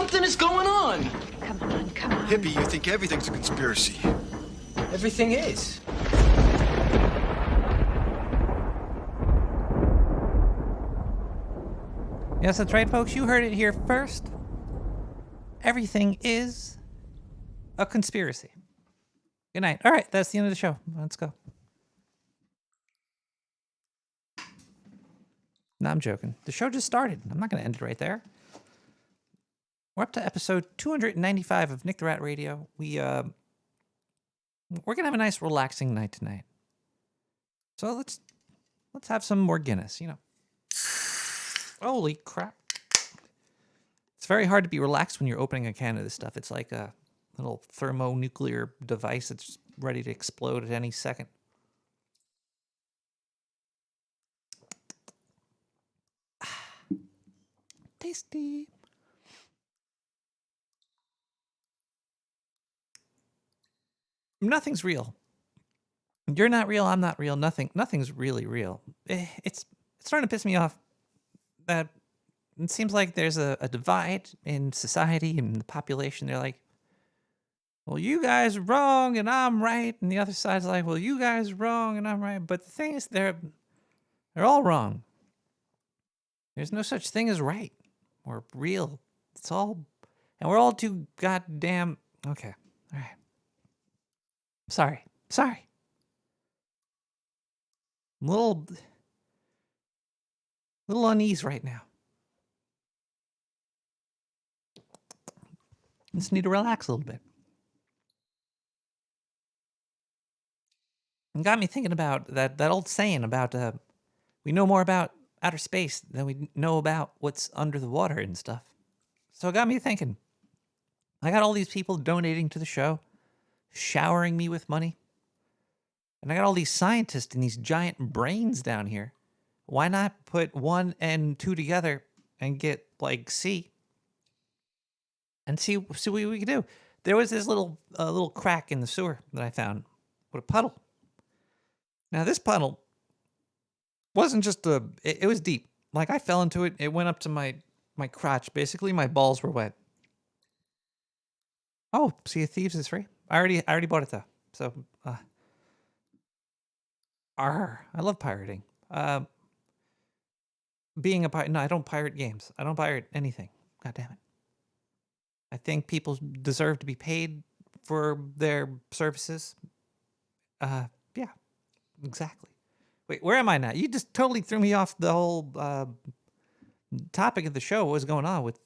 Something is going on. Come on, come on. Hippie, you think everything's a conspiracy. Everything is. Yes, that's right, folks. You heard it here first. Everything is a conspiracy. Good night. All right, that's the end of the show. Let's go. No, I'm joking. The show just started. I'm not going to end it right there. We're up to episode 295 of Nick the Rat Radio. We're going to have a nice relaxing night tonight. So let's have some more Guinness, you know. Holy crap. It's very hard to be relaxed when you're opening a can of this stuff. It's like a little thermonuclear device that's ready to explode at any second. Tasty. Nothing's real. You're not real. I'm not real. Nothing's really real. It's starting to piss me off that it seems like there's a divide in society and the population. They're like, well, you guys are wrong and I'm right. And the other side's like, well, you guys are wrong and I'm right. But the thing is, they're all wrong. There's no such thing as right or real. It's all, and we're all too goddamn, okay. All right. Sorry. I'm a little unease right now. Just need to relax a little bit. It got me thinking about that old saying about we know more about outer space than we know about what's under the water and stuff. So it got me thinking. I got all these people donating to the show, showering me with money. And I got all these scientists and these giant brains down here. Why not put 1 and 2 together and get like C and see what we could do? There was this little crack in the sewer that I found with a puddle. Now this puddle wasn't just it was deep. Like I fell into it. It went up to my crotch. Basically, my balls were wet. Oh, Sea of Thieves is free. I already bought it though. So, I love pirating. Being a pirate, no, I don't pirate games. I don't pirate anything. God damn it. I think people deserve to be paid for their services. Yeah, exactly. Wait, where am I now? You just totally threw me off the whole topic of the show. What was going on with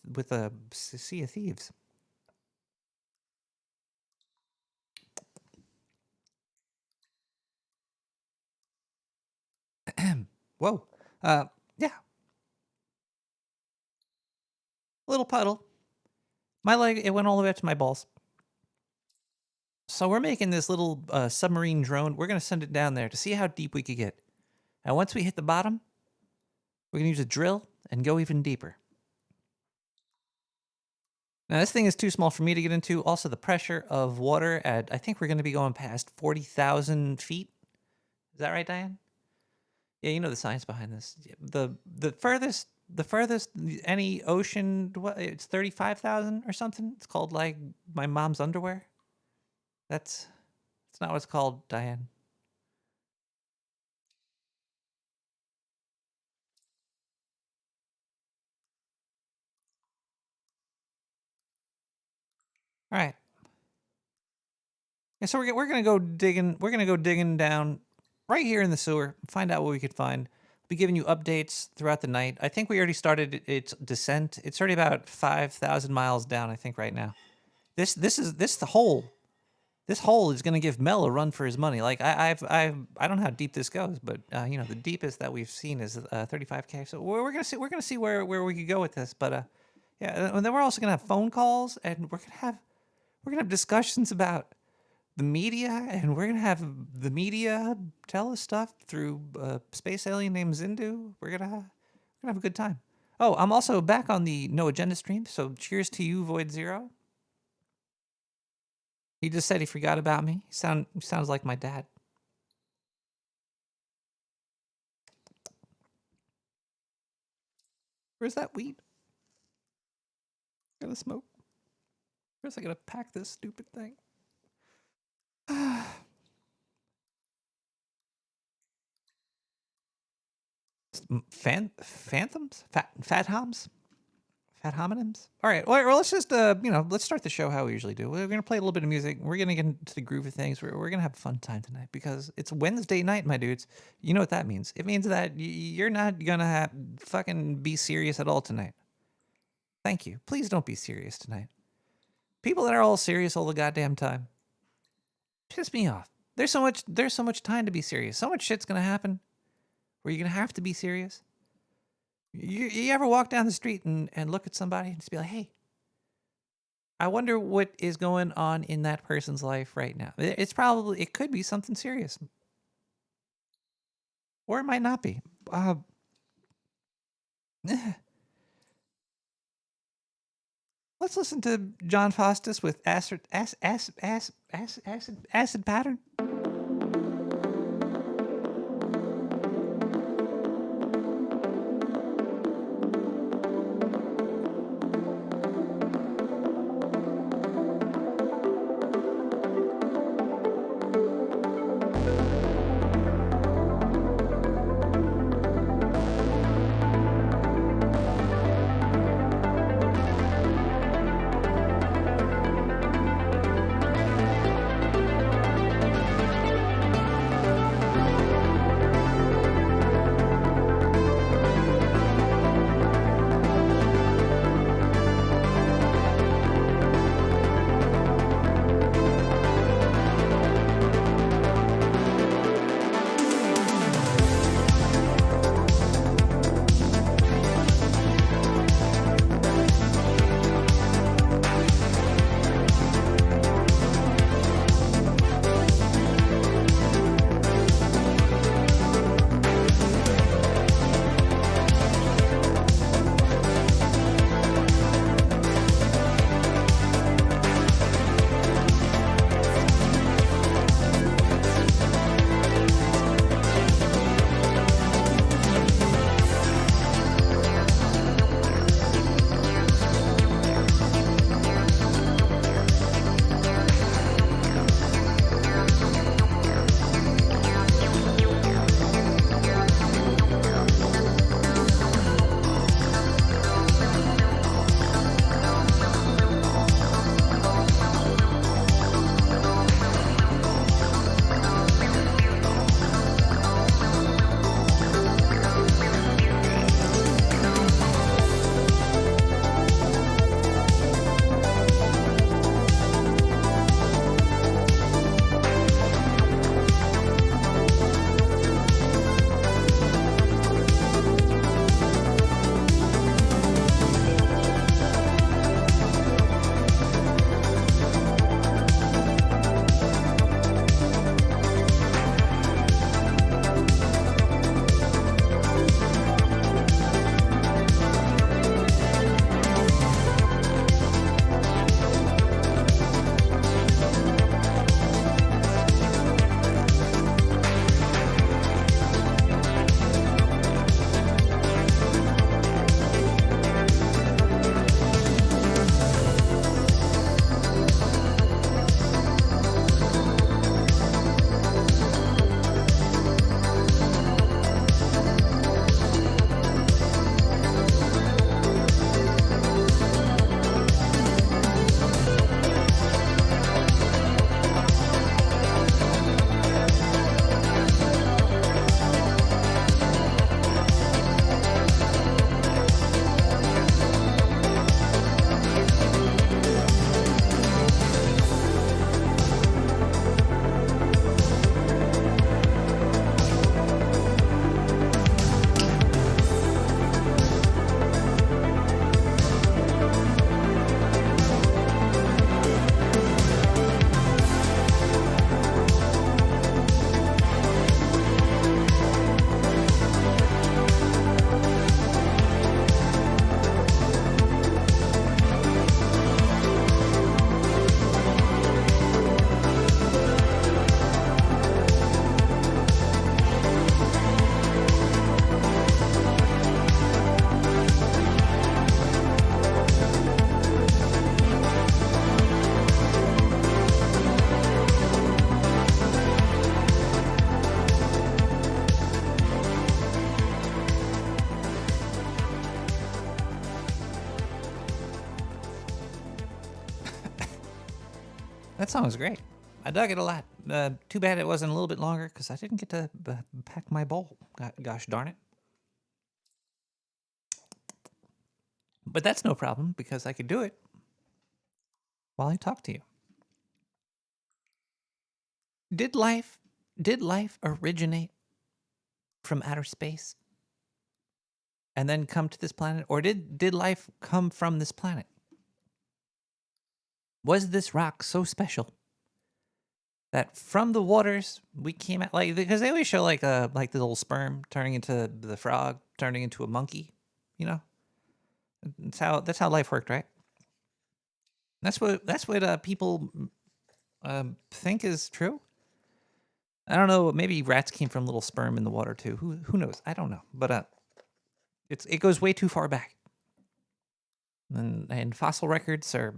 Sea of Thieves? Whoa. Yeah. Little puddle. My leg, it went all the way up to my balls. So we're making this little submarine drone. We're going to send it down there to see how deep we could get. And once we hit the bottom, we're going to use a drill and go even deeper. Now, this thing is too small for me to get into. Also, the pressure of water at, I think we're going to be going past 40,000 feet. Is that right, Diane? Yeah, you know the science behind this. The furthest any ocean, what, it's 35,000 or something. It's called like my mom's underwear. That's not what it's called, Diane. All right. Yeah, so we're gonna go digging. We're gonna go digging down right here in the sewer. Find out what we could find. We'll be giving you updates throughout the night. I think we already started its descent. It's already about 5,000 miles down. I think right now. This hole is gonna give Mel a run for his money. Like I don't know how deep this goes, but you know the deepest that we've seen is 35K. So we're gonna see where we could go with this. But yeah, and then we're also gonna have phone calls, and we're gonna have discussions about the media, and we're gonna have the media tell us stuff through a space alien named Zindu. We're gonna have a good time. Oh, I'm also back on the No Agenda stream, so cheers to you, Void Zero. He just said he forgot about me. He sounds like my dad. Where's that weed? Gonna smoke. Where's I gonna pack this stupid thing? Phantoms? Fat homs? Fat homonyms? All right. Well, let's just, let's start the show how we usually do. We're going to play a little bit of music. We're going to get into the groove of things. We're going to have a fun time tonight because it's Wednesday night, my dudes. You know what that means. It means that you're not going to fucking be serious at all tonight. Thank you. Please don't be serious tonight. People that are all serious all the goddamn time piss me off. There's so much time to be serious. So much shit's going to happen where you're going to have to be serious. You ever walk down the street and look at somebody and just be like, hey, I wonder what is going on in that person's life right now. It could be something serious. Or it might not be. Let's listen to John Faustus with acid pattern. That song was great. I dug it a lot. Too bad it wasn't a little bit longer because I didn't get to pack my bowl. Gosh darn it. But that's no problem because I could do it while I talk to you. Did life originate from outer space and then come to this planet, or did life come from this planet? Was this rock so special that from the waters we came out, like, because they always show like the little sperm turning into the frog, turning into a monkey, you know? That's how life worked, right? That's what people think is true. I don't know. Maybe rats came from little sperm in the water too. Who knows? I don't know. But it goes way too far back. And fossil records are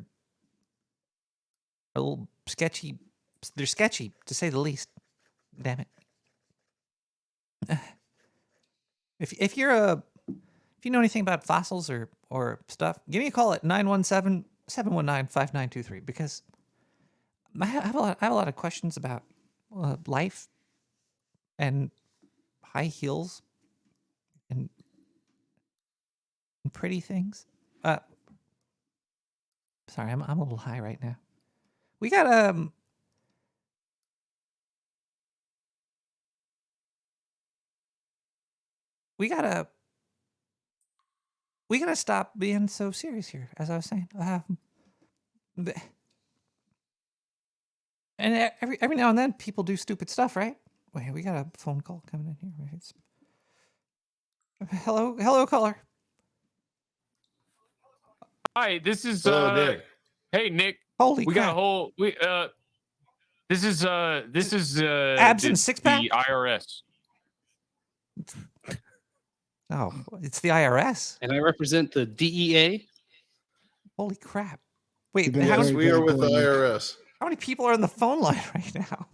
a little sketchy. They're sketchy to say the least. Damn it. If you know anything about fossils or stuff, give me a call at 917-719-5923 because I have a lot of questions about life and high heels and pretty things. Sorry, I'm a little high right now. We got we gotta stop being so serious here, as I was saying. And every now and then people do stupid stuff, right? Wait, we got a phone call coming in here. Hello, caller. Hi, this is Nick. Hey Nick. Holy we crap. got a whole this is abs and six pack? the IRS. Oh, it's the IRS. And I represent the DEA. Holy crap. Wait, Yes, we are with the IRS. how many people are on the phone line right now?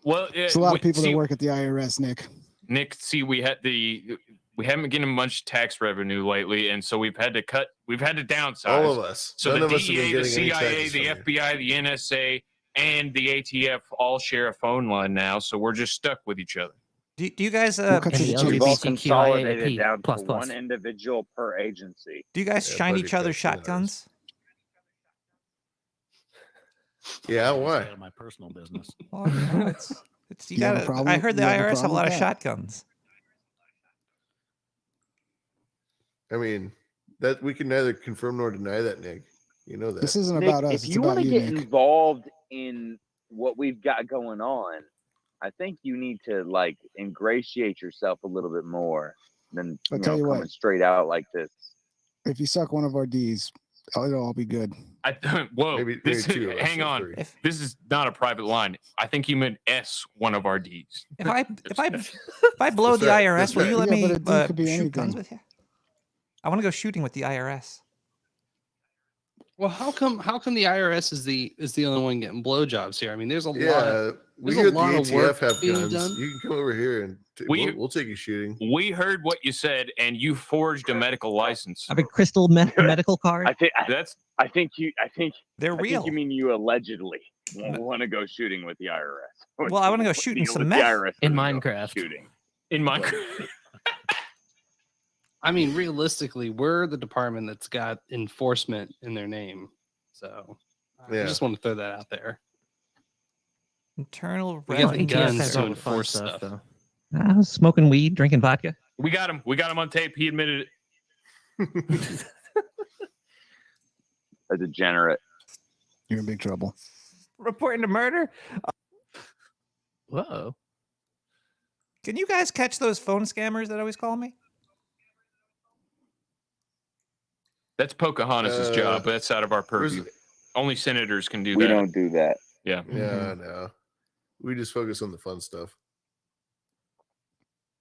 Well, There's a lot of people that work at the IRS, Nick. Nick, see, we haven't been getting much tax revenue lately, and so we've had to downsize. All of us. So None the of us have been DEA, the getting any CIA, taxes the from you. FBI, the NSA, and the ATF all share a phone line now, so we're just stuck with each other. Do you guys We'll cut to the chase. We've all LGBTQIAP++. consolidated down to one individual per agency. do you guys Yeah, shine budget each other cuts matters. shotguns? Yeah, why? Out of my personal business. Well, you know, it's you You have a gotta. problem- I heard the you have a IRS have a problem lot with of that? shotguns. I mean, that we can neither confirm nor deny that, Nick. You know that. This isn't Nick, about us. if It's you want about to you, get Nick. involved in what we've got going on, I think you need to like ingratiate yourself a little bit more than I'll tell you coming what. straight out like this. If you suck one of our D's, it'll all be good. Whoa, Maybe this two of us, hang or on. three. This is not a private line. I think you meant S one of our Ds. If I blow That's the right, IRS, that's will you right. let Yeah, me but a D could be shoot guns anything. with you? I want to go shooting with the IRS. Well, how come the IRS is the only one getting blowjobs here? I mean, there's a lot. Yeah, we there's hear a the lot of ATF work have being guns. done. You can come over here and we'll take you shooting. We heard what you said, and you forged a medical license. I have a crystal medical card. I think They're I real. think you mean you allegedly want to go shooting with the IRS. Well, I want to go shooting Deal some with meth. the IRS In doesn't go Minecraft. shooting. In Minecraft. I mean, realistically, we're the department that's got enforcement in their name. So Yeah. I just want to throw that out there. Internal We got revenue. the guns has to all the fun enforce stuff, stuff. though. Smoking weed, drinking vodka. We got him on tape. He admitted it. A degenerate. You're in big trouble. Reporting to murder. Whoa. Can you guys catch those phone scammers that always call me? That's Pocahontas' job. That's out of our where's purview. Only senators can do We that. don't do that. Yeah. Yeah, no. We just focus on the fun stuff.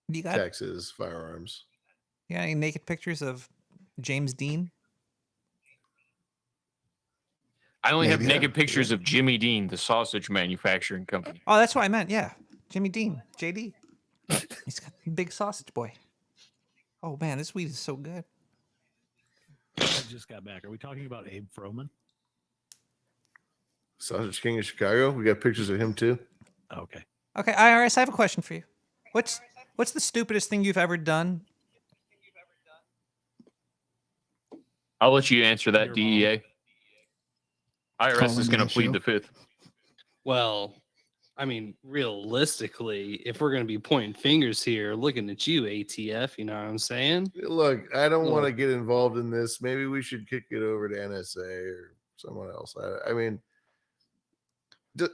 You got Taxes, firearms. any naked pictures of James Dean? I only have Yeah. naked pictures of Jimmy Dean, the sausage manufacturing company. Oh, that's what I meant. Yeah, Jimmy Dean, JD. He's got a big sausage boy. Oh man, this weed is so good. I just got back. Are we talking about Abe Froman? Sausage King of Chicago. We got pictures of him too. Okay. Okay, IRS, I have a question for you. What's the stupidest thing you've ever done? I'll let you answer that, Your DEA. IRS Call is into going the to plead show. the fifth. Well, I mean, realistically, if we're gonna be pointing fingers here, looking at you, ATF, you know what I'm saying? Look, I don't want to Look. get involved in this. Maybe we should kick it over to NSA or someone else. I mean,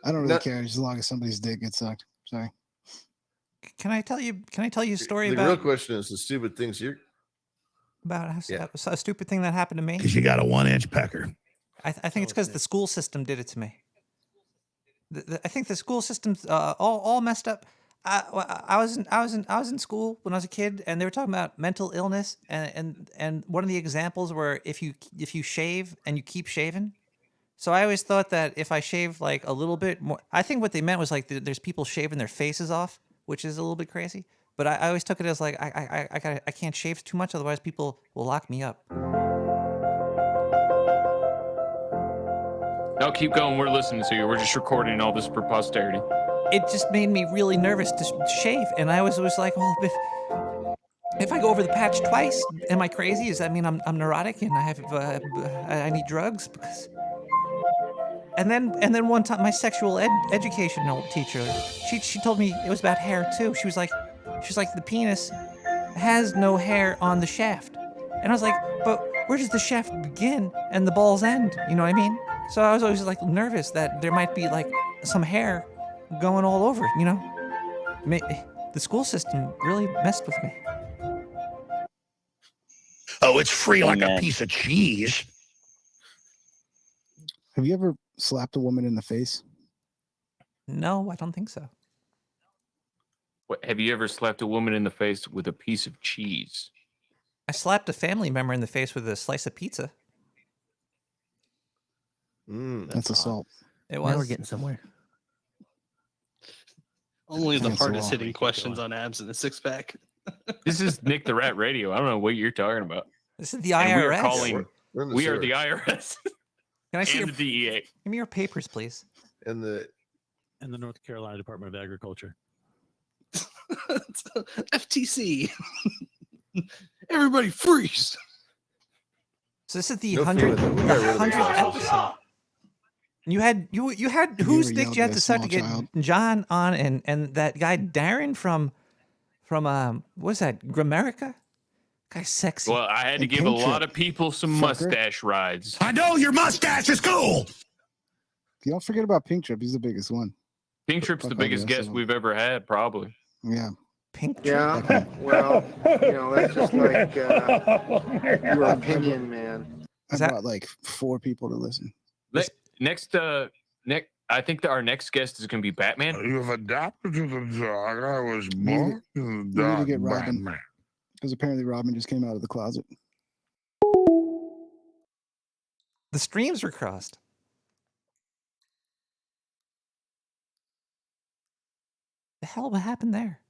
I don't really care as long as somebody's dick gets sucked. Sorry. Can I tell you a story The real about question is the stupid things you're. a stupid thing that happened to me? Because you got a 1-inch pecker. I think it's because the school system did it to me. I think the school system's all messed up. I was in school when I was a kid, and they were talking about mental illness, and one of the examples were if you shave and you keep shaving. So I always thought that if I shave like a little bit more, I think what they meant was like there's people shaving their faces off, which is a little bit crazy. But I always took it as like I can't shave too much, otherwise people will lock me up. No, keep going. We're listening to you. We're just recording all this for posterity. It just made me really nervous to shave, and I was like, well, if I go over the patch twice, am I crazy? Does that mean I'm neurotic and I have I need drugs? Because and then one time my sexual educational teacher, she told me it was about hair too. She was like the penis has no hair on the shaft, and I was like, but where does the shaft begin and the balls end? You know what I mean? So I was always like nervous that there might be like some hair going all over. You know, the school system really messed with me. Oh, it's free like a Amen. piece of cheese. Have you ever slapped a woman in the face? No, I don't think so. What, have you ever slapped a woman in the face with a piece of cheese? I slapped a family member in the face with a slice of pizza. That's assault. It Now was. we're getting somewhere. Only the That's a hardest lot. hitting Keep questions going. on abs in a six pack. This is Nick the Rat Radio. I don't know what you're talking about. This is the And we are IRS. calling. We're in the We are sewer. the IRS Can I see and your, the DEA. give me your papers, please? And the And the North Carolina Department of Agriculture. FTC. Everybody freeze. So this is the No 100th, feeling. We the got rid of the 100th process. episode. And you had Have whose you ever dick yelled you had at to a suck small to get child? John on and that guy Darren from what's that, Gramerica? Guy's sexy. Well, I had to And give a Pink lot Trip, of people some fucker. mustache rides. I know your mustache is cool. Don't forget about Pink Trip. He's the biggest one. Pink Trip's the Fuck all the biggest rest guest of them. we've ever had, probably. Yeah. Pink trip. Yeah, well, you know, that's just like your opinion, man. I Is that- brought like 4 people to listen. Next, I think that our next guest is going to be Batman. You've adapted to the dog. I was We need born to the we need to dog. get Robin. Batman. Because apparently Robin just came out of the closet. The streams were crossed. The hell what happened there?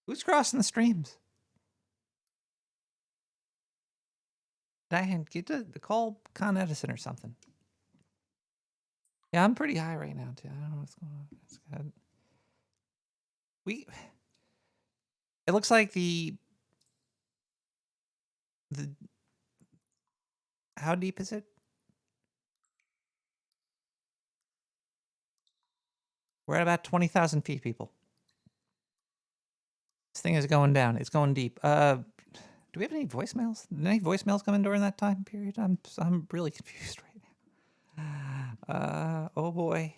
Who's crossing the streams? Diane, get the call Con Edison or something. Yeah, I'm pretty high right now too. I don't know what's going on. It's good. It looks like the how deep is it? We're at about 20,000 feet, people. This thing is going down. It's going deep. Do we have any voicemails? Did any voicemails come in during that time period? I'm really confused right now. Oh boy.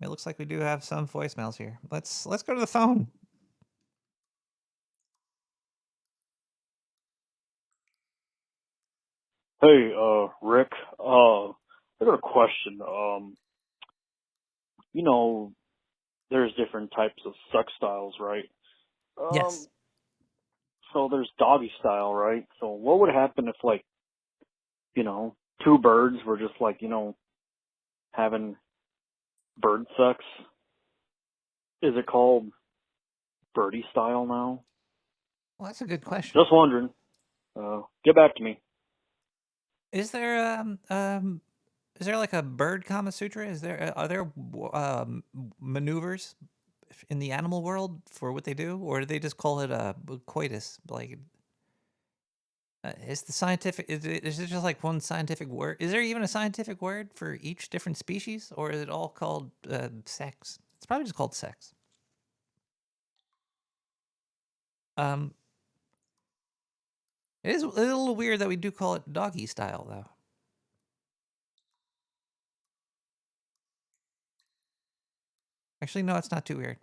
It looks like we do have some voicemails here. Let's go to the phone. Hey, Rick. I got a question. You know, there's different types of sex styles, right? Yes. So there's doggy style, right? So what would happen if, like, you know, 2 birds were just like, you know, having bird sex? Is it called birdie style now? Well, that's a good question. Just wondering. Get back to me. Is there Is there like a bird Kama Sutra? Are there maneuvers in the animal world for what they do, or do they just call it coitus? Like, is the scientific? Is it just like one scientific word? Is there even a scientific word for each different species, or is it all called sex? It's probably just called sex. It is a little weird that we do call it doggy style, though. Actually, no, it's not too weird.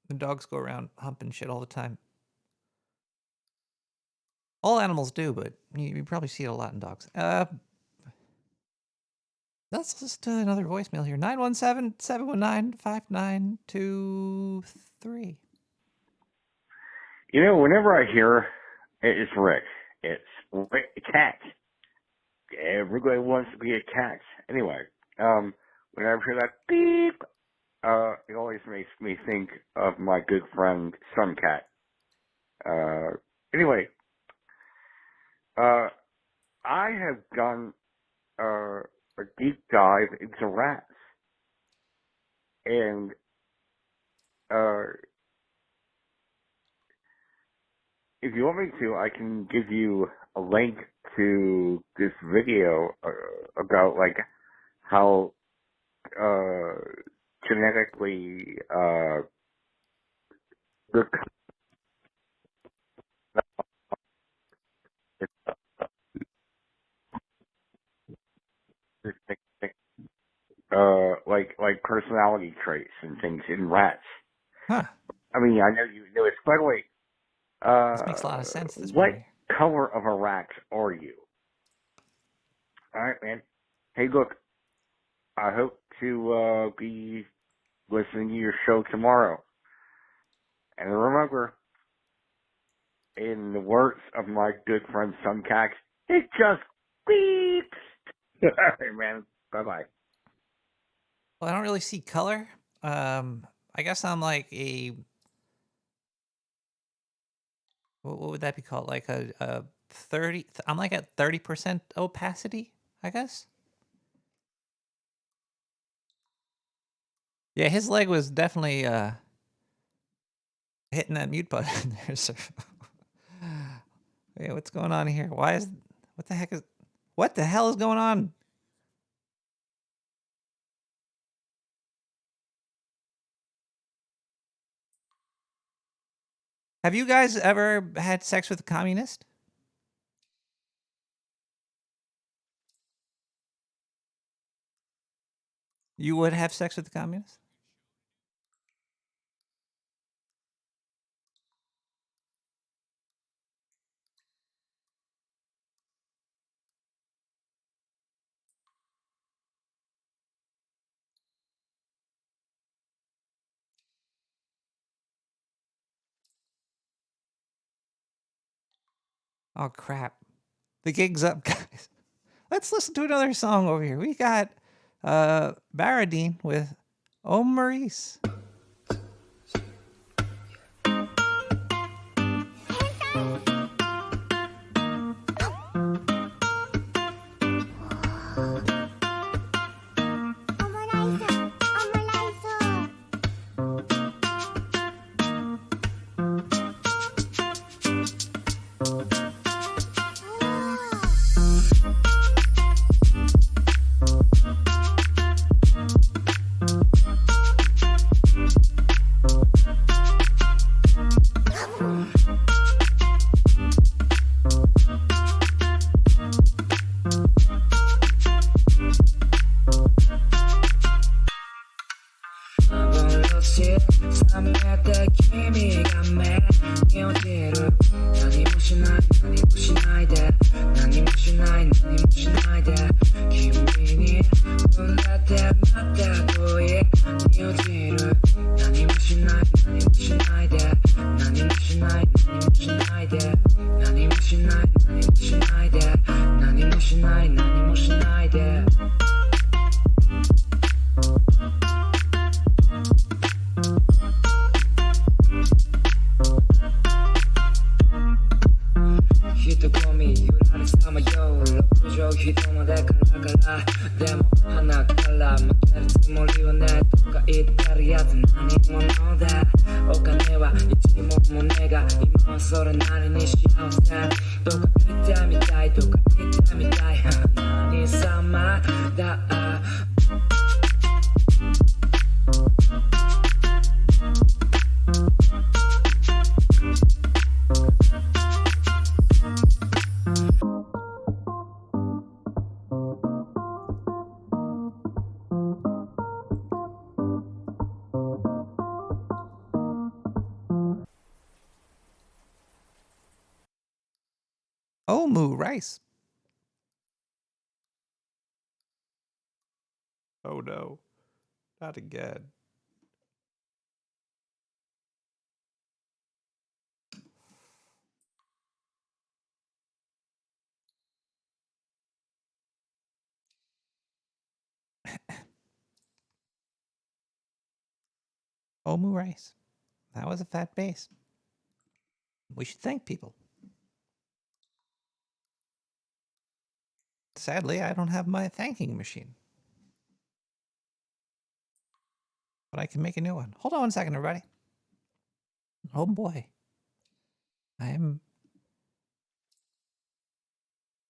The dogs go around humping shit all the time. All animals do, but you probably see it a lot in dogs. Let's just do another voicemail here. 917-719-5923. You know, whenever I hear it's Rick, it's Rick the cat. Everybody wants to be a cat. Anyway, whenever I hear that beep, it always makes me think of my good friend Suncat. Anyway, I have done a deep dive into rats, and if you want me to, I can give you a link to this video about like how genetically like personality traits and things in rats. Huh. I mean, I know you know it's. By the way, This makes a lot of sense. This what movie. color of a rat are you? All right, man. Hey, look, I hope to be listening to your show tomorrow. And remember, in the words of my good friend Suncax, it just beeps. All right, man. Bye-bye. Well, I don't really see color. I guess I'm like a... What would that be called? Like a 30... I'm like at 30% opacity, I guess. Yeah, his leg was definitely hitting that mute button there, sir. Yeah, what's going on here? What the hell is going on? Have you guys ever had sex with a communist? You would have sex with a communist? Oh, crap. The gig's up, guys. Let's listen to another song over here. We got Baradine with Oh Maurice. だ負けるつもりはねとか言ってるやつ何者だお金は一文もねが今はそれなりに幸せとか言ってみたいとか言ってみたい何様だOmu rice. Oh no, not again. Omu rice. That was a fat base. We should thank people. Sadly, I don't have my thanking machine. But I can make a new one. Hold on 1 second, everybody. Oh boy. I'm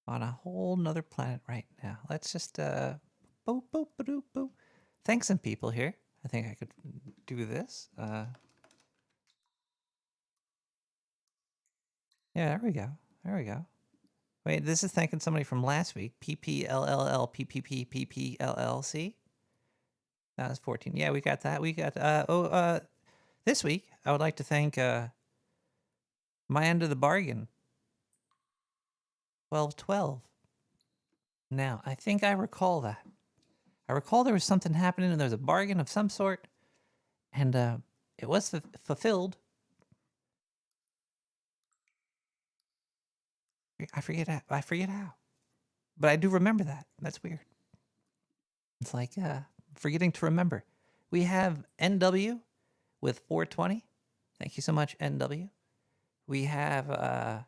on a whole nother planet right now. Let's just boop, boop, boop, boop. Thank some people here. I think I could do this. Yeah, there we go. There we go. Wait, this is thanking somebody from last week. PPLLPPPPPLLC. That was 14. Yeah, we got that. We got this week I would like to thank my end of the bargain. 1212. Now, I think I recall that. I recall there was something happening and there was a bargain of some sort, and it was fulfilled. I forget how. But I do remember that. That's weird. It's like forgetting to remember. We have NW with 420. Thank you so much, NW. We have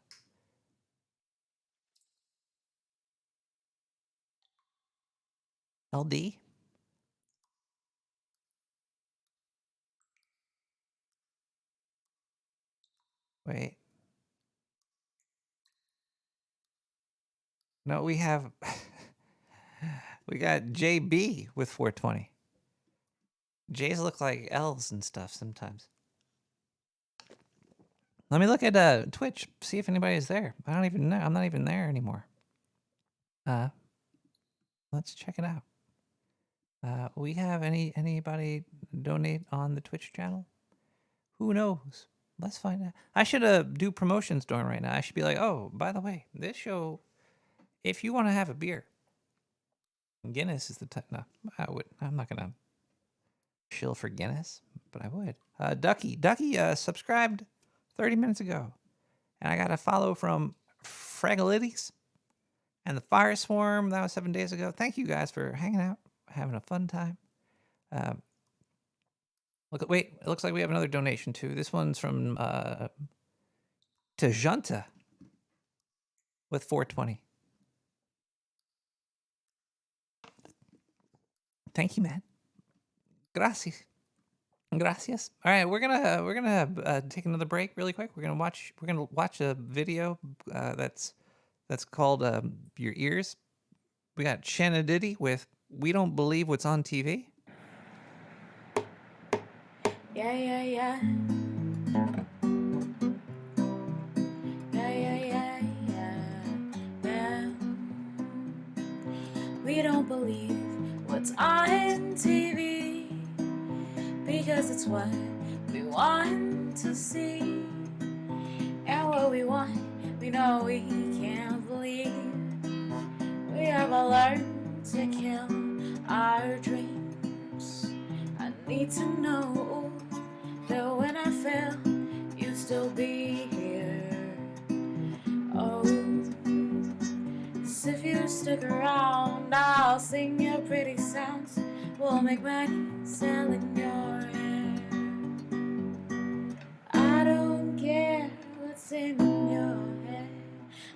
LD. Wait. No, we have we got JB with 420. J's look like L's and stuff sometimes. Let me look at Twitch, see if anybody's there. I don't even know. I'm not even there anymore. Let's check it out. We have anybody donate on the Twitch channel? Who knows? Let's find out. I should do promotions during right now. I should be like, oh, by the way, this show, if you want to have a beer, Guinness is the type. No, I'm not gonna shill for Guinness, but I would. Ducky subscribed 30 minutes ago, and I got a follow from Fragalities and the Fire Swarm. That was 7 days ago. Thank you guys for hanging out, having a fun time. Wait, it looks like we have another donation too. This one's from Tajunta with 420. Thank you, man. Gracias. Gracias. All right, we're gonna take another break really quick. We're gonna watch a video that's called Your Ears. We got Shannon Diddy with We Don't Believe What's on TV. Yeah, yeah, yeah. Yeah, yeah, yeah, yeah, yeah. We don't believe what's on TV because it's what we want to see. And what we want, we know we can't believe. We have all learned to kill our dreams. I need to know that when I fail, you'd still be here. Oh, 'cause if you stick around, I'll sing your pretty sounds. We'll make money selling your hair. I don't care what's in your head,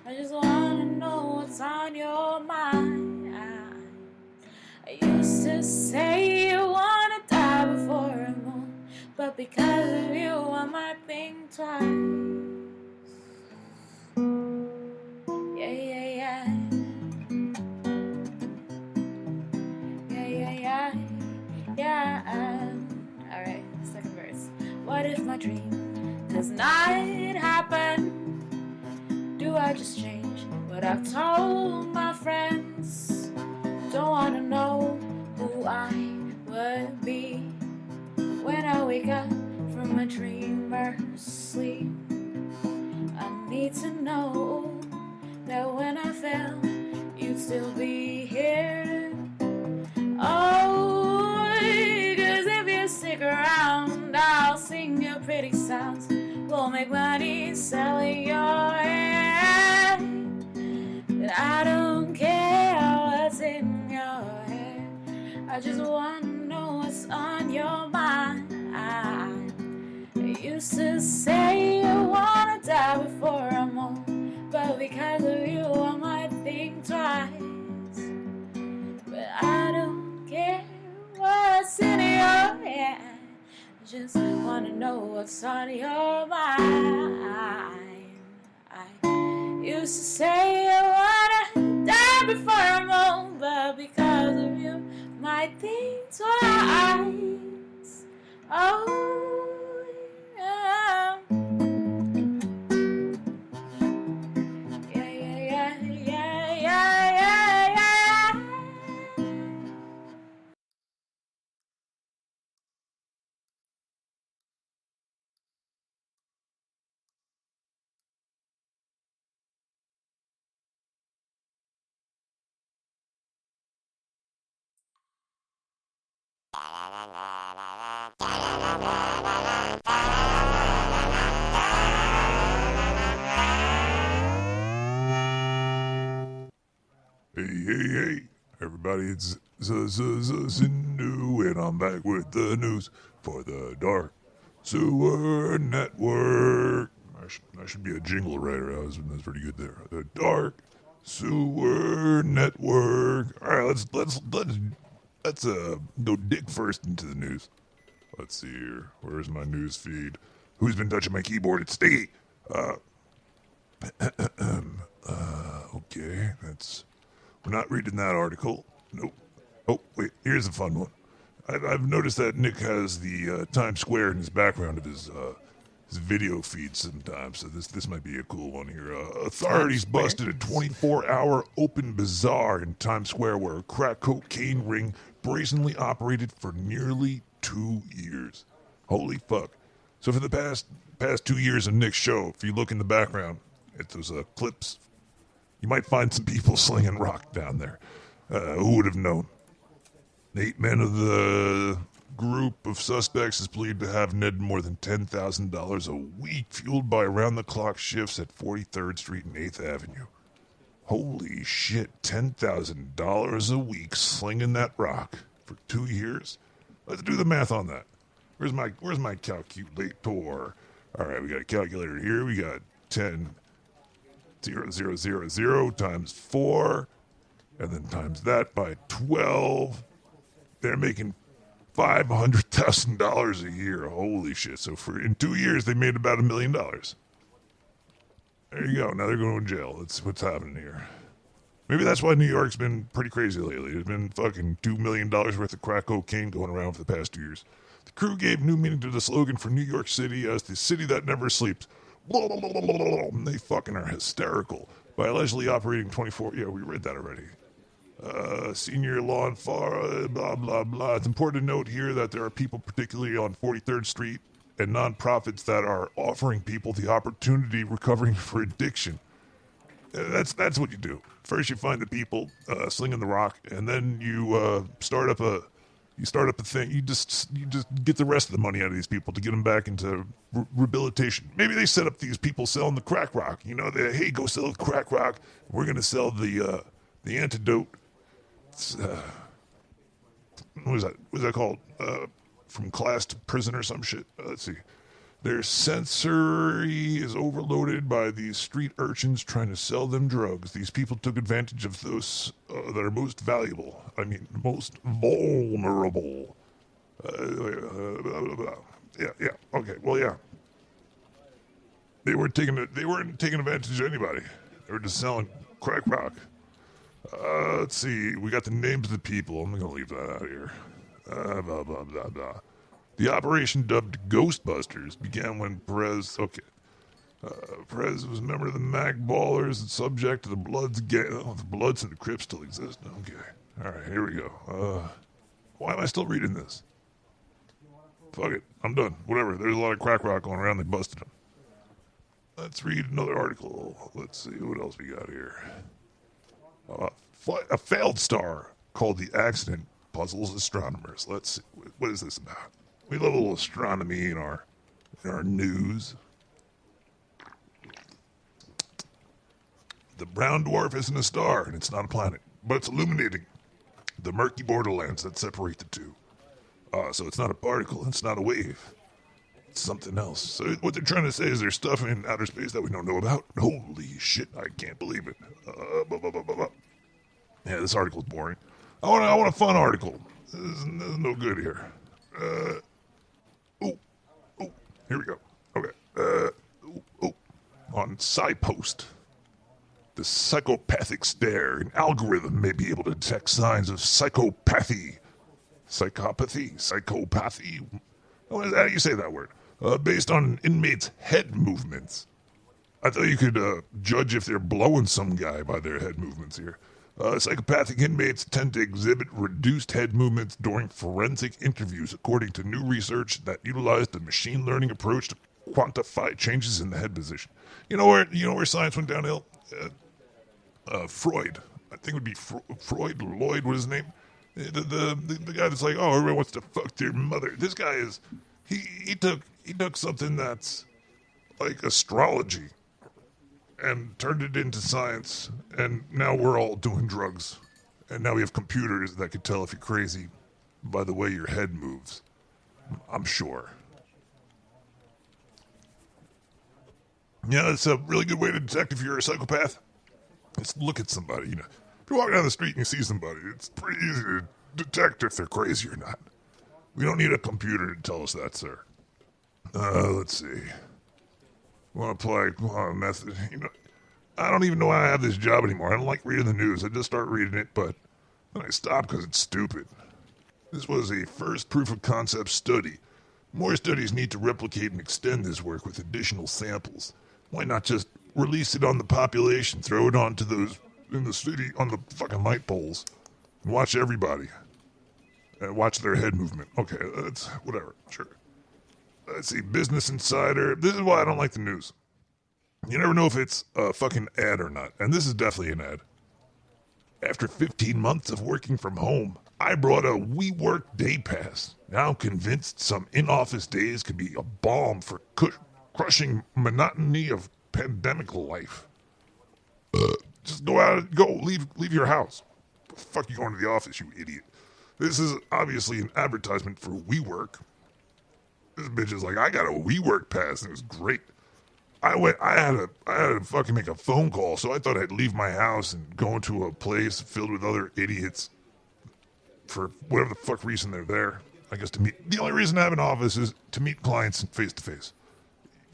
I just wanna know what's on your mind. I used to say you wanna die before a moon, but because of you I might think twice. Yeah, yeah, yeah. Yeah, yeah, yeah. Yeah. Alright, second verse. What if my dream does not happen? Do I just change what I've told my friends? Don't wanna know who I would be when I wake up from a dreamer's sleep. I need to know that when I fell, you'd still be here. Oh, 'cause if you stick around, I'll sing your pretty sounds. We'll make money selling your hair. But I don't care what's in your head. I just wanna know what's on your mind. I used to say I wanna die before I'm old, but because of you I might think twice. But I don't care what's in your head. I just wanna know what's on your mind. I used to say I wanna die before I'm old, but because of you might think twice. Oh, yeah. Yeah, yeah, yeah, yeah, yeah, yeah. Hey, everybody, it's Zindu, and I'm back with the news for the Dark Sewer Network. I should be a jingle writer. That's pretty good there. The Dark Sewer Network. All right, let's go dig first into the news. Let's see here. Where's my news feed? Who's been touching my keyboard? It's Sticky. Okay, we're not reading that article. Nope. Oh, wait, here's a fun one. I've noticed that Nick has the Times Square in his background of his video feed sometimes, so this might be a cool one here. Authorities busted a 24-hour open bazaar in Times Square where a crack cocaine ring brazenly operated for nearly 2 years. Holy fuck. So for the past 2 years of Nick's show, if you look in the background at those clips, you might find some people slinging rock down there. Who would have known? 8 men of the group of suspects is believed to have netted more than $10,000 a week, fueled by around-the-clock shifts at 43rd Street and 8th Avenue. Holy shit, $10,000 a week slinging that rock for 2 years? Let's do the math on that. Where's my calculator? All right, we got a calculator here. We got 10,000 times 4, and then times that by 12. They're making $500,000 a year. Holy shit! So in 2 years, they made about $1 million. There you go. Now they're going to jail. That's what's happening here. Maybe that's why New York's been pretty crazy lately. There's been fucking $2 million worth of crack cocaine going around for the past 2 years. The crew gave new meaning to the slogan for New York City as the city that never sleeps. They fucking are hysterical by allegedly operating 24. Yeah, we read that already. Senior law enforcement, blah, blah, blah. It's important to note here that there are people, particularly on 43rd Street, and nonprofits that are offering people the opportunity recovering for addiction. That's what you do. First, you find the people slinging the rock, and then you start up a thing. You just get the rest of the money out of these people to get them back into rehabilitation. Maybe they set up these people selling the crack rock. You know, hey, go sell the crack rock. We're gonna sell the antidote. What is that? What is that called? From class to prison or some shit. Let's see. Their sensory is overloaded by these street urchins trying to sell them drugs. These people took advantage of those that are most valuable. I mean, most vulnerable. Yeah. Okay. Well, yeah. They weren't taking advantage of anybody. They were just selling crack rock. Let's see. We got the names of the people. I'm gonna leave that out here. Blah blah blah blah. The operation dubbed Ghostbusters began when Perez was a member of the Mac Ballers and subject to the Bloods gang. Oh, the Bloods and the Crips still exist. Okay. All right, here we go. Why am I still reading this? Fuck it. I'm done. Whatever. There's a lot of crack rock going around. They busted him. Let's read another article. Let's see what else we got here. A failed star called the accident puzzles astronomers. Let's see. What is this about? We love a little astronomy in our news. The brown dwarf isn't a star, and it's not a planet, but it's illuminating the murky borderlands that separate the two. So it's not a particle, it's not a wave. It's something else. So what they're trying to say is there's stuff in outer space that we don't know about. Holy shit, I can't believe it. Yeah, this article's boring. I want a fun article. This is no good here. Here we go. Okay. On SciPost, the psychopathic stare. An algorithm may be able to detect signs of psychopathy. Psychopathy. How do you say that word? Based on an inmate's head movements. I thought you could judge if they're blowing some guy by their head movements here. Psychopathic inmates tend to exhibit reduced head movements during forensic interviews, according to new research that utilized a machine learning approach to quantify changes in the head position. You know where science went downhill? Freud. I think it would be Freud, Lloyd, what is his name? The guy that's like, oh, everyone wants to fuck their mother. This guy is, he took something that's like astrology and turned it into science, and now we're all doing drugs. And now we have computers that can tell if you're crazy by the way your head moves. I'm sure. Yeah, it's a really good way to detect if you're a psychopath. Just look at somebody, If you walk down the street and you see somebody, it's pretty easy to detect if they're crazy or not. We don't need a computer to tell us that, sir. Let's see. Want to play a method? I don't even know why I have this job anymore. I don't like reading the news. I just start reading it, but then I stop because it's stupid. This was a first proof of concept study. More studies need to replicate and extend this work with additional samples. Why not just release it on the population, throw it onto those in the city on the fucking light poles, and watch everybody. And watch their head movement. Okay, that's whatever. Sure. Let's see, Business Insider. This is why I don't like the news. You never know if it's a fucking ad or not. And this is definitely an ad. After 15 months of working from home, I brought a WeWork day pass. Now I'm convinced some in-office days could be a balm for crushing monotony of pandemic life. Just leave your house. What the fuck you going to the office, you idiot? This is obviously an advertisement for WeWork. This bitch is like, I got a WeWork pass, and it was great. I had to fucking make a phone call, so I thought I'd leave my house and go into a place filled with other idiots for whatever the fuck reason they're there. I guess to meet. The only reason I have an office is to meet clients face to face.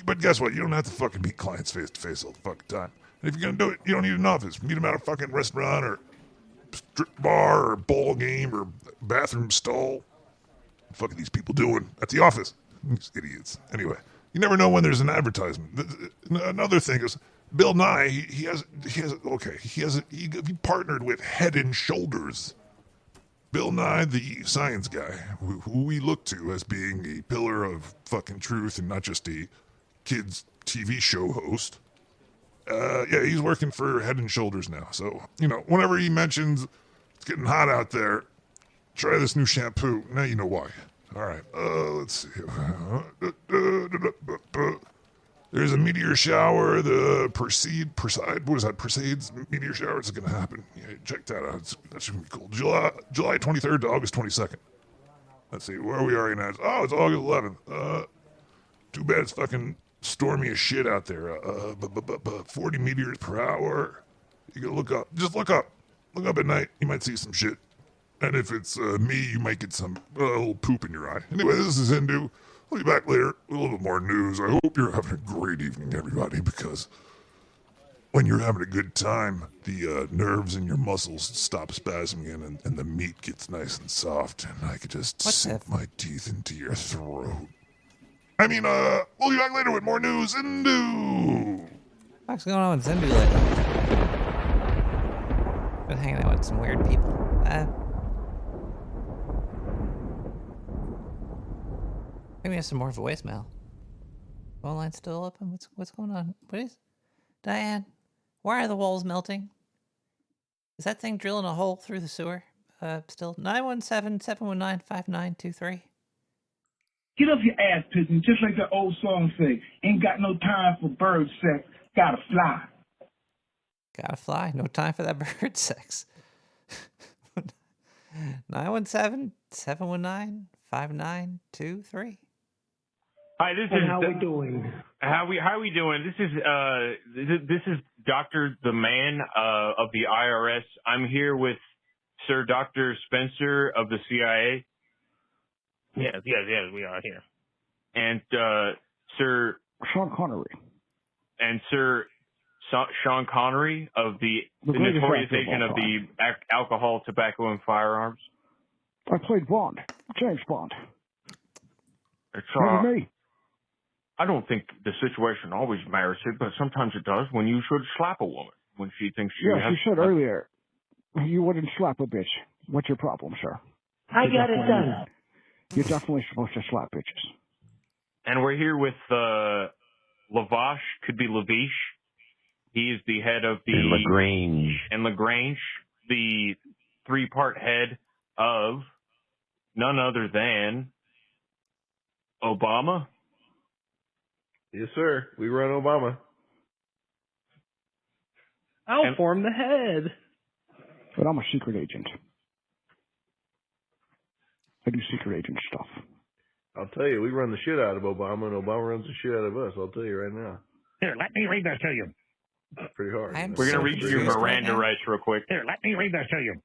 But guess what? You don't have to fucking meet clients face to face all the fucking time. And if you're gonna do it, you don't need an office. Meet them at a fucking restaurant or strip bar or ball game or bathroom stall. What the fuck are these people doing at the office? These idiots. Anyway, you never know when there's an advertisement. Another thing is Bill Nye. He partnered with Head and Shoulders. Bill Nye, the science guy, who we look to as being a pillar of fucking truth and not just a kids TV show host. Yeah, he's working for Head and Shoulders now. So, whenever he mentions it's getting hot out there, try this new shampoo. Now you know why. All right, let's see. There's a meteor shower. The Perseids meteor shower. It's going to happen. Yeah, check that out. That should be cool. July 23rd to August 22nd. Let's see, where are we already now? Oh, it's August 11th. Too bad it's fucking stormy as shit out there. 40 meters per hour. You gotta look up. Just look up. Look up at night. You might see some shit. And if it's me, you might get some little poop in your eye. Anyway, this is Hindu. I'll be back later with a little bit more news. I hope you're having a great evening, everybody, because when you're having a good time, the nerves in your muscles stop spasming and the meat gets nice and soft, and I could just sink my teeth into your throat. I mean, we'll be back later with more news. Hindu! What's going on with Zindu lately? Been hanging out with some weird people. Maybe we have some more voicemail. Phone line's still open? What's going on? What is... Diane, why are the walls melting? Is that thing drilling a hole through the sewer? Still 917-719-5923. Get off your ass, pigeon, just like that old song say. Ain't got no time for bird sex, gotta fly. Gotta fly. No time for that bird sex. 917-719-5923. Hi, this is. How we doing? How we doing? This is Dr. the Man of the IRS. I'm here with Sir Dr. Spencer of the CIA. Yes, we are here. And Sir Sean Connery. And Sir Sean Connery of the notorious agent of the alcohol, tobacco, and firearms. I played Bond, James Bond. It's me. I don't think the situation always merits it, but sometimes it does when you should slap a woman when she thinks she Yes, has... you said earlier you wouldn't slap a bitch. What's your problem, sir? I got it done. You're definitely supposed to slap bitches. And we're here with Lavash, could be Lavish. He is the head of the... And LaGrange, the three-part head of none other than Obama. Yes, sir. We run Obama. I'll form the head. But I'm a secret agent. I do secret agent stuff. I'll tell you, we run the shit out of Obama, and Obama runs the shit out of us. I'll tell you right now. Here, let me read this to you. Pretty hard. We're going to read you Miranda rights real quick. Here, let me read this to you.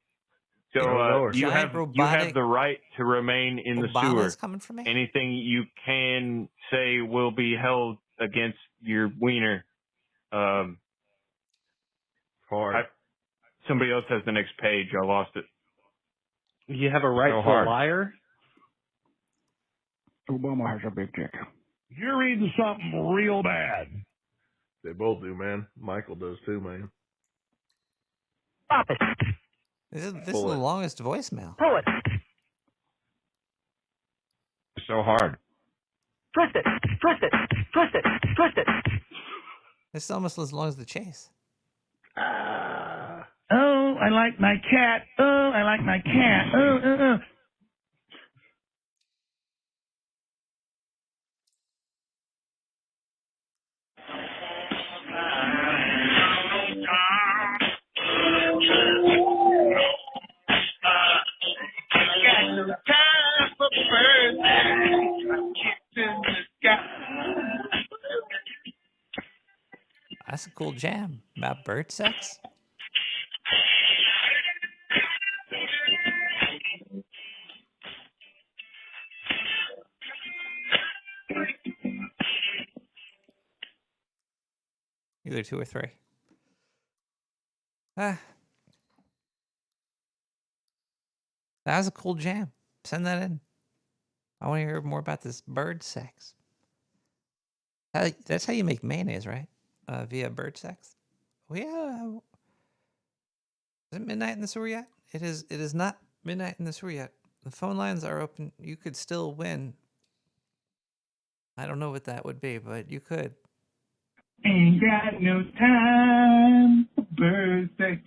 So you have the right to remain in the sewer. Coming for me? Anything you can say will be held against your wiener. Somebody else has the next page. I lost it. You have a right to a liar? Obama has a big dick. You're reading something real bad. They both do, man. Michael does too, man. Stop it. This is the longest voicemail. Pull it. So hard. Twist it, twist it, twist it, twist it. This is almost as long as the chase. Oh, I like my cat. Oh, I like my cat. Oh. That's a cool jam about bird sex. Either 2 or 3. That was a cool jam. Send that in. I want to hear more about this bird sex. That's how you make mayonnaise, right? Via bird sex. Is it midnight in the sewer yet? It is not midnight in the sewer yet. The phone lines are open. You could still win. I don't know what that would be, but you could. Ain't got no time for bird sex.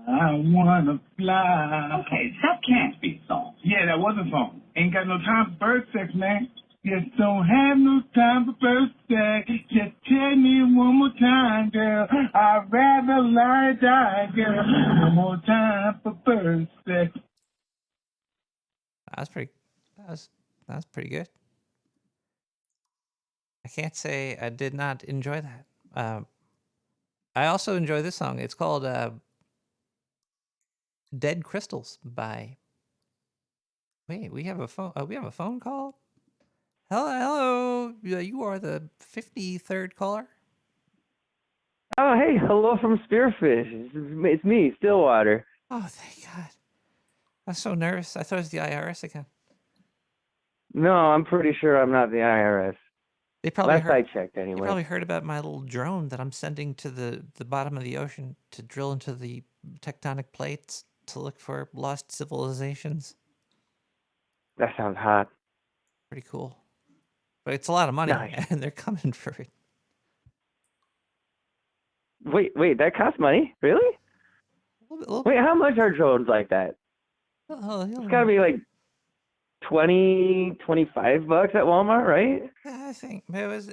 I wanna fly. Okay, that can't be a song. Yeah, that was a song. Ain't got no time for bird sex, man. Just don't have no time for bird sex. Just tell me one more time, girl. I'd rather lie die, girl. No more time for bird sex. That was pretty good. I can't say I did not enjoy that. I also enjoy this song. It's called "Dead Crystals" by. Wait, we have a phone. We have a phone call. Hello. You are the 53rd caller. Oh, hey, hello from Spearfish. It's me, Stillwater. Oh, thank God. I was so nervous. I thought it was the IRS again. No, I'm pretty sure I'm not the IRS. They probably Last I checked, They anyway. probably heard about my little drone that I'm sending to the bottom of the ocean to drill into the tectonic plates to look for lost civilizations. That sounds hot. Pretty cool. But it's a lot of money, Nice. and they're coming for it. Wait, that costs money? Really? Wait, how much are drones like that? It's gotta be like 20, 25 bucks at Walmart, right? Yeah, I think it was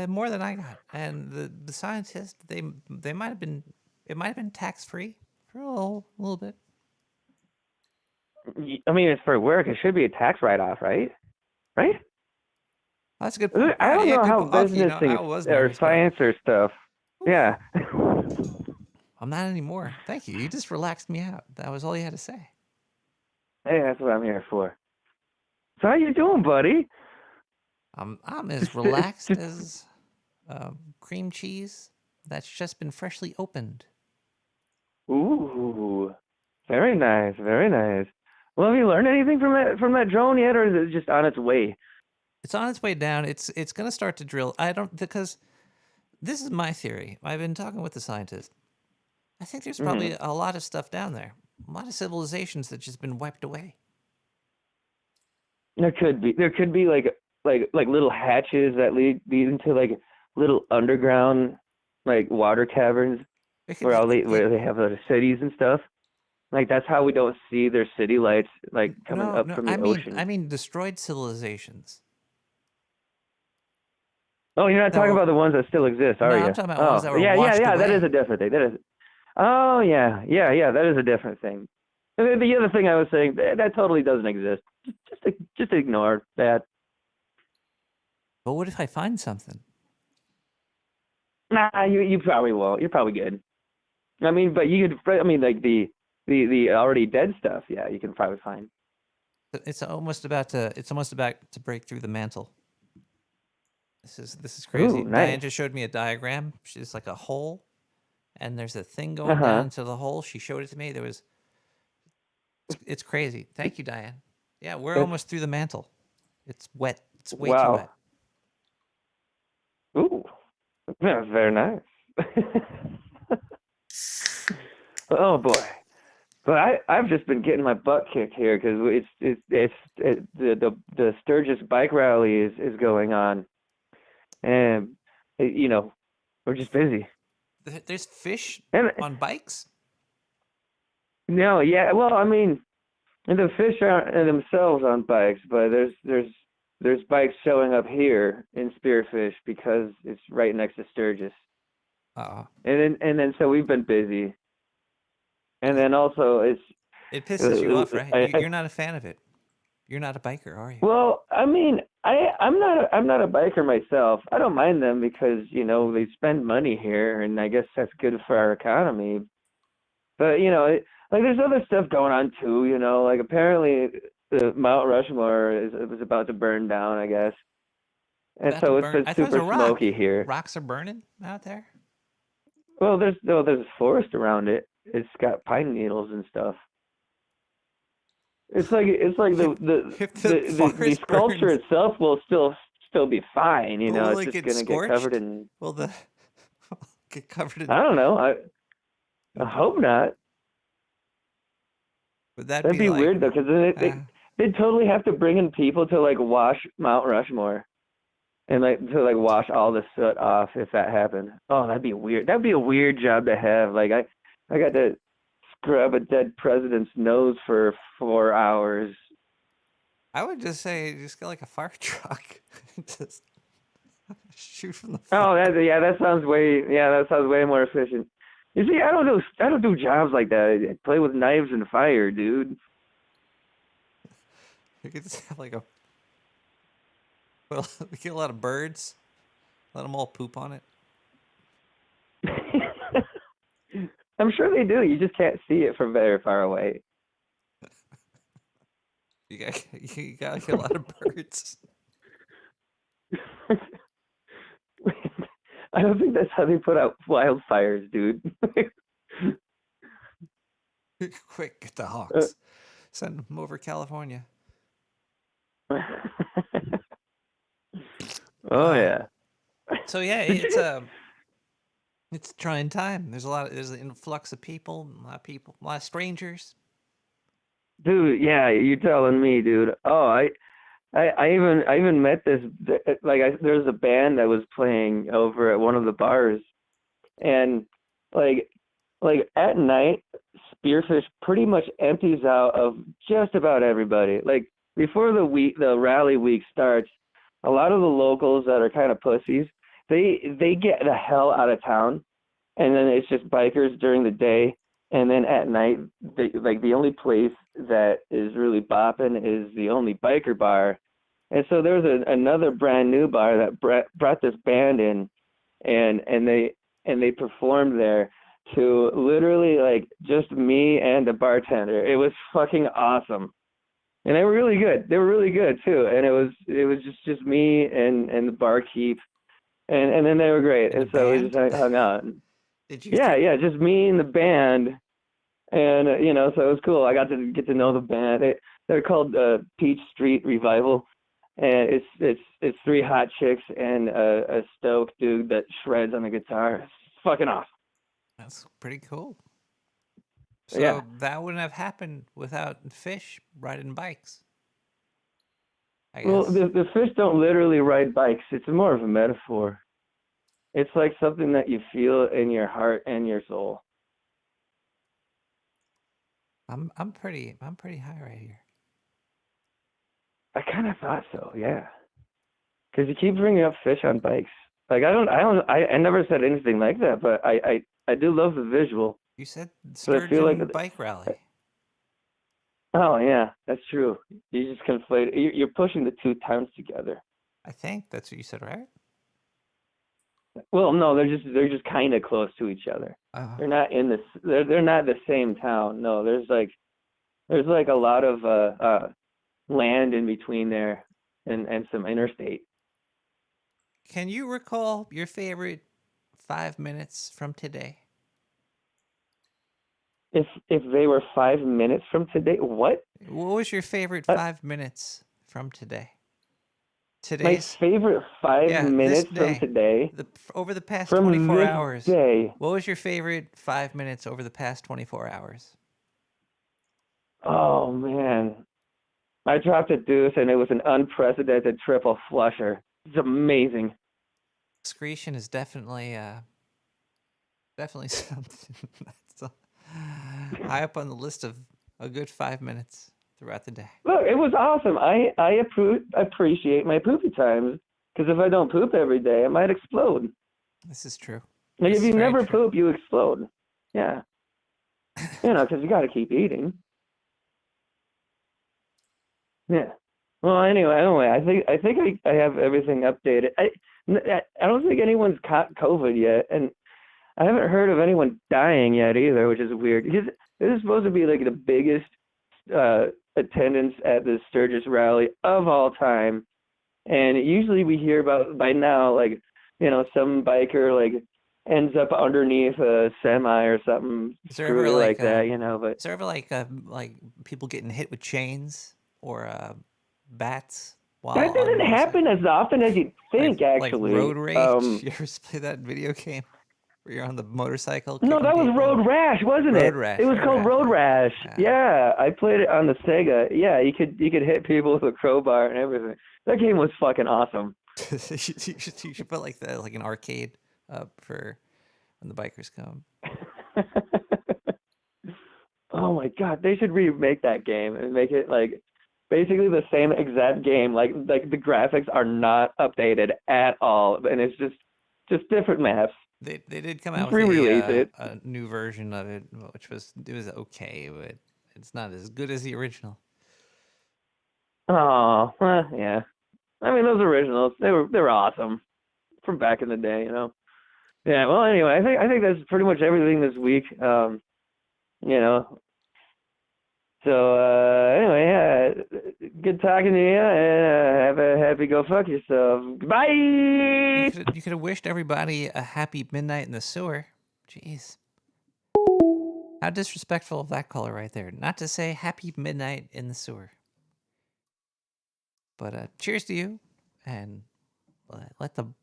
more than I got, and the scientists they might have been tax free for a little bit. I mean, it's for work. It should be a tax write-off, right? Right? That's a good point. I don't Yeah, know good how point. Okay, business I things was or nervous, but science or stuff. Yeah. I'm not anymore. Thank you. You just relaxed me out. That was all you had to say. Hey, that's what I'm here for. So how you doing, buddy? I'm as relaxed as cream cheese that's just been freshly opened. Ooh, very nice, very nice. Well, have you learned anything from that drone yet, or is it just on its way? It's on its way down. It's going to start to drill. Because this is my theory. I've been talking with the scientist. I think there's probably a lot of stuff down there. A lot of civilizations that just been wiped away. There could be like little hatches that lead into like little underground like water caverns where they have the cities and stuff. Like that's how we don't see their city lights like coming up from the ocean. I mean destroyed civilizations. Oh, you're not talking about the ones that still exist, are you? I'm talking about ones that were yeah. away. That is a different thing. That is. Oh yeah. That is a different thing. And the other thing I was saying that totally doesn't exist. Just ignore that. But what if I find something? Nah, you probably won't. You're probably good. I mean, but you could. I mean, like the already dead stuff. Yeah, you can probably find. It's almost about to break through the mantle. This is crazy. Ooh, nice. Diane just showed me a diagram. It's like a hole, and there's a thing going down into the hole. She showed it to me. It's crazy. Thank you, Diane. Yeah, we're almost through the mantle. It's wet. It's way too wet. Ooh, that's very nice. Oh boy, but I've just been getting my butt kicked here because the Sturgis bike rally is going on, and we're just busy. There's fish on bikes? No, yeah. Well, I mean, the fish aren't themselves on bikes, but there's bikes showing up here in Spearfish because it's right next to Sturgis. And then so we've been busy. And then also it pisses you off, right? You're not a fan of it. You're not a biker, are you? Well, I mean, I'm not a biker myself. I don't mind them because they spend money here, and I guess that's good for our economy. But like there's other stuff going on too. Like apparently the Mount Rushmore was about to burn down, I guess. And so it's been super smoky here. Rocks are burning out there? Well, there's a forest around it. It's got pine needles and stuff. It's like the sculpture itself will still be fine. It's just gonna get covered in. Will the get covered in? I don't know. I hope not. Would That'd be weird though, because they'd totally have to bring in people to like wash Mount Rushmore, and to wash all the soot off if that happened. Oh, that'd be weird. That'd be a weird job to have. Like I got to scrub a dead president's nose for 4 hours. I would just say just get like a fire truck, just shoot from the. Oh, that sounds way more efficient. You see, I don't do jobs like that. I play with knives and fire, dude. You could just have like we get a lot of birds, Let them all poop on it. I'm sure they do. You just can't see it from very far away. You got like a lot of birds. I don't think that's how they put out wildfires, dude. Quick, get the hawks. Send them over California. Oh yeah. So yeah, it's a trying time. There's an influx of people, a lot of strangers. Dude, yeah, you're telling me, dude. Oh, I even met this there's a band that was playing over at one of the bars, and like at night, Spearfish pretty much empties out of just about everybody. Like before the rally week starts, a lot of the locals that are kind of pussies, they get the hell out of town, and then it's just bikers during the day, and then at night, the only place that is really bopping is the only biker bar. And so there was another brand new bar that brought this band in, and they performed there to literally like just me and the bartender. It was fucking awesome, and they were really good. They were really good too, and it was just me and the barkeep, and then they were great. And so we just hung out. Did you? Yeah, just me and the band, and so it was cool. I got to get to know the band. They're called Peach Street Revival, and it's three hot chicks and a stoked dude that shreds on the guitar. It's fucking awesome. That's pretty cool. So Yeah. that wouldn't have happened without fish riding bikes. I guess. Well, the fish don't literally ride bikes. It's more of a metaphor. It's like something that you feel in your heart and your soul. I'm pretty high right here. I kind of thought so, yeah. Because you keep bringing up fish on bikes. Like I never said anything like that, but I do love the visual. You said So I feel sturgeon like bike rally. Oh yeah, that's true. You just conflate. You're pushing the two towns together. I think that's what you said, right? Well, no, they're just kind of close to each other. They're not in this. They're not the same town. No, there's like a lot of land in between there, and some interstate. Can you recall your favorite 5 minutes from today? If they were 5 minutes from today, what? What was your favorite 5 minutes from today? My Today's favorite 5 minutes this from day. today. Over the past From 24 this hours. day. What was your favorite 5 minutes over the past 24 hours? Oh man, I dropped a deuce and it was an unprecedented triple flusher. It's amazing. Excretion is definitely something that's high up on the list of a good 5 minutes throughout the day. Look, it was awesome. I appreciate my poopy times, because if I don't poop every day, I might explode. This is true. Like This if is you very never true. poop, you explode. Yeah. Because you got to keep eating. Yeah. Well, anyway, I think I have everything updated. I don't think anyone's caught COVID yet, and I haven't heard of anyone dying yet either, which is weird. Because this is supposed to be like the biggest attendance at the Sturgis rally of all time, and usually we hear about by now, like some biker like ends up underneath a semi or something Is there ever screwy like that, But is there ever like people getting hit with chains or bats? While that doesn't happen as often as you'd think, actually. Like road rage. You ever play that video game where you're on the motorcycle? No, kicking that was people? Road Rash, wasn't it? Road Rash. It was called Road Rash. Yeah. Yeah, I played it on the Sega. Yeah, you could hit people with a crowbar and everything. That game was fucking awesome. you should put like an arcade up for when the bikers come. Oh my god, they should remake that game and make it like basically the same exact game. Like the graphics are not updated at all, and it's just different maps. They did come out Just with re-release a new version of it, which was okay, but it's not as good as the original. Oh, well, yeah. I mean, those originals, they were awesome. from back in the day, you know. Yeah. Well, anyway, I think that's pretty much everything this week. You know. So anyway, good talking to you, and have a happy go fuck yourself. Goodbye. You could have wished everybody a happy midnight in the sewer. Jeez. How disrespectful of that caller right there. Not to say happy midnight in the sewer. But cheers to you, and let the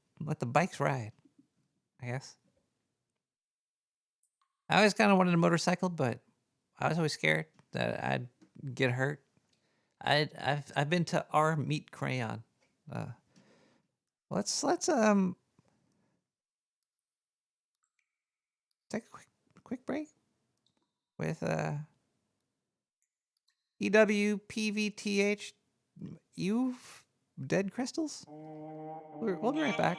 bikes ride, I guess. I always kind of wanted a motorcycle, but I was always scared that I'd get hurt. I've been to our Meet Crayon. Let's take a quick break with EWPVTH Dead Crystals. We'll be right back.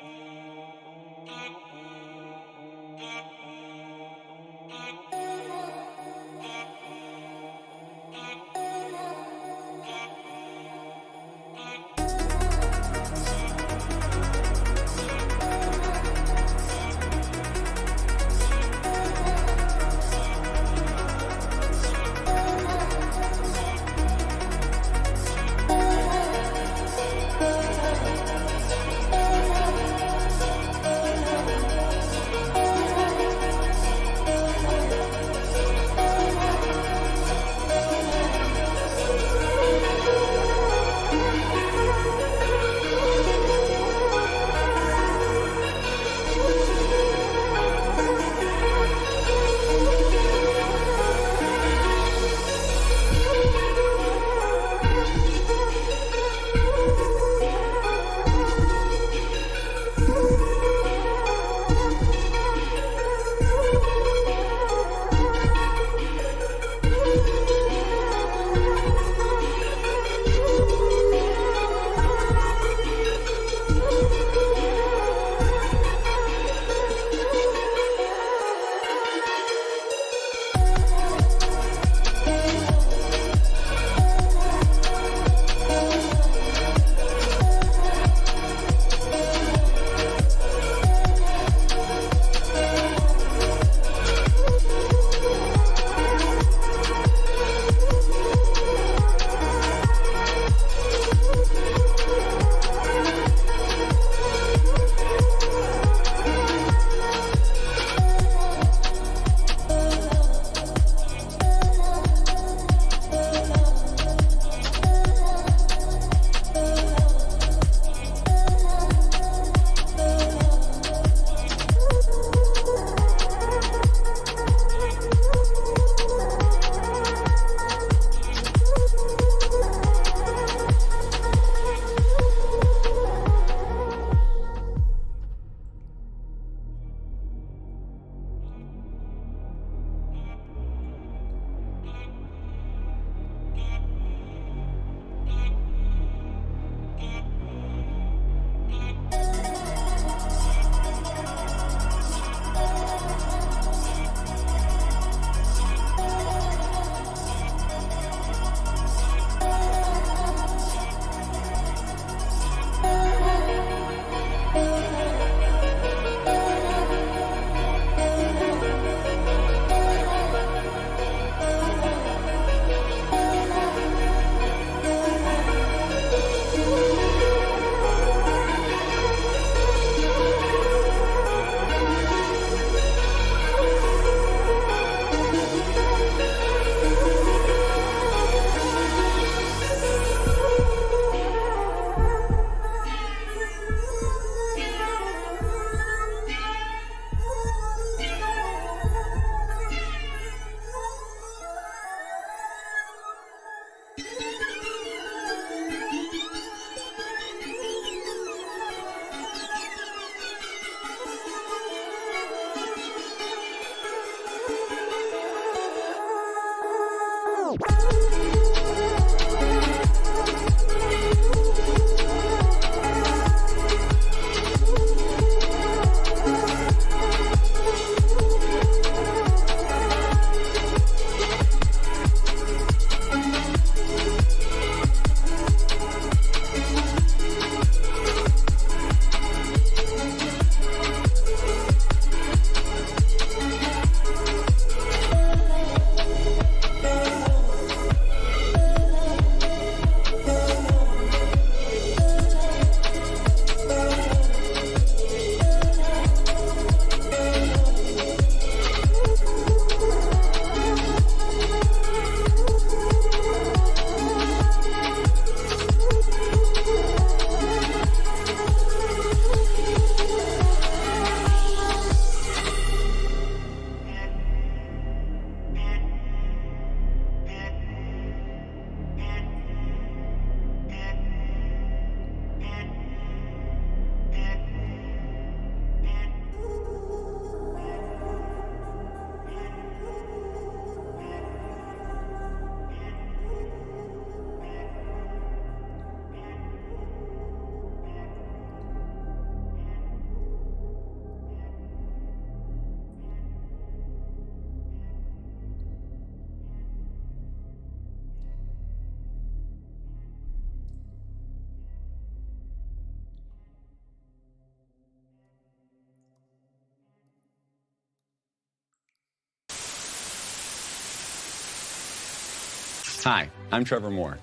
Hi, I'm Trevor Moore.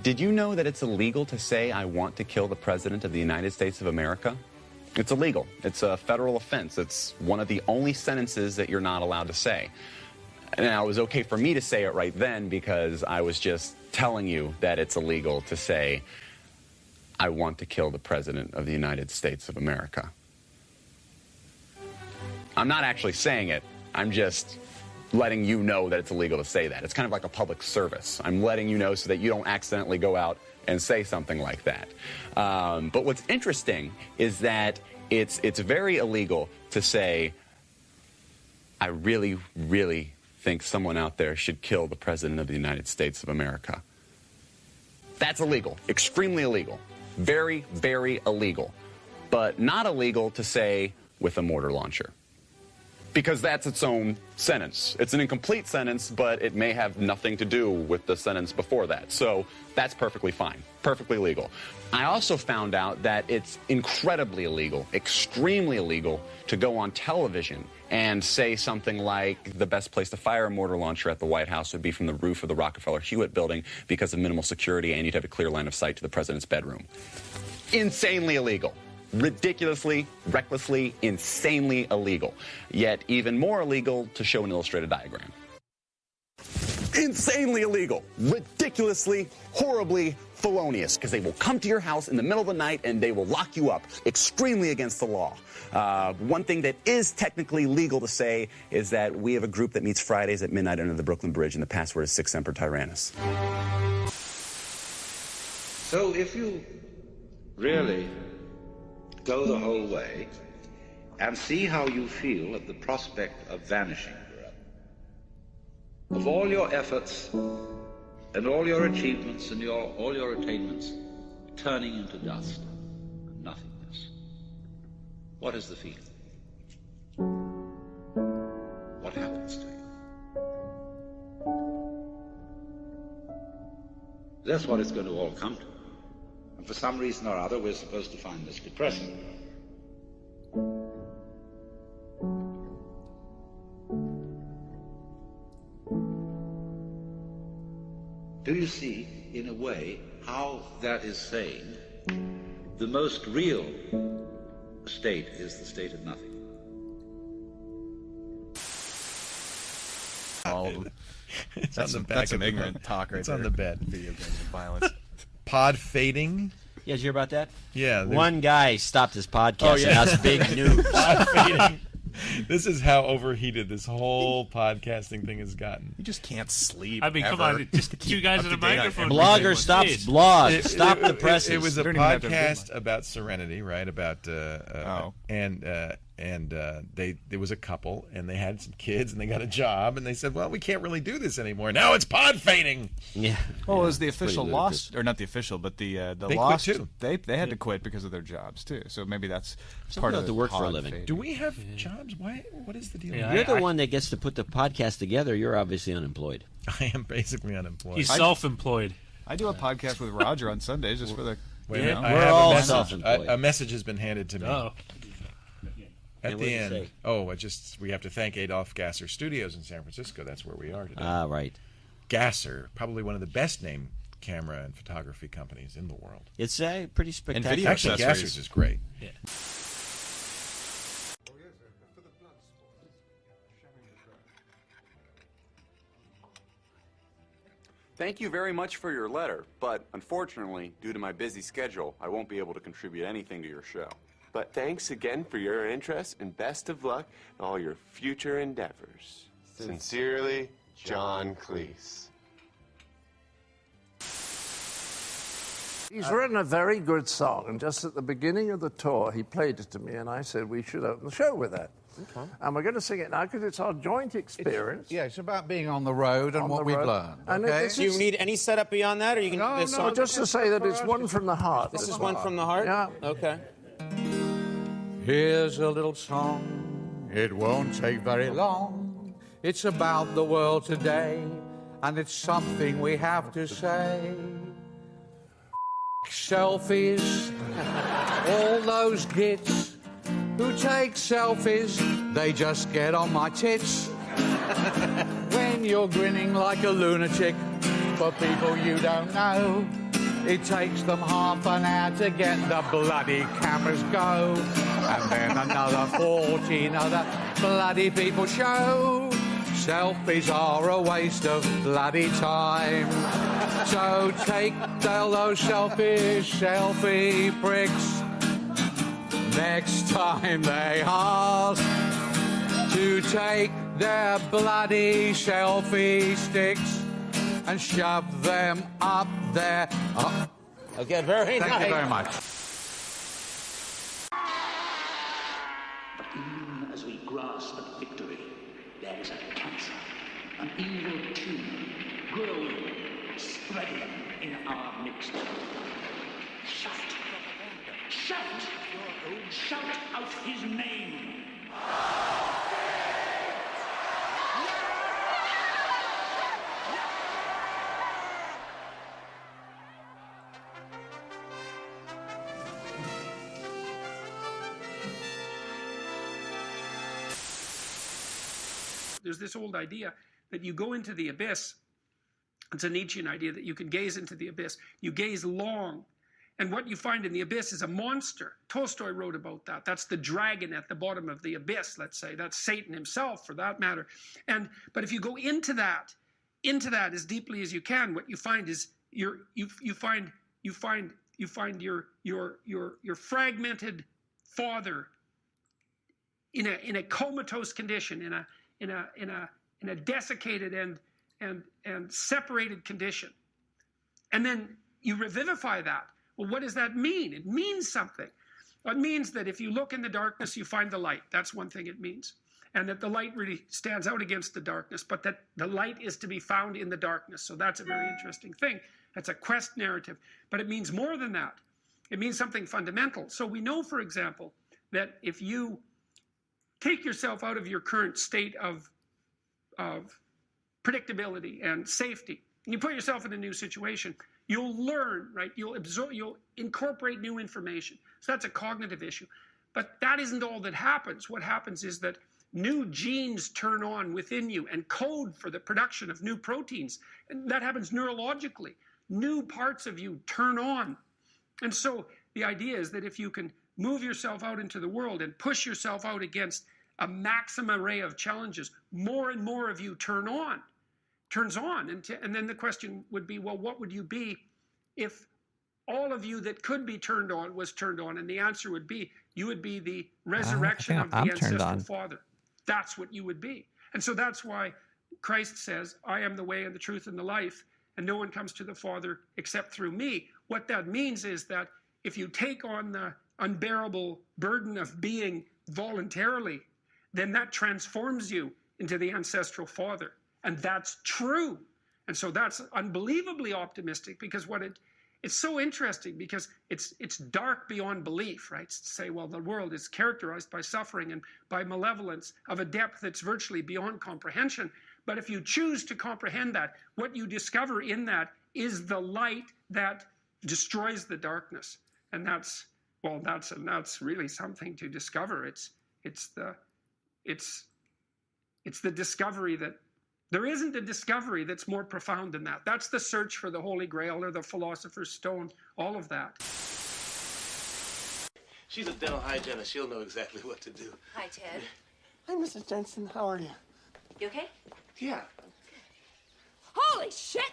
Did you know that it's illegal to say I want to kill the President of the United States of America? It's illegal. It's a federal offense. It's one of the only sentences that you're not allowed to say. Now, it was okay for me to say it right then because I was just telling you that it's illegal to say I want to kill the President of the United States of America. I'm not actually saying it. I'm just letting you know that it's illegal to say that. It's kind of like a public service. I'm letting you know so that you don't accidentally go out and say something like that. But what's interesting is that it's very illegal to say, I really, really think someone out there should kill the President of the United States of America. That's illegal, extremely illegal, very, very illegal, but not illegal to say with a mortar launcher. Because that's its own sentence. It's an incomplete sentence, but it may have nothing to do with the sentence before that. So that's perfectly fine, perfectly legal. I also found out that it's incredibly illegal, extremely illegal, to go on television and say something like the best place to fire a mortar launcher at the White House would be from the roof of the Rockefeller Hewitt building because of minimal security and you'd have a clear line of sight to the president's bedroom. Insanely illegal. Ridiculously, recklessly, insanely illegal. Yet even more illegal to show an illustrated diagram. Insanely illegal, ridiculously, horribly felonious, because they will come to your house in the middle of the night and they will lock you up. Extremely against the law. One thing that is technically legal to say is that we have a group that meets Fridays at midnight under the Brooklyn Bridge, and the password is 6 Semper Tyrannis. So if you really go the whole way and see how you feel at the prospect of vanishing, of all your efforts and all your achievements and all your attainments turning into dust and nothingness. What is the feeling? What happens to you? That's what it's going to all come to. And for some reason or other, we're supposed to find this depressing. Do you see, in a way, how that is saying the most real state is the state of nothing? It's That's on the some, back that's of some the ignorant book. talk right It's there. on the bed. Video games and violence. Pod fading. Yeah, did you hear about that? Yeah. One guy stopped his podcast Oh, and yeah. that's big news. Pod fading. This is how overheated this whole podcasting thing has gotten. You just can't sleep. I mean, come on, just two guys in a microphone. Blogger stops blog. Stop the presses. It was a Don't even have to have podcast about Serenity, right? About there was a couple and they had some kids and they got a job and they said, well, we can't really do this anymore. Now it's pod fading. Yeah. Well, it was the official lost, or not the official, but the They lost. quit too. They had to quit because of their jobs too. So maybe that's Some part people of have the to work for a pod living. fading. Do we have jobs? Why? What is the deal? Yeah, You're the one that gets to put the podcast together. You're obviously unemployed. I am basically unemployed. He's self-employed. I do a podcast with Roger on Sundays just for the. Wait a you minute. know. I We're have all a message. self-employed. A message has been handed to me. Oh. At And the what did it end. say? Oh, we have to thank Adolph Gasser Studios in San Francisco. That's where we are today. Ah, right. Gasser, probably one of the best named camera and photography companies in the world. It's pretty spectacular. video Actually, accessories. Gasser's is great. Yeah. Thank you very much for your letter, but unfortunately, due to my busy schedule, I won't be able to contribute anything to your show. But thanks again for your interest and best of luck in all your future endeavors. Sincerely, John Cleese. He's written a very good song, and just at the beginning of the tour, he played it to me, and I said we should open the show with that. Okay. And we're going to sing it now because it's our joint experience. It's about being on the road and On what the we've road. learned. And Okay? this Do you is- need any setup beyond that, or you can? No, this no, song- just to say that it's one from the heart. This is one from the heart. Yeah. Okay. Here's a little song, it won't take very long. It's about the world today, and it's something we have to say. Selfies, all those gits who take selfies, they just get on my tits. When you're grinning like a lunatic, for people you don't know. It takes them half an hour to get the bloody cameras go. And then another 14 other bloody people show. Selfies are a waste of bloody time. So tell those selfish selfie pricks next time they ask to take their bloody selfie sticks and shove them up there. Oh. Okay, very nice. Thank you very much. But even as we grasp at victory, there is a cancer, an evil tumor, growing, spreading in our midst. Shout! Shout! Shout out his name! There's this old idea that you go into the abyss. It's a Nietzschean idea that you can gaze into the abyss. You gaze long, and what you find in the abyss is a monster. Tolstoy wrote about that. That's the dragon at the bottom of the abyss, let's say. That's Satan himself, for that matter. But if you go into that as deeply as you can, what you find is you find your fragmented father in a comatose condition, in a desiccated and separated condition. And then you revivify that. Well, what does that mean? It means something. It means that if you look in the darkness, you find the light. That's one thing it means. And that the light really stands out against the darkness, but that the light is to be found in the darkness. So that's a very interesting thing. That's a quest narrative. But it means more than that. It means something fundamental. So we know, for example, that if you take yourself out of your current state of predictability and safety, and you put yourself in a new situation, you'll learn, right? You'll absorb, you'll incorporate new information. So that's a cognitive issue. But that isn't all that happens. What happens is that new genes turn on within you and code for the production of new proteins. And that happens neurologically. New parts of you turn on. And so the idea is that if you can move yourself out into the world and push yourself out against a maximum array of challenges, more and more of you turns on. And then the question would be, well, what would you be if all of you that could be turned on was turned on? And the answer would be, you would be the resurrection of the ancestral father. That's what you would be. And so that's why Christ says, I am the way and the truth and the life, and no one comes to the Father except through me. What that means is that if you take on the unbearable burden of being voluntarily, then that transforms you into the ancestral father. And that's true. And so that's unbelievably optimistic, because it's so interesting, because it's dark beyond belief, right? To say, well, the world is characterized by suffering and by malevolence of a depth that's virtually beyond comprehension. But if you choose to comprehend that, what you discover in that is the light that destroys the darkness. And that's really something to discover. It's the discovery that there isn't a discovery that's more profound than that. That's the search for the Holy Grail or the Philosopher's Stone, all of that. She's a dental hygienist. She'll know exactly what to do. Hi, Ted. Hi, Mrs. Jensen. How are you? You okay? Yeah. Holy shit!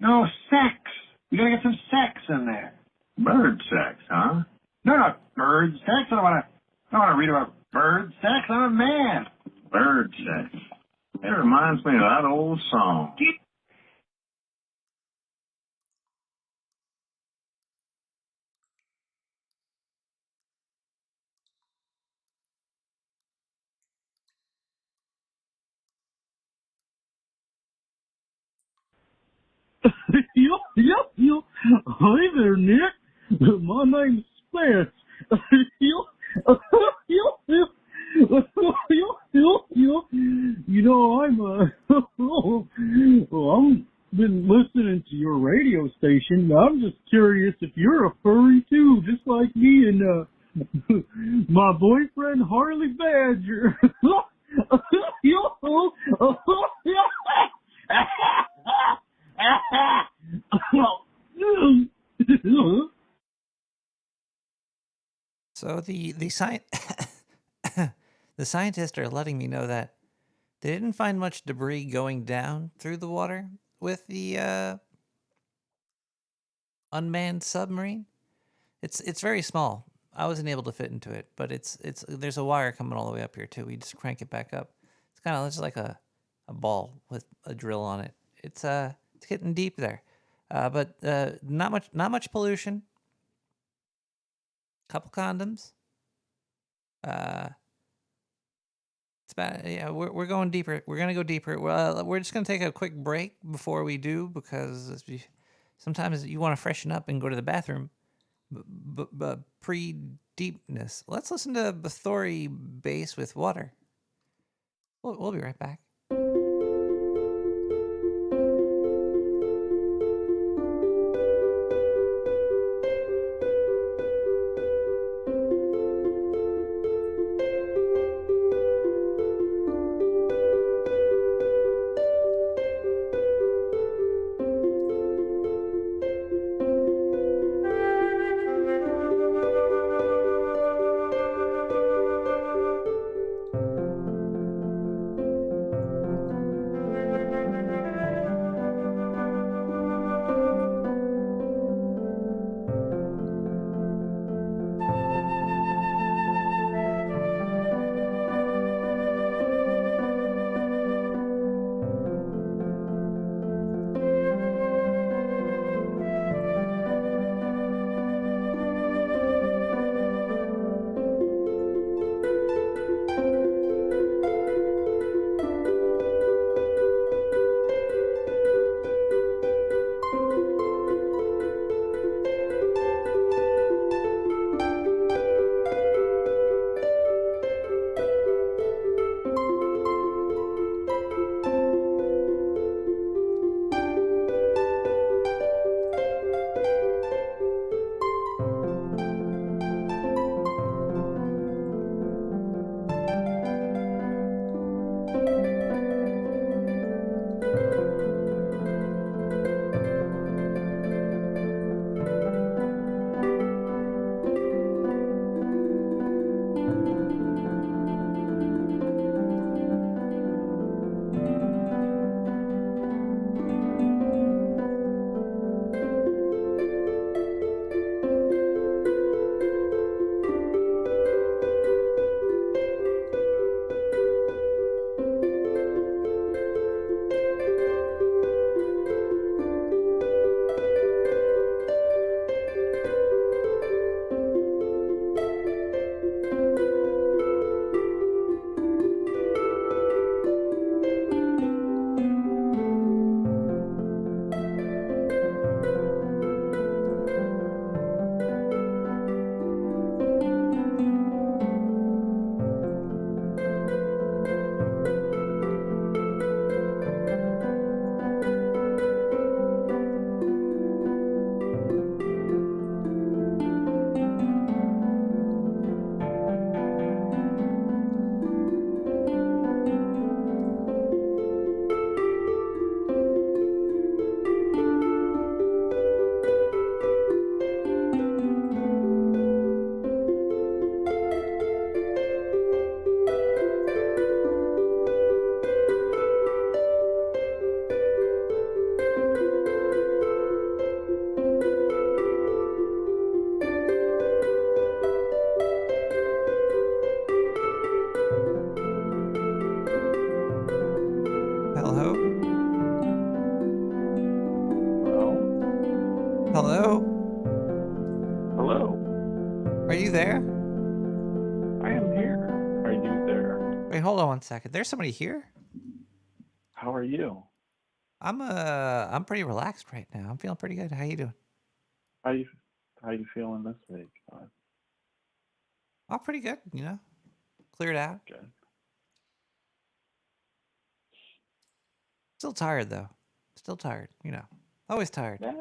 No, sex. You gotta get some sex in there. Bird sex, huh? No, not bird sex. I don't wanna read about bird sex. I'm a man. Bird sex. It reminds me of that old song. Yo. Hi there, Nick. My name's Spence. I'm been listening to your radio station. I'm just curious if you're a furry too, just like me and my boyfriend Harley Badger. So the scientists are letting me know that they didn't find much debris going down through the water with the unmanned submarine. It's very small. I wasn't able to fit into it, but it's there's a wire coming all the way up here too. We just crank it back up. It's kind of just like a ball with a drill on it. It's getting deep there, but not much pollution. Couple condoms. It's about, yeah, we're going deeper. We're gonna go deeper. Well, we're just gonna take a quick break before we do because sometimes you want to freshen up and go to the bathroom. But pre-deepness. Let's listen to Bathory bass with water. We'll be right back. Hello? Hello. Are you there? I am here. Are you there? Wait, hold on one second. There's somebody here? How are you? I'm pretty relaxed right now. I'm feeling pretty good. How you doing? How you feeling this week? I'm pretty good, you know. Cleared out. Okay. Still tired though. Still tired. Always tired. Yeah,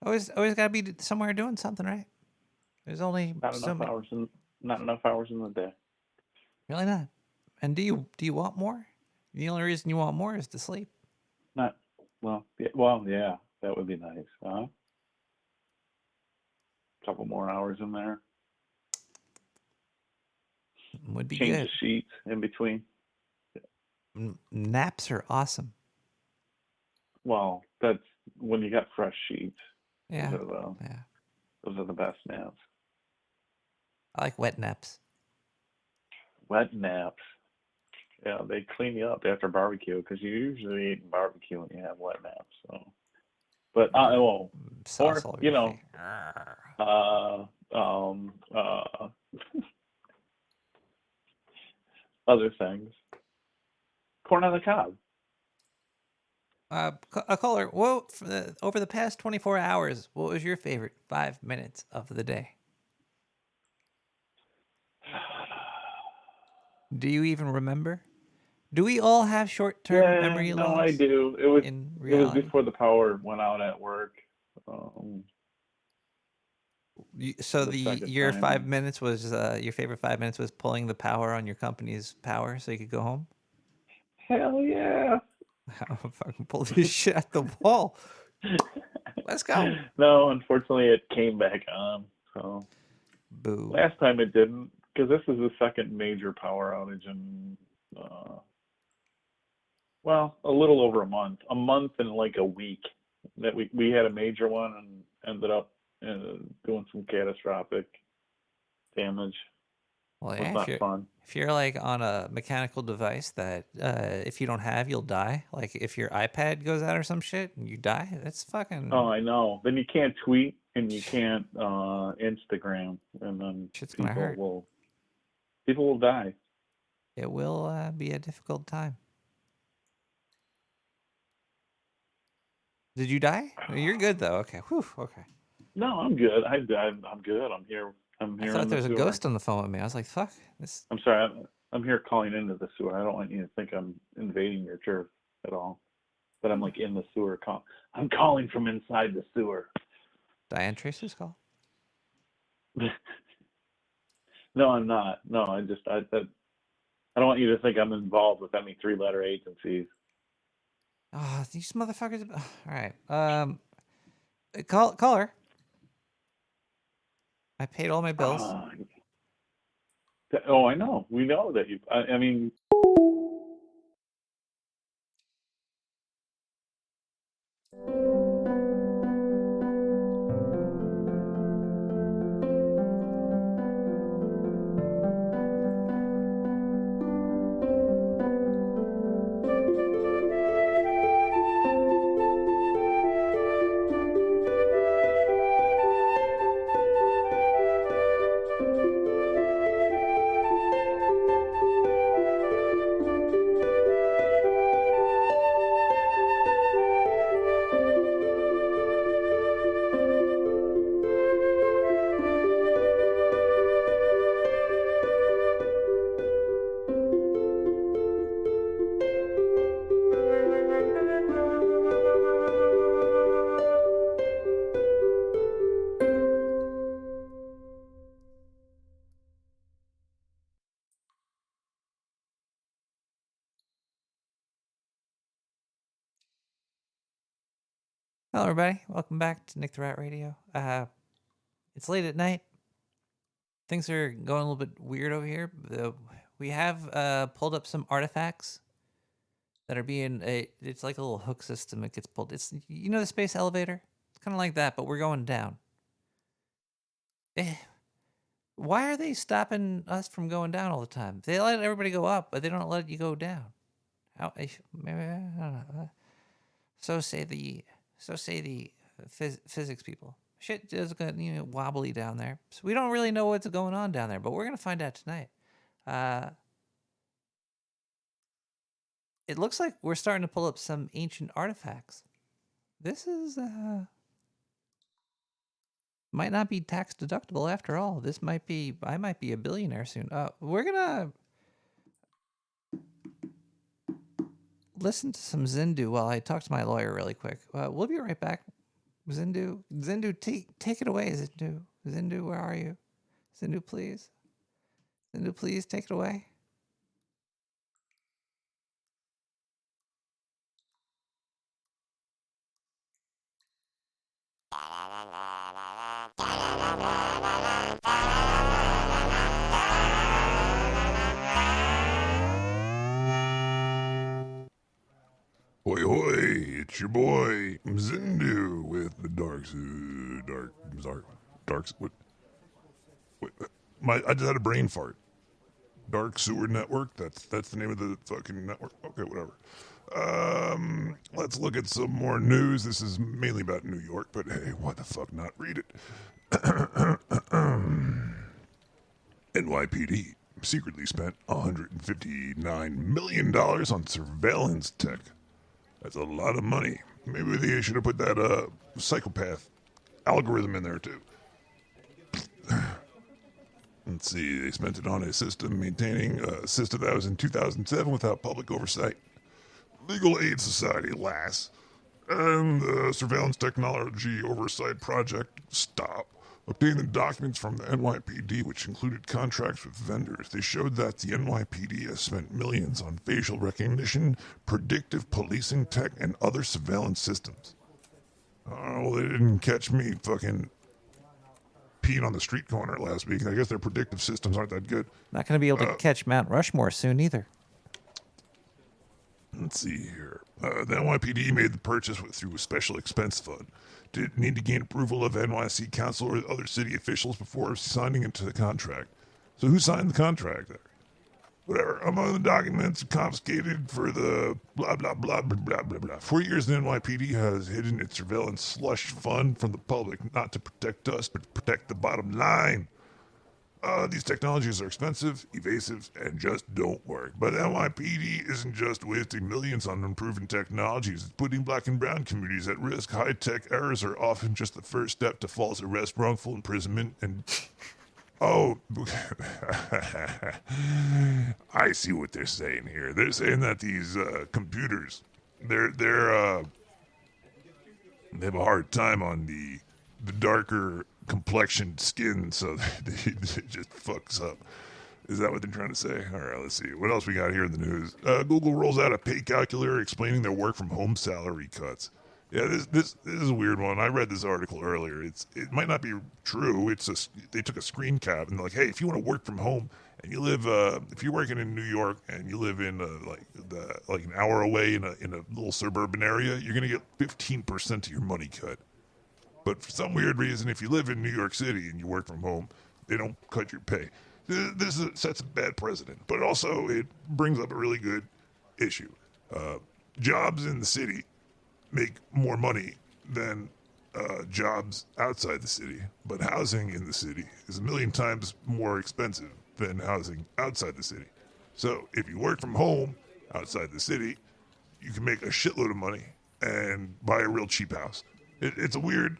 Always gotta be somewhere doing something, right? There's only not so enough many. hours in the day. Really not. And do you want more? The only reason you want more is to sleep. Not yeah, that would be nice, huh? Couple more hours in there. Would be Change good. the sheets in between. Naps are awesome. Well, that's when you got fresh sheets. Yeah. Those are the best naps. I like wet naps. Wet naps. Yeah, they clean you up after barbecue because you usually eat barbecue when you have wet naps. So, but sauce all over your face. Other things. Corn on the cob. A caller. Over the past 24 hours, what was your favorite 5 minutes of the day? Do you even remember? Do we all have short-term memory loss? No, I do. It was before the power went out at work. So your 5 minutes was your favorite 5 minutes was pulling the power on your company's power so you could go home? Hell yeah. I'll fucking pull this shit at the wall. Let's go. No, unfortunately it came back on. So boo. Last time it didn't, because this is the second major power outage in a little over a month. A month and like a week that we had a major one and ended up doing some catastrophic damage. Well, It was not fun. If you're like on a mechanical device that if you don't have, you'll die. Like if your iPad goes out or some shit and you die, that's fucking. Oh, I know. Then you can't tweet and you can't Instagram, and then gonna hurt. People will die. It will be a difficult time. Did you die? You're good though. Okay. Whew. Okay. No, I'm good. I'm good. I'm here. I thought there was a ghost on the phone with me. I was like, "Fuck this." I'm sorry. I'm here calling into the sewer. I don't want you to think I'm invading your turf at all. But I'm like in the sewer. I'm calling from inside the sewer. Diane Tracy's call. No, I'm not. No, I don't want you to think I'm involved with any 3-letter agencies. Oh, these motherfuckers. All right. Call her. I paid all my bills. I know. We know that you. I mean. Hello, everybody. Welcome back to Nick the Rat Radio. It's late at night. Things are going a little bit weird over here. We have pulled up some artifacts that are being it's like a little hook system. It gets pulled. It's the space elevator. It's kind of like that, but we're going down. Why are they stopping us from going down all the time? They let everybody go up, but they don't let you go down. How? Maybe I don't know. So say the physics people. Shit is going wobbly down there. So we don't really know what's going on down there, but we're gonna find out tonight. It looks like we're starting to pull up some ancient artifacts. This is Might not be tax deductible after all. I might be a billionaire soon. We're gonna listen to some Zindu while I talk to my lawyer really quick. We'll be right back. Zindu, take it away, Zindu. Zindu, where are you? Zindu, please. Zindu, please take it away. Hoi hoi, it's your boy Zindu with the I just had a brain fart. Dark Sewer Network, that's the name of the fucking network. Okay, whatever. Let's look at some more news. This is mainly about New York, but hey, why the fuck not read it? NYPD secretly spent $159 million on surveillance tech. That's a lot of money. Maybe they should have put that psychopath algorithm in there too. Let's see, they spent it on a system maintaining a system that was in 2007 without public oversight. Legal Aid Society, LAS, and the Surveillance Technology Oversight Project, STOP, obtained the documents from the NYPD, which included contracts with vendors. They showed that the NYPD has spent millions on facial recognition, predictive policing tech, and other surveillance systems. Oh, they didn't catch me fucking peeing on the street corner last week. I guess their predictive systems aren't that good. Not going to be able to catch Mount Rushmore soon either. Let's see here. The NYPD made the purchase through a special expense fund. Didn't need to gain approval of NYC council or other city officials before signing into the contract. So who signed the contract there? Whatever. Among the documents confiscated for the blah, blah, blah, blah, blah, blah, blah. For years, the NYPD has hidden its surveillance slush fund from the public, not to protect us, but to protect the bottom line. These technologies are expensive, evasive, and just don't work. But NYPD isn't just wasting millions on unproven technologies. It's putting black and brown communities at risk. High-tech errors are often just the first step to false arrest, wrongful imprisonment, and... Oh, I see what they're saying here. They're saying that these computers, they have a hard time on the darker complexioned skin, so it just fucks up. Is that what they're trying to say? All right, let's see. What else we got here in the news? Google rolls out a pay calculator explaining their work from home salary cuts. Yeah, this is a weird one. I read this article earlier. It might not be true. They took a screen cap and they're like, hey, if you want to work from home and you live, if you're working in New York and you live in like an hour away in a little suburban area, you're gonna get 15% of your money cut. But for some weird reason, if you live in New York City and you work from home, they don't cut your pay. This sets a bad precedent, but also it brings up a really good issue. Jobs in the city make more money than jobs outside the city, but housing in the city is 1,000,000 times more expensive than housing outside the city. So if you work from home outside the city, you can make a shitload of money and buy a real cheap house. It's a weird...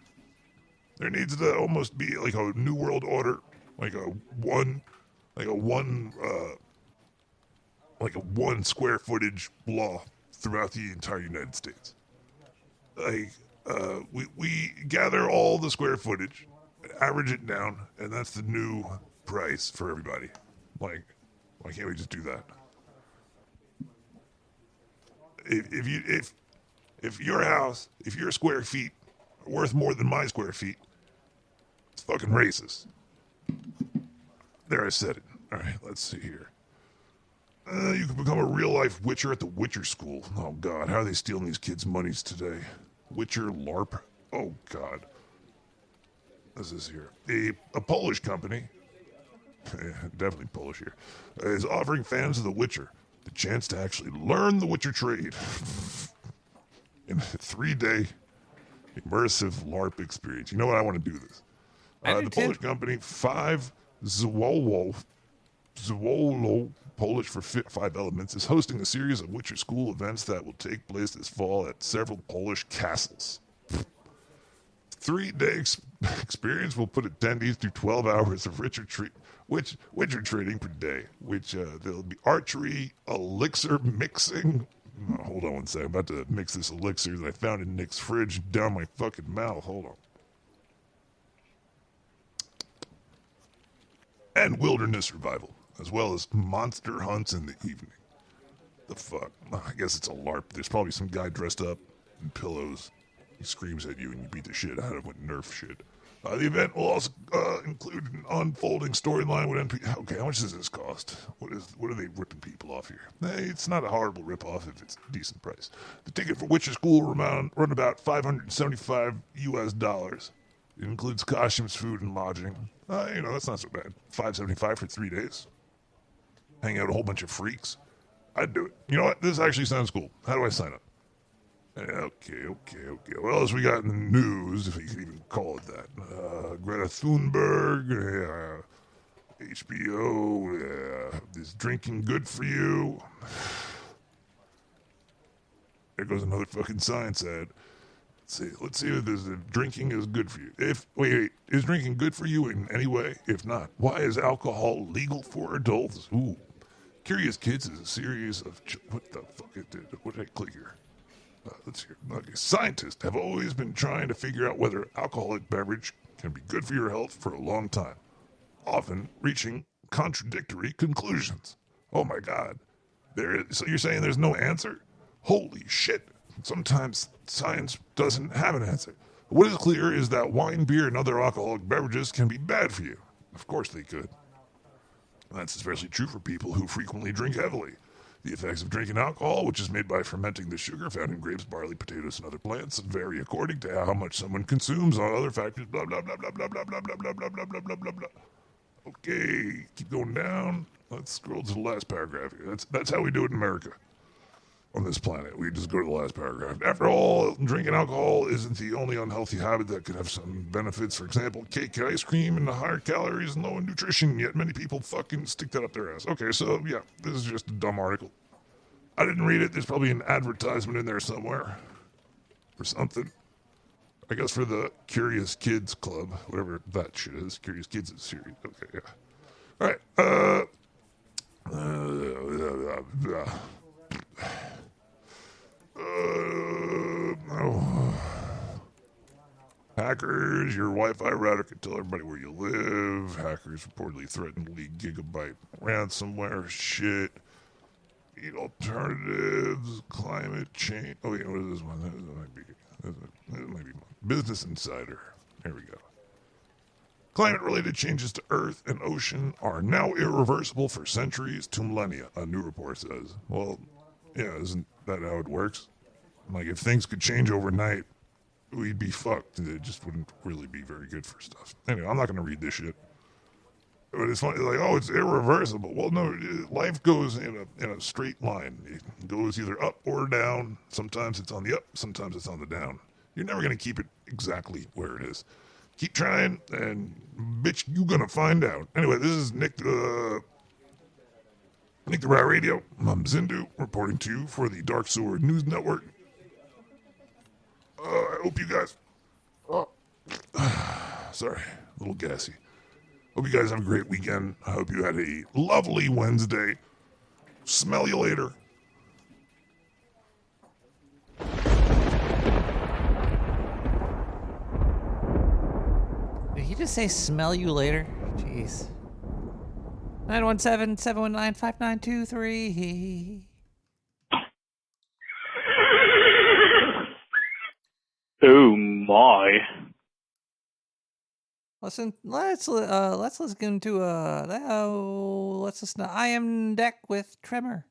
There needs to almost be like a new world order, like a one square footage law throughout the entire United States. Like, we gather all the square footage, average it down, and that's the new price for everybody. Like, why can't we just do that? If your house, if your square feet are worth more than my square feet, it's fucking racist. There, I said it. All right, let's see here. You can become a real-life Witcher at the Witcher School. Oh, God, how are they stealing these kids' monies today? Witcher LARP? Oh, God. This is here. A Polish company, definitely Polish here, is offering fans of The Witcher the chance to actually learn the Witcher trade in a 3-day immersive LARP experience. You know what? I want to do this. The Polish company, 5 Zwolo, Polish for 5 elements, is hosting a series of Witcher School events that will take place this fall at several Polish castles. 3-day experience will put attendees through 12 hours of richer training per day, which there'll be archery, elixir mixing. Oh, hold on one second. I'm about to mix this elixir that I found in Nick's fridge down my fucking mouth. Hold on. And wilderness survival, as well as monster hunts in the evening. The fuck? I guess it's a LARP. There's probably some guy dressed up in pillows. He screams at you and you beat the shit out of him with Nerf shit. The event will also include an unfolding storyline with NP. Okay, how much does this cost? What are they ripping people off here? Hey, it's not a horrible ripoff if it's a decent price. The ticket for Witcher School will run about $575 US. It includes costumes, food, and lodging. That's not so bad. $575 for 3 days. Hang out a whole bunch of freaks. I'd do it. You know what? This actually sounds cool. How do I sign up? Okay. What else we got in the news, if you can even call it that? Greta Thunberg, HBO, is drinking good for you? There goes another fucking science ad. Let's see if drinking is good for you. Wait, is drinking good for you in any way? If not, why is alcohol legal for adults? Ooh. Curious Kids is a series of... What the fuck? What did I click here? Let's hear. Okay. Scientists have always been trying to figure out whether alcoholic beverage can be good for your health for a long time, often reaching contradictory conclusions. Oh my God. So you're saying there's no answer? Holy shit. Sometimes science doesn't have an answer. What is clear is that wine, beer, and other alcoholic beverages can be bad for you. Of course they could. That's especially true for people who frequently drink heavily. The effects of drinking alcohol, which is made by fermenting the sugar found in grapes, barley, potatoes, and other plants, vary according to how much someone consumes on other factors, blah, blah, blah, blah, blah, blah, blah, blah, blah, blah, blah, blah, blah, blah, blah. Okay, keep going down. Let's scroll to the last paragraph here. That's how we do it in America. On this planet, we just go to the last paragraph. After all, drinking alcohol isn't the only unhealthy habit that could have some benefits. For example, cake, ice cream, and the higher calories and low in nutrition, yet many people fucking stick that up their ass. Okay, so yeah, this is just a dumb article. I didn't read it. There's probably an advertisement in there somewhere for something. I guess for the Curious Kids Club, whatever that shit is. Curious Kids is series. Okay, yeah. All right. Hackers, your Wi-Fi router can tell everybody where you live. Hackers reportedly threatened to leak gigabyte ransomware. Shit. Need alternatives. Climate change. Oh, wait, what is this one? That might be Business Insider. There we go. Climate-related changes to Earth and ocean are now irreversible for centuries to millennia, a new report says. Well, yeah, isn't that how it works? Like, if things could change overnight, we'd be fucked. It just wouldn't really be very good for stuff. Anyway, I'm not going to read this shit. But it's funny, like, oh, it's irreversible. Well, no, life goes in a straight line. It goes either up or down. Sometimes it's on the up, sometimes it's on the down. You're never going to keep it exactly where it is. Keep trying, and bitch, you going to find out. Anyway, this is Nick the Rat Radio. I'm Zindu, reporting to you for the Dark Sewer News Network. I hope you guys... Oh, sorry, a little gassy. Hope you guys have a great weekend. I hope you had a lovely Wednesday. Smell you later. Did he just say smell you later? Jeez. 917-719-5923. Oh my. Let's listen to let's listen to I Am Deck with Tremor.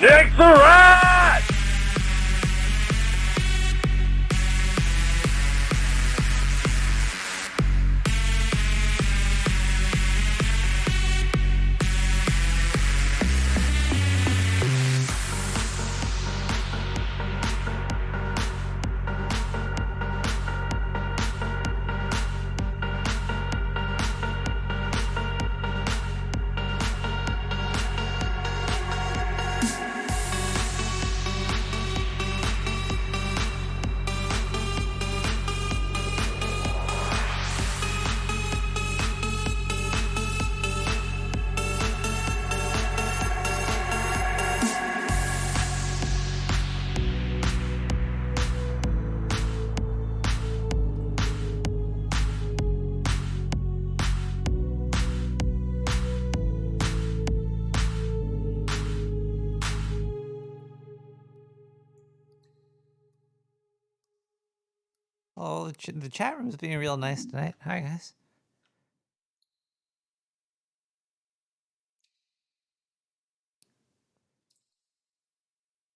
Nick's a rat! Oh, the chat room's being real nice tonight. Hi, guys.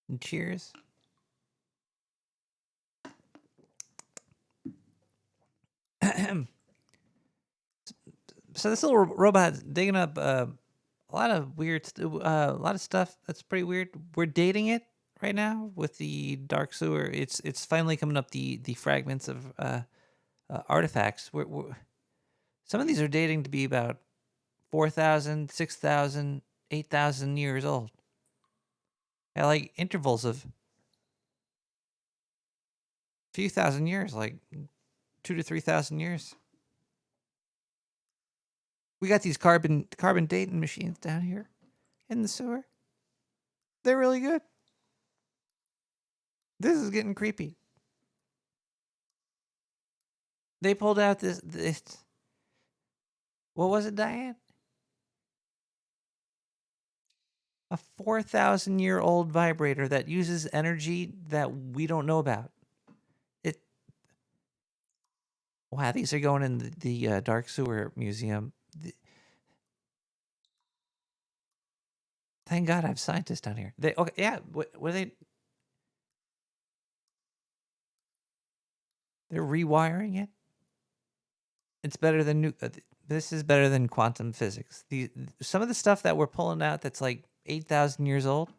And cheers. So this little robot's digging up a lot of a lot of stuff that's pretty weird. We're dating it right now with the dark sewer. It's finally coming up the fragments of artifacts. Some of these are dating to be about 4,000, 6,000, 8,000 years old. At like intervals of a few thousand years, like 2,000 to 3,000 years. We got these carbon dating machines down here in the sewer. They're really good. This is getting creepy. They pulled out this what was it, Diane? A 4,000-year-old vibrator that uses energy that we don't know about. Wow, these are going in the Dark Sewer Museum. Thank God I have scientists down here. Okay, yeah, what are they? They're rewiring it. It's better than this is better than quantum physics. Some of the stuff that we're pulling out that's like 8,000 years old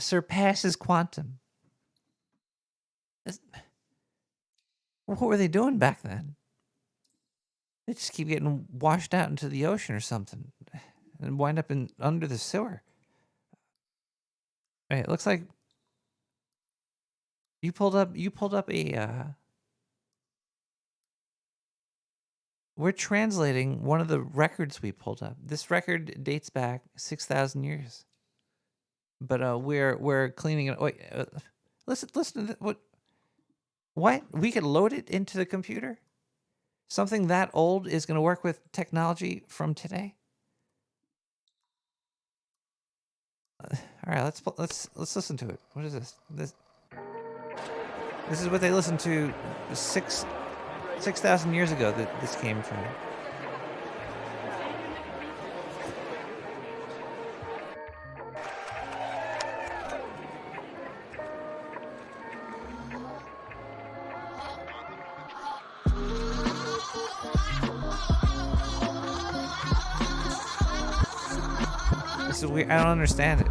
surpasses quantum. What were they doing back then? They just keep getting washed out into the ocean or something and wind up under the sewer. Right, it looks like you pulled up a we're translating one of the records we pulled up. This record dates back 6,000 years. But we're cleaning it. Wait, listen to what? We could load it into the computer? Something that old is going to work with technology from today? All right, let's listen to it. What is this? This is what they listened to 6,000 years ago that this came from. This is weird. I don't understand it.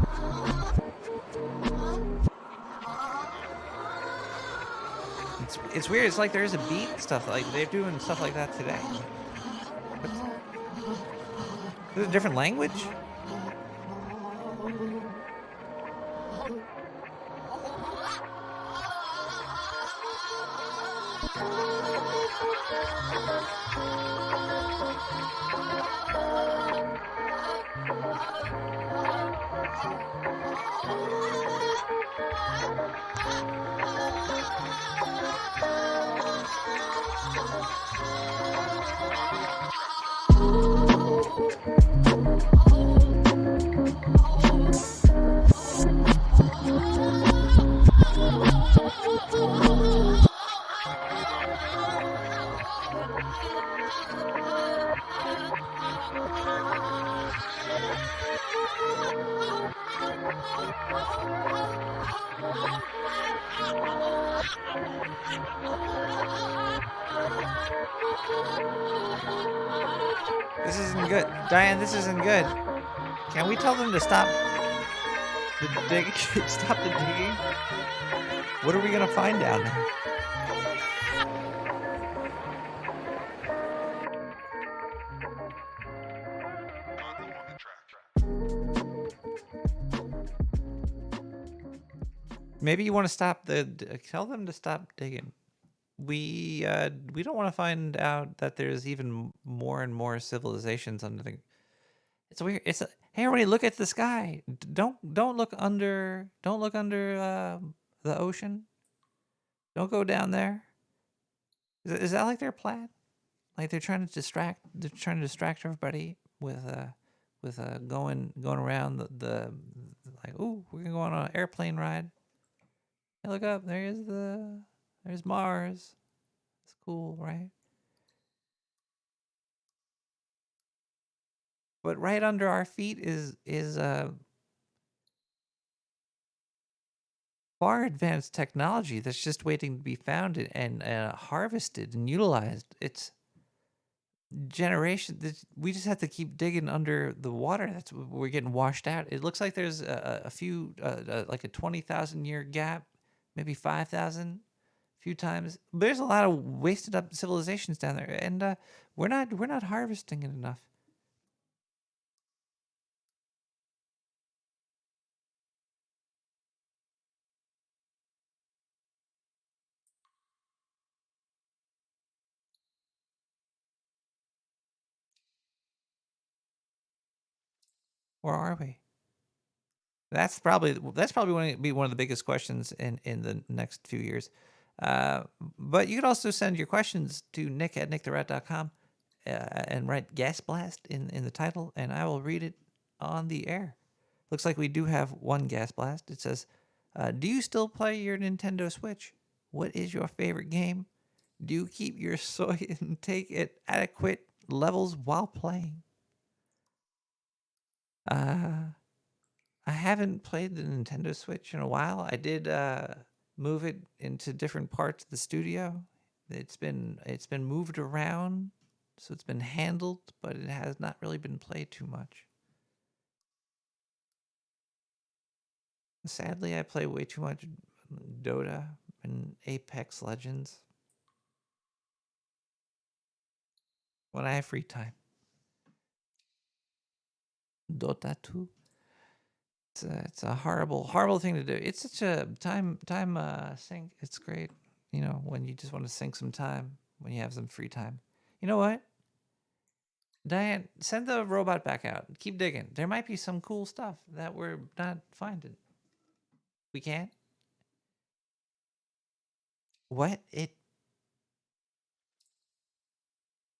It's weird. It's like there is a beat and stuff. Like they're doing stuff like that today. Is it a different language? This isn't good. Diane, this isn't good. Can we tell them to stop the digging? Stop the digging? What are we going to find down there? Maybe you want to stop tell them to stop digging. We don't want to find out that there's even more and more civilizations under the. It's weird. Hey, everybody, look at the sky. Don't look under. Don't look under the ocean. Don't go down there. Is that like their plan? Like they're trying to distract. They're trying to distract everybody with going around the like. Ooh, we're gonna go on an airplane ride. Hey, look up. There's Mars. It's cool, right? But right under our feet is far advanced technology that's just waiting to be found and harvested and utilized. It's generations. We just have to keep digging under the water. We're getting washed out. It looks like there's a few like a 20,000 year gap, maybe 5,000. Few times. There's a lot of wasted up civilizations down there, and we're not harvesting it enough. Where are we? That's probably going to be one of the biggest questions in the next few years. But you could also send your questions to nick@nicktherat.com and write Gas Blast in the title, and I will read it on the air. Looks like we do have one Gas Blast. It says, do you still play your Nintendo Switch? What is your favorite game? Do you keep your soy intake at adequate levels while playing? I haven't played the Nintendo Switch in a while. I did move it into different parts of the studio. It's been moved around, so it's been handled, but it has not really been played too much. Sadly, I play way too much Dota and Apex Legends when I have free time. Dota 2. It's a horrible thing to do. It's such a time sink. It's great, when you just want to sink some time when you have some free time. You know what, Diane, send the robot back out. Keep digging. There might be some cool stuff that we're not finding. We can't. What it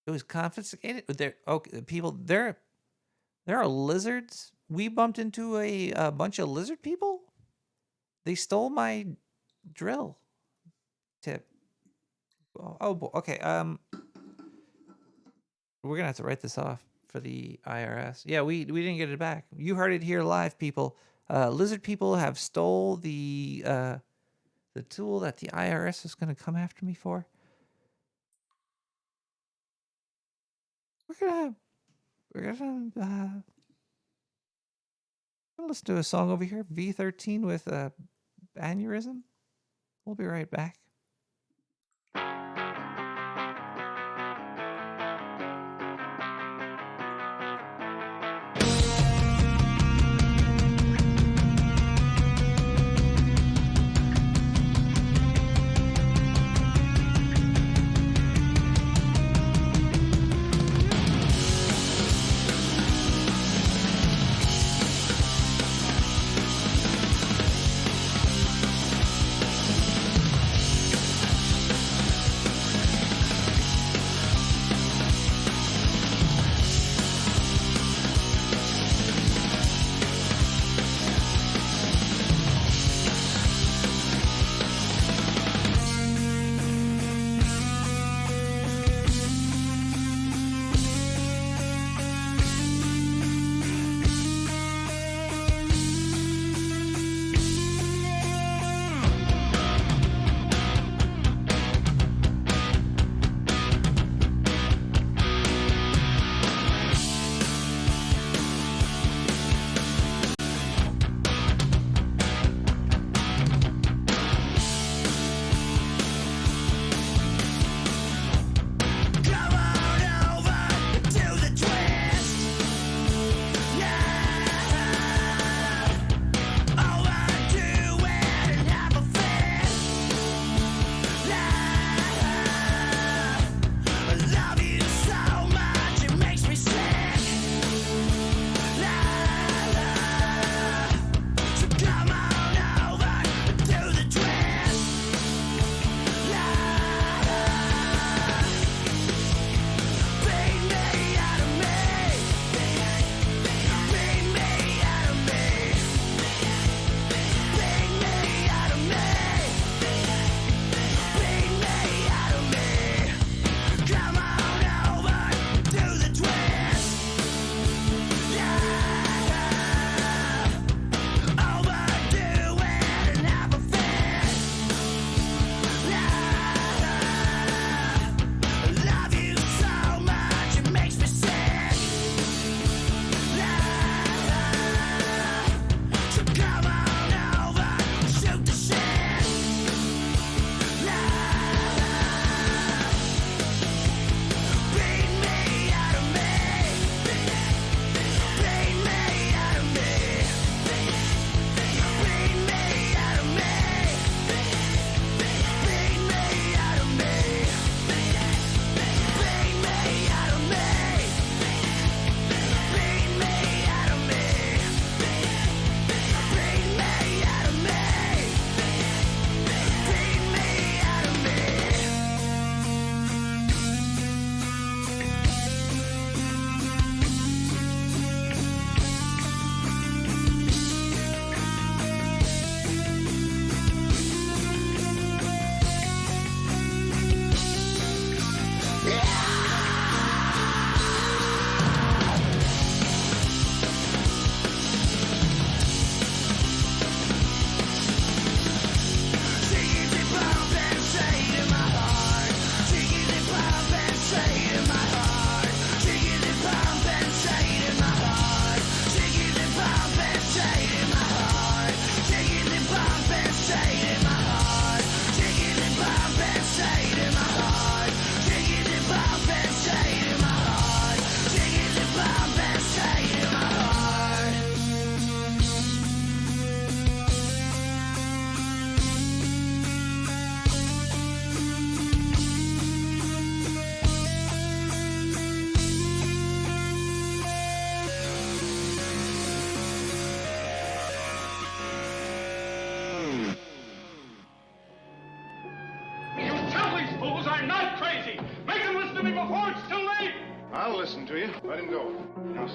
was confiscated. People. There are lizards. We bumped into a bunch of lizard people. They stole my drill tip. Oh, okay. We're gonna have to write this off for the IRS. Yeah, we didn't get it back. You heard it here live, people. Lizard people have stole the tool that the IRS is gonna come after me for. We're gonna listen to a song over here, V13 with Aneurysm. We'll be right back.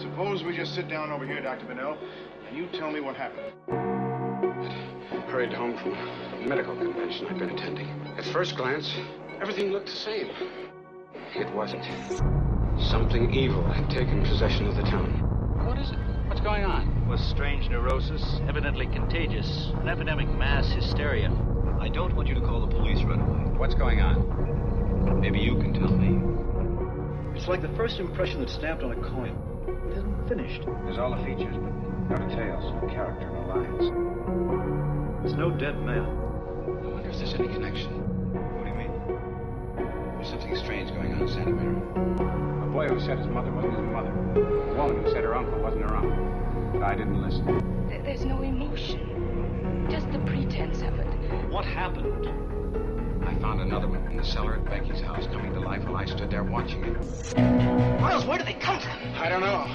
suppose we just sit down over here, Dr. Bennell, and you tell me what happened. Hurried home from a medical convention I'd been attending. At first glance, everything looked the same. It wasn't. Something evil had taken possession of the town. What is it? What's going on? Was strange neurosis, evidently contagious, an epidemic mass hysteria. I don't want you to call the police right away. What's going on? Maybe you can tell me. It's like the first impression that's stamped on a coin. It isn't finished. There's all the features, but no details, no character, no lines. There's no dead man. I wonder if there's any connection. What do you mean? There's something strange going on in Santa Mira. A boy who said his mother wasn't his mother. A woman who said her uncle wasn't her uncle. I didn't listen. There's no emotion. Just the pretense of it. What happened? I found another one in the cellar at Becky's house coming to life while I stood there watching it. Miles, where did they come from? I don't know.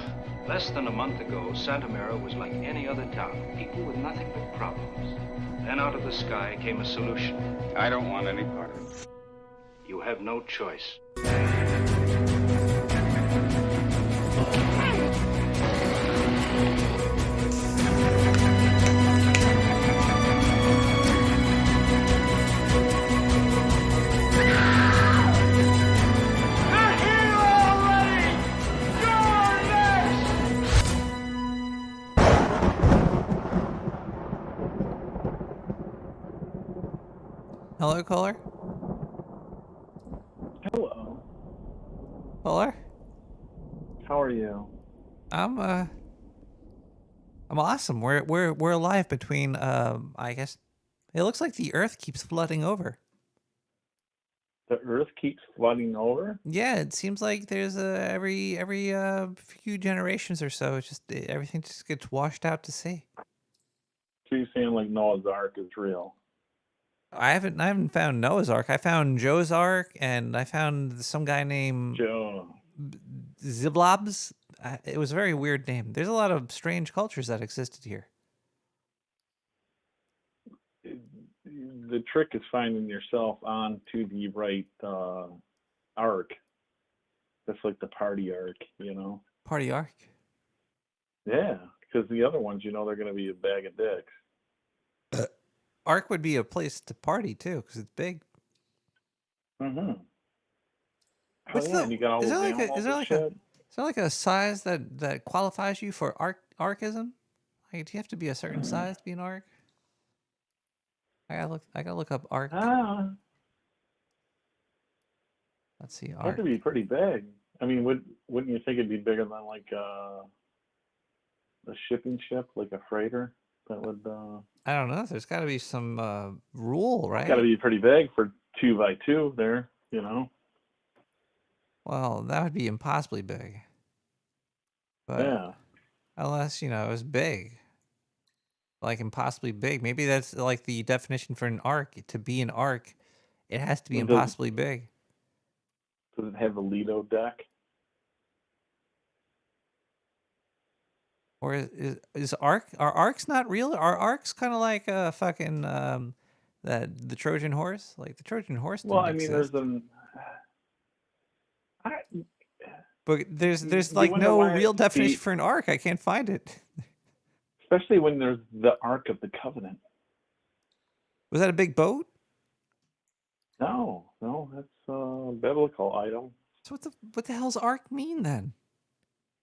Less than a month ago, Santa Mira was like any other town. People with nothing but problems. Then out of the sky came a solution. I don't want any part of it. You have no choice. Hello, caller. Hello. Caller. How are you? I'm awesome. We're alive between I guess it looks like the Earth keeps flooding over. The Earth keeps flooding over? Yeah, it seems like there's every few generations or so, it's just everything just gets washed out to sea. So you're saying like Noah's Ark is real? I haven't found Noah's Ark. I found Joe's Ark, and I found some guy named Joe Ziblobs. It was a very weird name. There's a lot of strange cultures that existed here. The trick is finding yourself onto the right arc. That's like the party arc, you know? Party Ark? Yeah, because the other ones, you know, they're going to be a bag of dicks. Ark would be a place to party too, because it's big. Mm-hmm. What's Oh, yeah, and you got all is those there animals like a size that qualifies you for arkism? Like, do you have to be a certain size to be an ark? I gotta look up ark. Let's see, That ark. could be pretty big. I mean, wouldn't you think it'd be bigger than like a shipping ship, like a freighter? That would. I don't know. There's got to be some rule, right? Got to be pretty big for 2x2 there, you know. Well, that would be impossibly big. But Yeah. unless, it was big. Like impossibly big. Maybe that's like the definition for an ark. To be an ark, it has to be Well, does- impossibly big. Does it have a Lido deck? Or is ark? Are arks not real? Are arks kind of like fucking the Trojan horse? Like the Trojan horse didn't Well, I mean, exist. But there's You like wonder no why real definition the- for an ark. I can't find it. Especially when there's the Ark of the Covenant. Was that a big boat? No, that's a biblical item. So what the hell's ark mean then?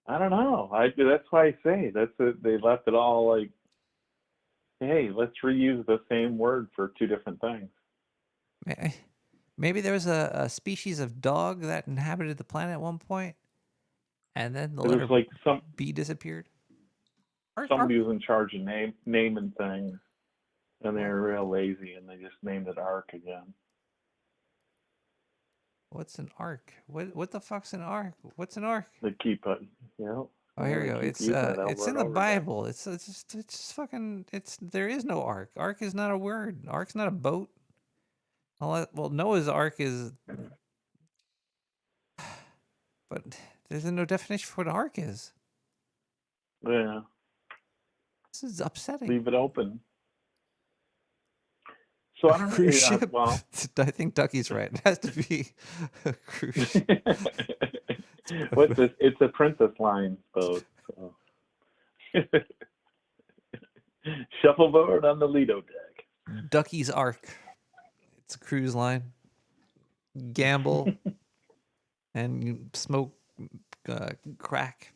I don't know. That's why I say they left it all like, hey, let's reuse the same word for two different things. Maybe there was a species of dog that inhabited the planet at one point, and then the It was letter like B disappeared. somebody was in charge of naming things, and they were real lazy, and they just named it Ark again. What's an ark? What the fuck's an ark? What's an ark? They keep it, you know. Oh, here we they go. keep It's using it over it's in and the over again. Bible. It's just fucking. There is no ark. Ark is not a word. Ark's not a boat. Well, Noah's Ark is, but there's no definition for what ark is. Yeah. This is upsetting. Leave it open. So I don't know. Cruise yeah, ship. well, I think Ducky's right. It has to be a cruise ship. What's this? It's a Princess Line boat. So. Shuffleboard on the Lido deck. Ducky's Ark. It's a cruise line. Gamble and you smoke crack.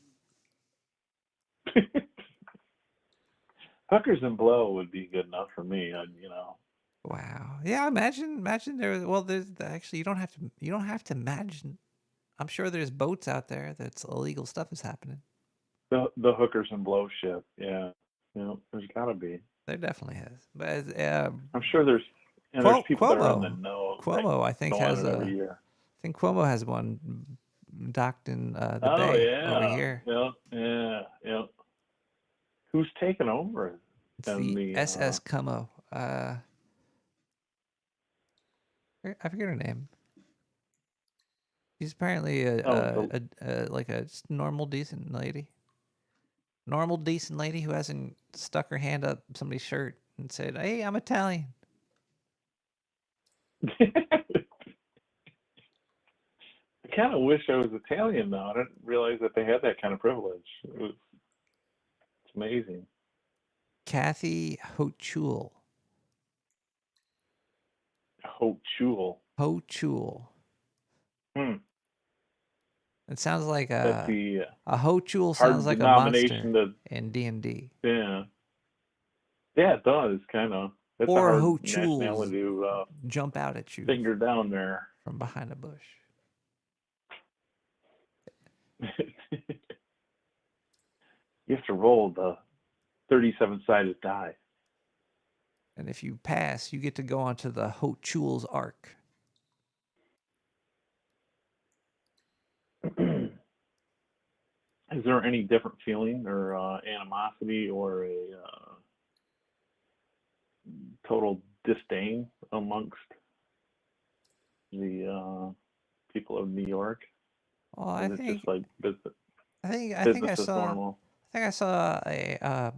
Hookers and blow would be good enough for me. You know. Wow. Yeah. Imagine there. Well, there's actually you don't have to imagine. I'm sure there's boats out there that's illegal stuff is happening. The hookers and blow ship. Yeah. You know, there's gotta be. There definitely is. But I'm sure there's. And there's people that are in the know. Cuomo, I think, has every year. I think Cuomo has one docked in the Oh bay yeah. over here. Yeah. Who's taking over? It's the SS Cuomo. I forget her name. She's apparently like a normal, decent lady. Normal, decent lady who hasn't stuck her hand up somebody's shirt and said, "Hey, I'm Italian." I kind of wish I was Italian now. I didn't realize that they had that kind of privilege. It's amazing. Kathy Hochul. Hochul. It sounds like a Hochul sounds like a monster in D&D. Yeah. Yeah, it does, kind of. That's or a hard Hochuls nationality to jump out at you. Finger down there. From behind a bush. You have to roll the 37-sided die. And if you pass, you get to go onto the Hochul's Ark. Is there any different feeling or animosity or a total disdain amongst the people of New York? Well, I think just like business. I think I saw. Normal? I think I saw a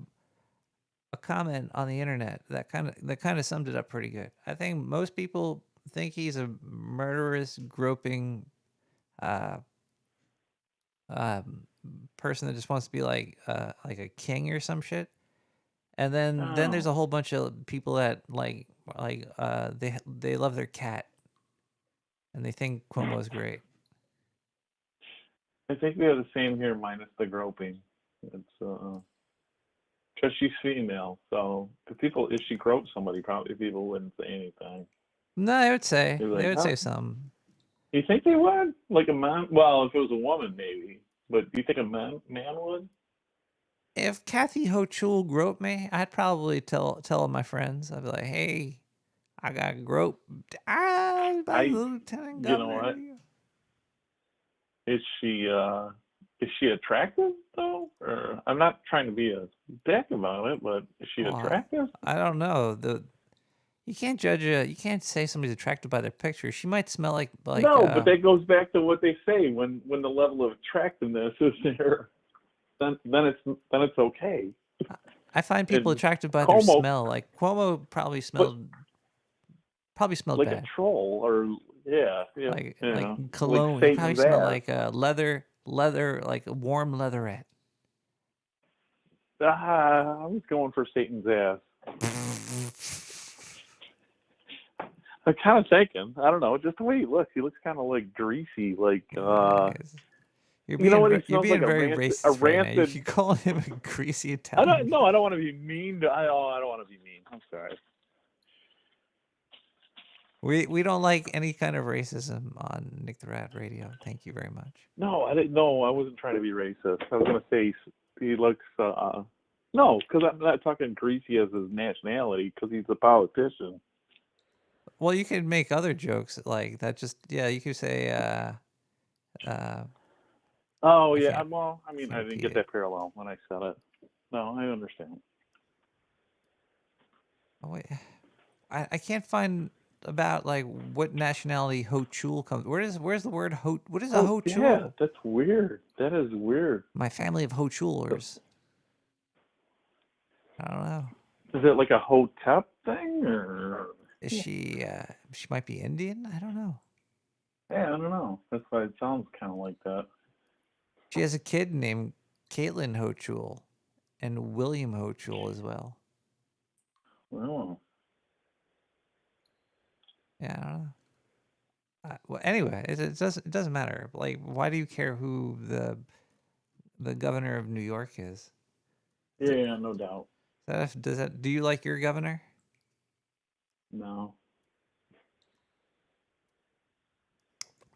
comment on the internet that kind of summed it up pretty good. I think most people think he's a murderous, groping person that just wants to be like a king or some shit. And then there's a whole bunch of people that they love their cat and they think Cuomo's great. I think we have the same here, minus the groping. It's because she's female, so if she groped somebody, probably people wouldn't say anything. No, they would say say something. something. You think they would? Like a man? Well, if it was a woman, maybe. But do you think a man would? If Kathy Hochul groped me, I'd probably tell my friends. I'd be like, "Hey, I got groped by Lieutenant Governor." You know what? Is she attractive though? Or I'm not trying to be a dick about it, but is she attractive? I don't know. You can't judge you can't say somebody's attractive by their picture. She might smell like no, but that goes back to what they say when the level of attractiveness is there, then it's okay. I find people attractive by their smell. Like Cuomo probably smelled like bad. a troll, or like cologne. Like he probably smelled like leather, like a warm leatherette. I was going for Satan's ass. I'm kind of thinking. I don't know. Just the way he looks kind of like greasy. Like you're being very racist right now. You call him a greasy Italian. I don't want to be mean. I don't want to be mean. I'm sorry. We don't like any kind of racism on Nick the Rat Radio. Thank you very much. No, I didn't. No, I wasn't trying to be racist. I was going to say he looks. No, because I'm not talking greasy as his nationality. Because he's a politician. Well, you could make other jokes like that. You could say. Oh yeah. Well, I mean, I didn't get that parallel when I said it. No, I understand. Oh wait, I can't find about like what nationality Hochul comes. Where's the word Ho? What is a Hochul? Yeah, that's weird. That is weird. My family of Hochulers. I don't know. Is it like a Hotep thing, or is she? She might be Indian. I don't know. Yeah, I don't know. That's why it sounds kind of like that. She has a kid named Caitlin Hochul and William Hochul as well. Oh. Yeah, I don't know. Well, anyway, it doesn't matter. Like, why do you care who the governor of New York is? Yeah, no doubt. Do you like your governor? No.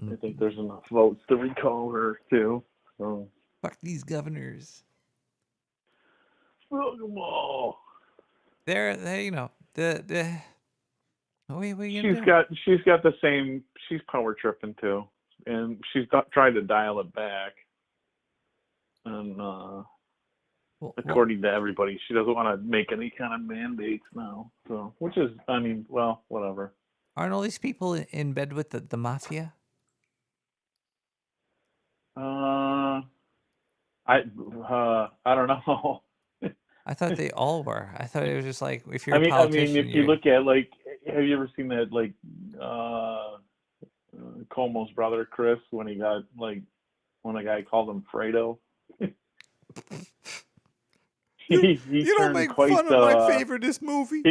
I think there's enough votes to recall her too. So fuck these governors. Fuck them all. They're you know the. What are you gonna do? She's got the same. She's power tripping too, and she's tried to dial it back. And according to everybody, she doesn't want to make any kind of mandates now. So, which is, I mean, well, whatever. Aren't all these people in bed with the mafia? I don't know. I thought they all were. I thought it was just like if you're I mean, a politician. if you look at like, have you ever seen that like Cuomo's brother Chris when he got like when a guy called him Fredo? You don't make fun of my favoriteest movie.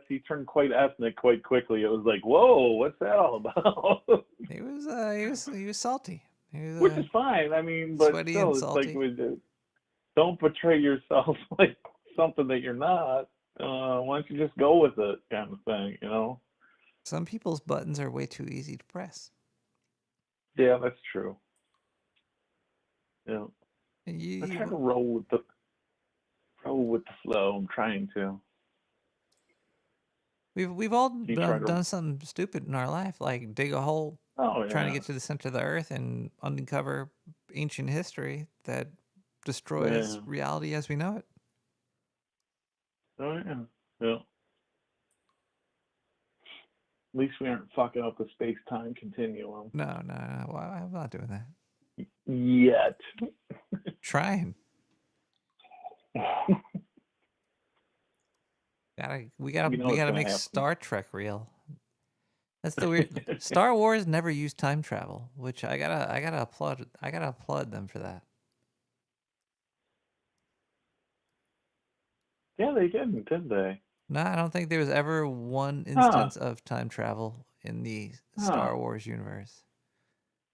He turned quite ethnic quite quickly. It was like, whoa, what's that all about? He was salty. Which is fine. I mean, but sweaty still, and it's salty. like don't portray yourself like something that you're not. Why don't you just go with it, kind of thing, you know? Some people's buttons are way too easy to press. Yeah, that's true. Yeah. I'm trying to roll with the flow. I'm trying to. We've all done something stupid in our life, like dig a hole, trying to get to the center of the earth and uncover ancient history that destroys reality as we know it. Oh yeah, yeah. At least we aren't fucking up the space-time continuum. No. Well, I'm not doing that. Yet. Trying. We gotta make Star Trek real. That's the weird. Star Wars never used time travel, which I gotta applaud them for that. Yeah, they didn't they? No, I don't think there was ever one instance of time travel in the Star Wars universe.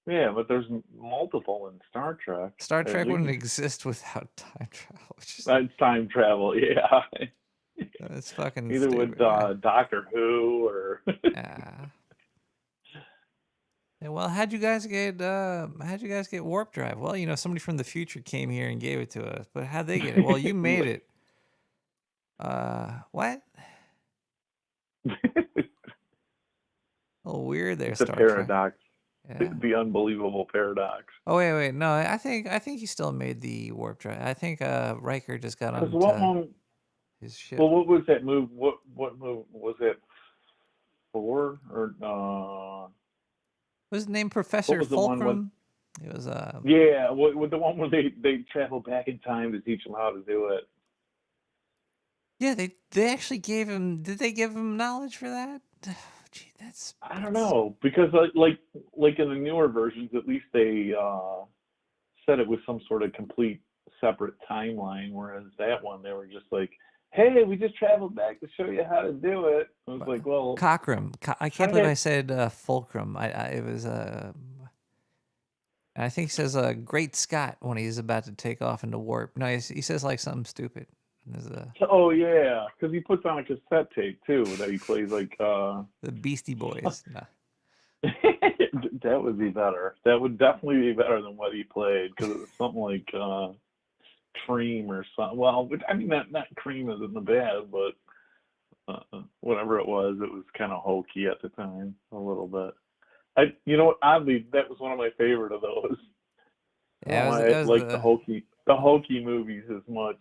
Yeah, but there's multiple in Star Trek. Star Trek wouldn't exist without time travel. That's time travel, yeah. That's fucking either stupid, with Doctor Who or. Yeah. Well, how'd you guys get warp drive? Well, you know, somebody from the future came here and gave it to us. But how'd they get it? Well, you made it. What? Oh, weird there, It's a Star paradox. Trek. Yeah. The unbelievable paradox. Oh wait, no, I think he still made the warp drive. I think Riker just got on his ship. Well, what was that move? What move was it? 4 or Was his name Professor Fulcrum? It was yeah, with the one where they travel back in time to teach him how to do it. Yeah, they actually gave him. Did they give him knowledge for that? Gee, I don't know, because like in the newer versions, at least they said it was some sort of complete separate timeline, whereas that one they were just like, hey, we just traveled back to show you how to do it. I was like, well, Cockrum. I can't believe I said Fulcrum. It was I think he says Great Scott when he's about to take off into warp. No, he says like something stupid. Oh yeah, because he puts on a cassette tape too that he plays like the Beastie Boys. No. That would be better. That would definitely be better than what he played, because it was something like Cream or something. Well, I mean, not Cream isn't the bad, but whatever it was kind of hokey at the time a little bit. You know what? Oddly, that was one of my favorite of those. Yeah, I like the hokey movies as much.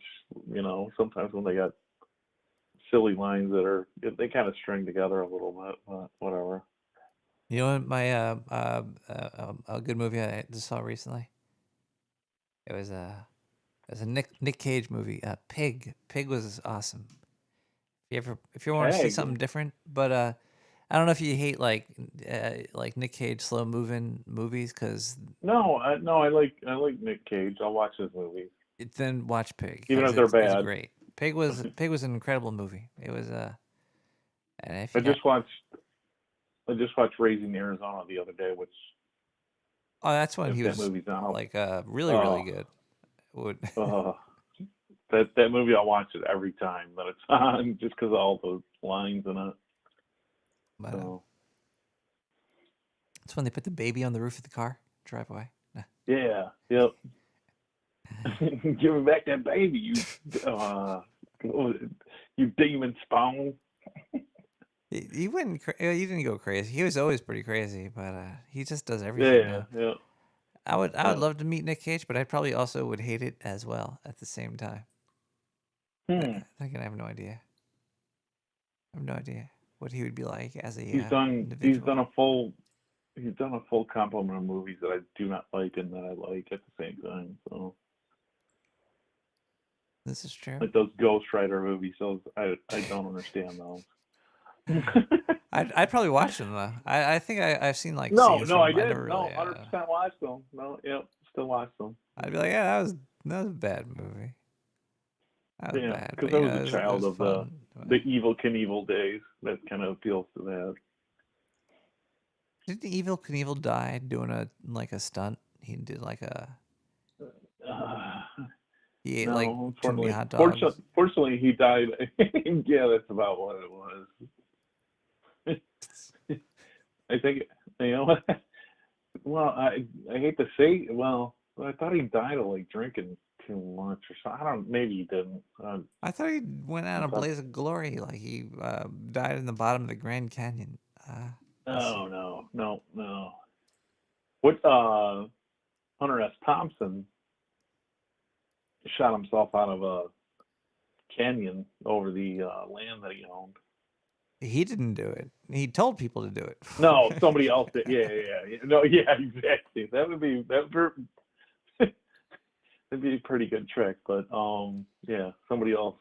You know, sometimes when they got silly lines they kind of string together a little bit, but whatever. You know what? My a good movie I just saw recently. It was a Nick Cage movie. Pig. Pig was awesome. If you want to see something different, but I don't know if you hate like Nick Cage slow moving movies, because No, I like Nick Cage. I'll watch his movies, then watch Pig. even 'Cause if they're it's bad. great. Pig was an incredible movie. It was and if I you got, just watched Raising Arizona the other day, which that's when if he that was movie's on, like really good. That movie, I'll watch it every time that it's on, just because of all those lines in it. But, So. It's when they put the baby on the roof of the car, drive away. Nah. Yeah, yep. Give me back that baby, you demon spawn. He wouldn't. He didn't go crazy. He was always pretty crazy, but he just does everything now. Yeah. I would love to meet Nick Cage, but I probably also would hate it as well at the same time. I think I have no idea. I have no idea what he would be like as a individual. He's done a full complement of movies that I do not like and that I like at the same time. So this is true. Like those Ghost Rider movies, those I don't understand those. I'd probably watch them though. I think I've seen like no, scenes I from them. did. Never really, 100% watched them. No, yep, still watch them. I'd be like, yeah, that was a bad movie. That was bad. Because But, I was a child of the Evil Knievel days. That kind of appeals to that. Didn't Evil Knievel die doing a stunt? He did like a. He ate like too many hot dogs. Fortunately, he died. Yeah, that's about what it was. I think well, I hate to say. Well, I thought he died of like drinking too much or something. I don't. Maybe he didn't. I thought he went out a blaze of glory. Like he died in the bottom of the Grand Canyon. No. What? Hunter S. Thompson shot himself out of a canyon over the land that he owned. He didn't do it. He told people to do it. No, somebody else did. Yeah. No, yeah, exactly. That'd be a pretty good trick, but yeah, somebody else.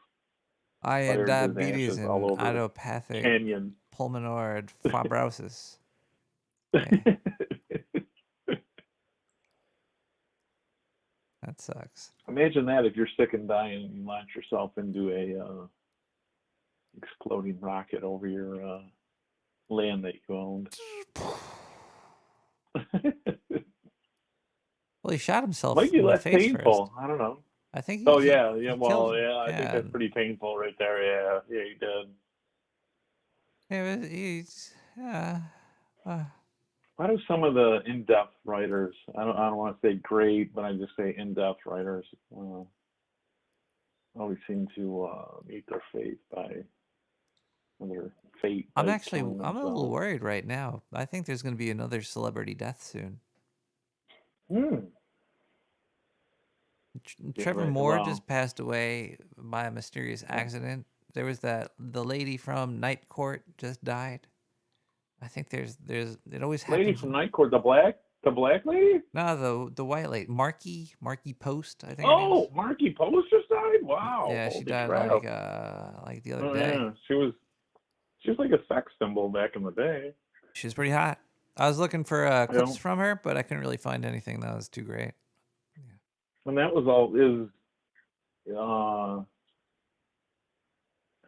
I had diabetes and all over idiopathic canyon. pulmonary fibrosis. That sucks. Imagine that if you're sick and dying and you launch yourself into a exploding rocket over your land that you owned. Well, he shot himself. Might be in less the face painful. First. I don't know. I think. I think that's pretty painful right there. Yeah, he did. Why do some of the in-depth writers? I don't want to say great, but I just say in-depth writers always seem to meet their fate by their fate. I'm a little worried right now. I think there's going to be another celebrity death soon. Trevor Moore just passed away by a mysterious accident. There was the lady from Night Court just died. I think there's it always happens. Lady from Night Court, the black lady? No, the white lady, Marky Post, I think. Oh, Marky Post just died? Wow. Yeah, she died like the other day. Yeah. She was like a sex symbol back in the day. She was pretty hot. I was looking for clips from her, but I couldn't really find anything that was too great. And that was all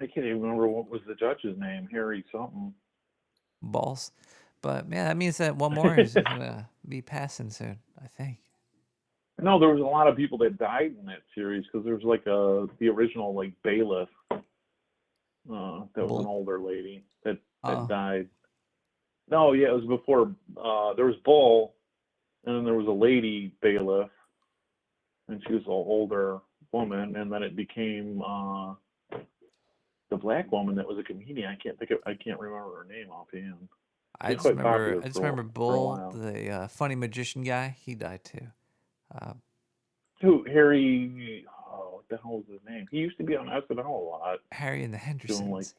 I can't even remember what was the judge's name. Harry something. Balls. But yeah, that means that one more is gonna be passing soon, I think. No, there was a lot of people that died in that series because there was like the original like bailiff. That was an older lady that died. No, yeah, it was before. There was Bull, and then there was a lady bailiff, and she was an older woman, and then it became the black woman that was a comedian. I can't remember her name offhand. I just remember Bull, the funny magician guy. He died too. Who? Harry? Oh, what the hell was his name? He used to be on SNL a lot. Harry and the Hendersons.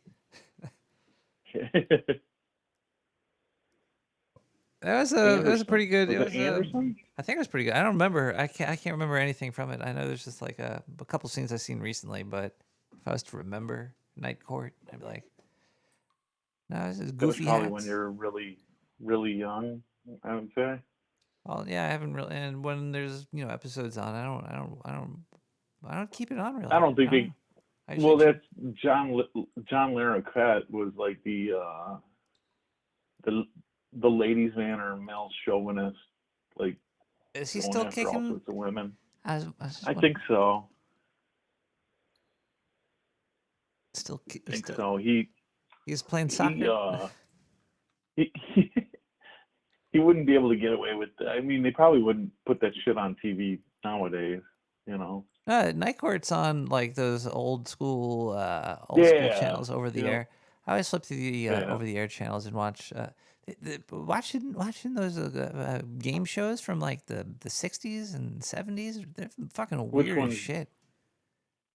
That was a pretty good. Was it Anderson? I think it was pretty good. I don't remember. I can't remember anything from it. I know there's just like a couple scenes I've seen recently, but if I was to remember Night Court, I'd be like, No, this is That was goofy probably hats. when you're really, really young, I would say. Well, yeah, I haven't really. And when there's episodes on, I don't keep it on really. I don't think they. I Well, usually that's John Larroquette was like the ladies' man or male chauvinist, like is he going still after all kicking? sorts of women. I think so. Still, I think still, so. he's playing soccer. He he wouldn't be able to get away with that. I mean, they probably wouldn't put that shit on TV nowadays. Night Court's on like those old school Yeah, channels over the yeah. air. I always flip through the Yeah. over the air channels and watch watching those game shows from like the 60s and 70s. They're fucking Which weird as ones? shit.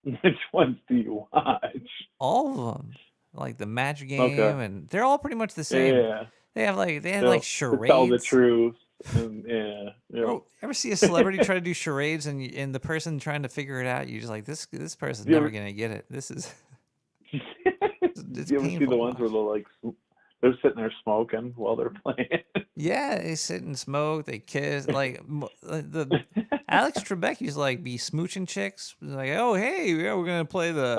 Which ones do you watch? All of them, like the Match Game, Okay. and they're all pretty much the same. Yeah. They had like To charades. tell the truth. And, yeah. Oh, ever see a celebrity try to do charades and the person trying to figure it out, you're just like, this person's You never ever- gonna get it. This is it's you ever see painful the to ones where they're sitting there smoking while they're playing? Yeah, they sit and smoke, they kiss. Like the Alex Trebek used to like be smooching chicks. Like, oh hey, yeah, we're gonna play the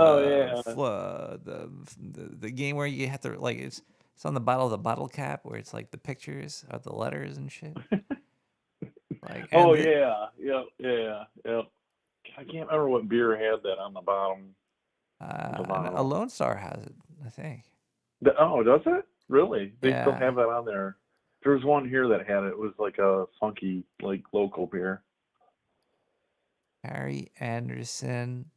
game where you have to like it's on the bottle of the bottle cap where it's like the pictures of the letters and shit. Like, Oh and yeah. I can't remember what beer had that on the bottom. a Lone Star has it, I think. Oh, does it? Really? They still Yeah. have that on there. There's one here that had it. It was like a funky, like local beer. Harry Anderson,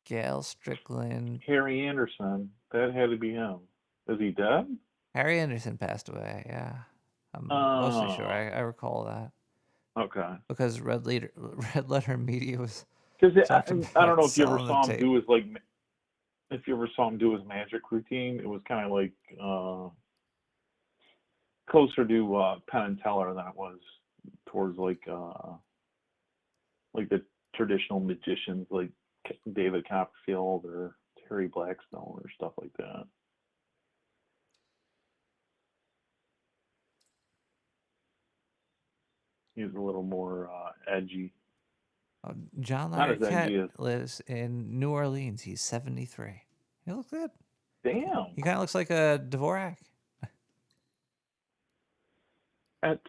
Gail Strickland. Harry Anderson. That had to be him. Is he dead? Harry Anderson passed away. Yeah, I'm mostly sure. Oh. I recall that. Okay. Because Red Letter Media was. Because talking I don't know about if you ever selling the saw him tape. do his if you ever saw him do his magic routine, it was kind of like closer to Penn and Teller than it was towards like the traditional magicians like David Copperfield or Terry Blackstone or stuff like that. He's a little more edgy. John Not as edgy Larroquette as- lives in New Orleans. He's 73. He looks good. Damn. He kind of looks like a Dvorak. That's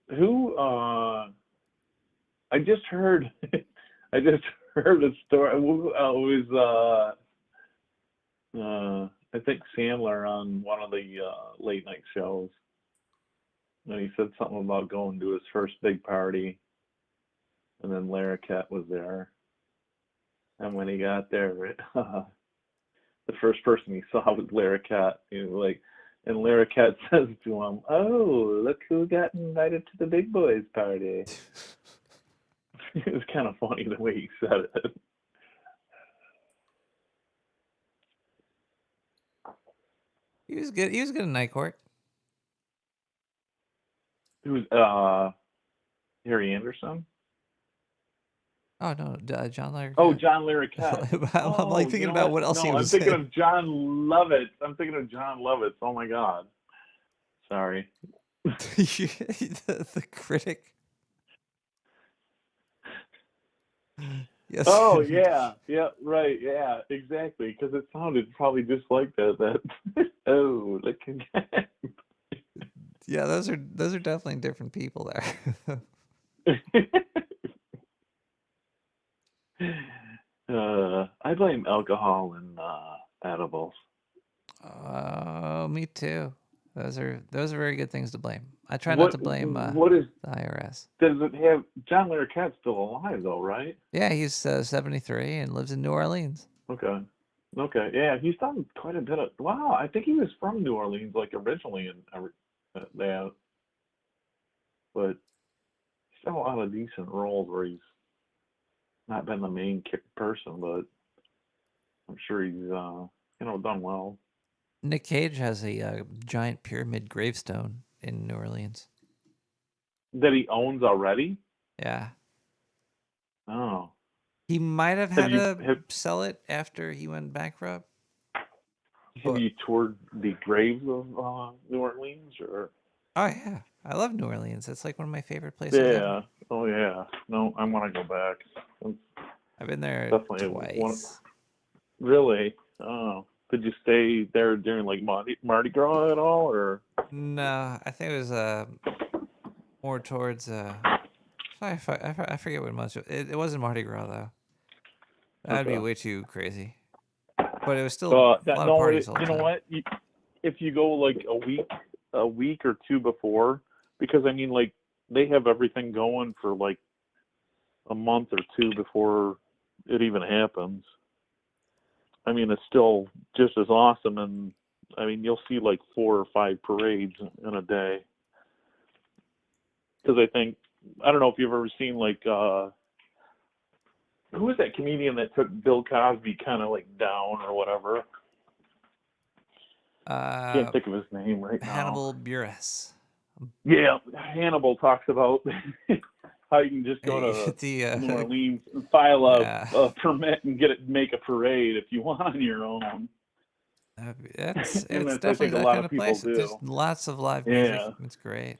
who I just heard I just heard a story. It was I think Sandler on one of the late night shows. And he said something about going to his first big party. And then Larroquette was there. And when he got there, the first person he saw was Larroquette. And Larroquette says to him, "Oh, look who got invited to the big boys party." It was kind of funny the way he said it. He was good. He was good in Night Court. It was Harry Anderson. Oh no, John Larroquette. Oh, John Larroquette. I'm like thinking about what else he was I'm thinking in. of John Lovitz. Oh my God. Sorry. the critic. Yes. Oh yeah, right, yeah, exactly. Because it sounded probably just like that. Oh, look again. Yeah, those are definitely different people there. I blame alcohol and edibles. Oh, me too. Those are very good things to blame. I try not to blame What is the IRS. Does it have John Larroquette's still alive though, right? Yeah, he's 73 and lives in New Orleans. Okay, yeah, he's done quite a bit of. Wow, I think he was from New Orleans, like originally, and that. But he's done a lot of decent roles where he's not been the main person, but I'm sure he's done well. Nick Cage has a giant pyramid gravestone in New Orleans. That he owns already? Yeah. Oh. He might have had to sell it after he went bankrupt. Have you toured the graves of New Orleans? Or? Oh yeah, I love New Orleans. It's like one of my favorite places ever. Yeah. Oh yeah. No, I want to go back. I've been there Definitely twice. Really? Oh. Did you stay there during like Mardi Gras at all, or? No, I think it was more towards I forget what month it wasn't Mardi Gras though. That'd be Okay. way too crazy. But it was still a lot of parties all the you know time. what? If you go like a week or two before, because I mean, like they have everything going for like a month or two before it even happens. I mean, it's still just as awesome, and I mean, you'll see like 4 or 5 parades in a day. Because I don't know if you've ever seen like who was that comedian that took Bill Cosby kind of like down or whatever? Can't think of his name right now. Hannibal Buress. Yeah, Hannibal talks about how you can just go to New Orleans and file a permit and make a parade if you want on your own. It's that's definitely that a lot kind of people place. do. There's lots of live music. Yeah. It's great.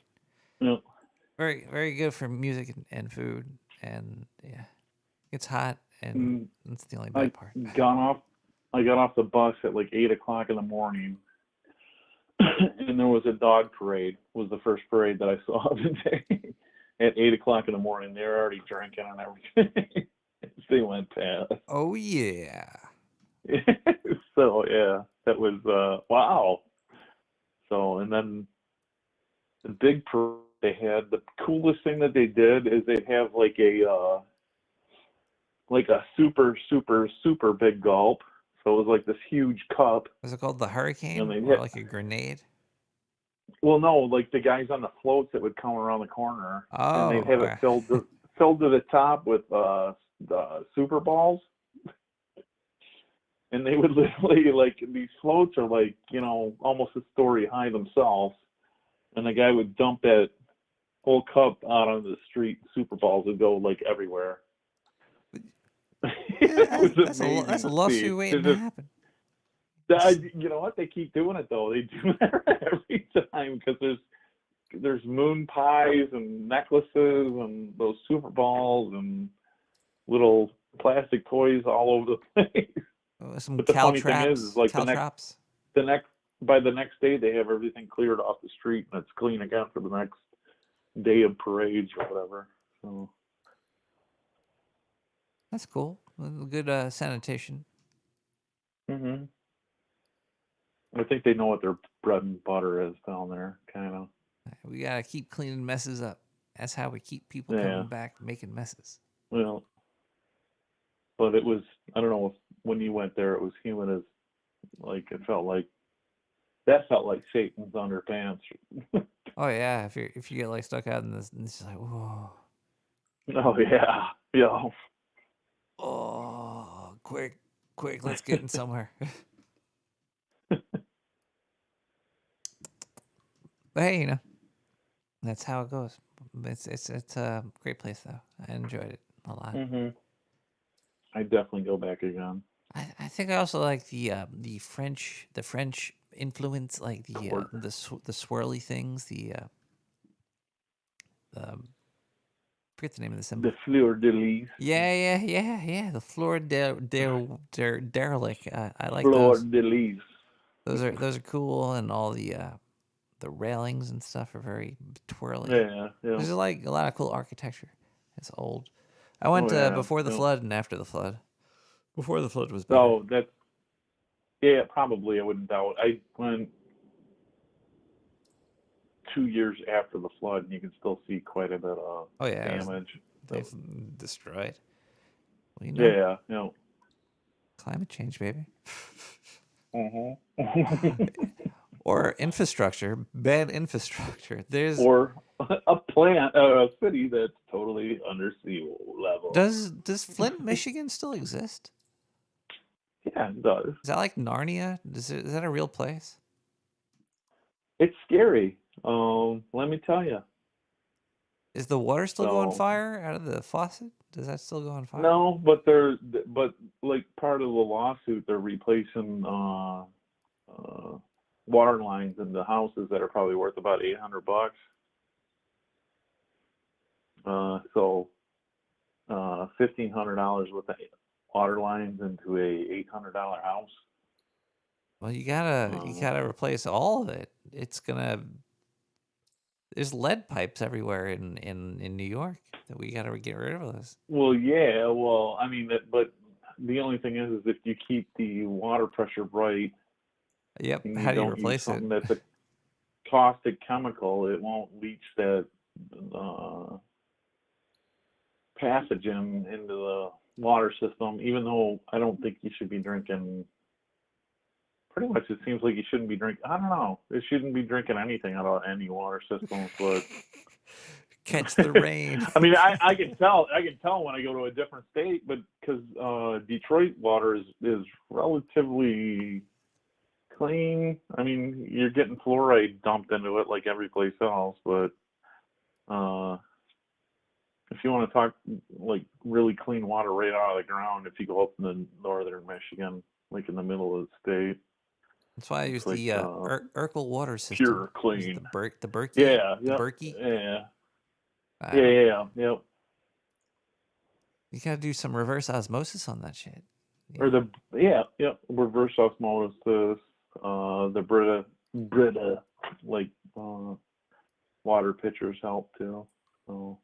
Yeah. Very, very good for music and food. And yeah, it's hot, and that's the only bad part. I got off the bus at like 8 o'clock in the morning, and there was a dog parade. Was the first parade that I saw of the day. At 8 o'clock in the morning, they were already drinking and everything. They went past. Oh yeah. So yeah, that was wow. So and then the big parade they had, the coolest thing that they did is they'd have like a super big gulp. So it was like this huge cup. Was it called the Hurricane And or like a grenade? Well, no, like the guys on the floats that would come around the corner, Oh, and they'd have okay. it filled to the top with the super balls. And they would literally, like, these floats are like, almost a story high themselves. And the guy would dump that whole cup out on the street. Super balls would go like everywhere. That's a lawsuit waiting to happen. You know what? They keep doing it though. They do that every time because there's moon pies and necklaces and those super balls and little plastic toys all over the place. Some but the funny thing is like caltrops. By the next day they have everything cleared off the street and it's clean again for the next day of parades or whatever. So that's cool. Good sanitation. Mm-hmm. I think they know what their bread and butter is down there, kind of. We gotta keep cleaning messes up. That's how we keep people coming back making messes. Well, but it was, I don't know if when you went there it was humid as, like, it felt like Satan's underpants. Oh yeah, if you get like stuck out in this, and it's like, whoa. Oh yeah, yeah. Oh, quick, let's get in somewhere. But hey, that's how it goes. It's a great place though. I enjoyed it a lot. Mm-hmm. I'd definitely go back again. I think I also like the French influence, like the swirly things, forget the name of the symbol. The fleur de lis. Yeah. The fleur derelict. I like fleur those. de lis. Those are cool, and all the railings and stuff are very twirly. Yeah. There's like a lot of cool architecture. It's old. I went before the flood and after the flood. Before the flood was better. Oh, probably. I wouldn't doubt. I went 2 years after the flood, and you can still see quite a bit of damage. They've destroyed. Well, Yeah. Climate change, baby. Mm-hmm. Or infrastructure, bad infrastructure. Or a city that's totally under sea level. Does Flint, Michigan still exist? Yeah, it does. Is that like Narnia? Is that a real place? It's scary. Let me tell you. Is the water still going fire out of the faucet? Does that still go on fire? No, but like part of the lawsuit, they're replacing water lines into houses that are probably worth about $800. So $1,500 worth of water lines into a $800 house. Well, you gotta replace all of it. It's gonna. There's lead pipes everywhere in New York that we gotta get rid of those. Well, yeah. Well, I mean, but the only thing is if you keep the water pressure right. Yep. And How do you don't replace use something it? that's a caustic chemical, it won't leach that pathogen into the water system. Even though I don't think you should be drinking. Pretty much, it seems like you shouldn't be drinking. I don't know. It shouldn't be drinking anything out of any water systems, but catch the rain. I mean, I can tell. I can tell when I go to a different state, but because Detroit water is relatively clean. I mean, you're getting fluoride dumped into it like every place else, but if you want to talk like really clean water right out of the ground, if you go up in the northern Michigan, like in the middle of the state. That's why I use like, the Urkel water system. Pure clean. The Berkey. Yeah. The Yep, Berkey. Yeah. Yeah. Yep. You gotta do some reverse osmosis on that shit. Yeah. Or reverse osmosis. The Brita, like water pitchers help too. So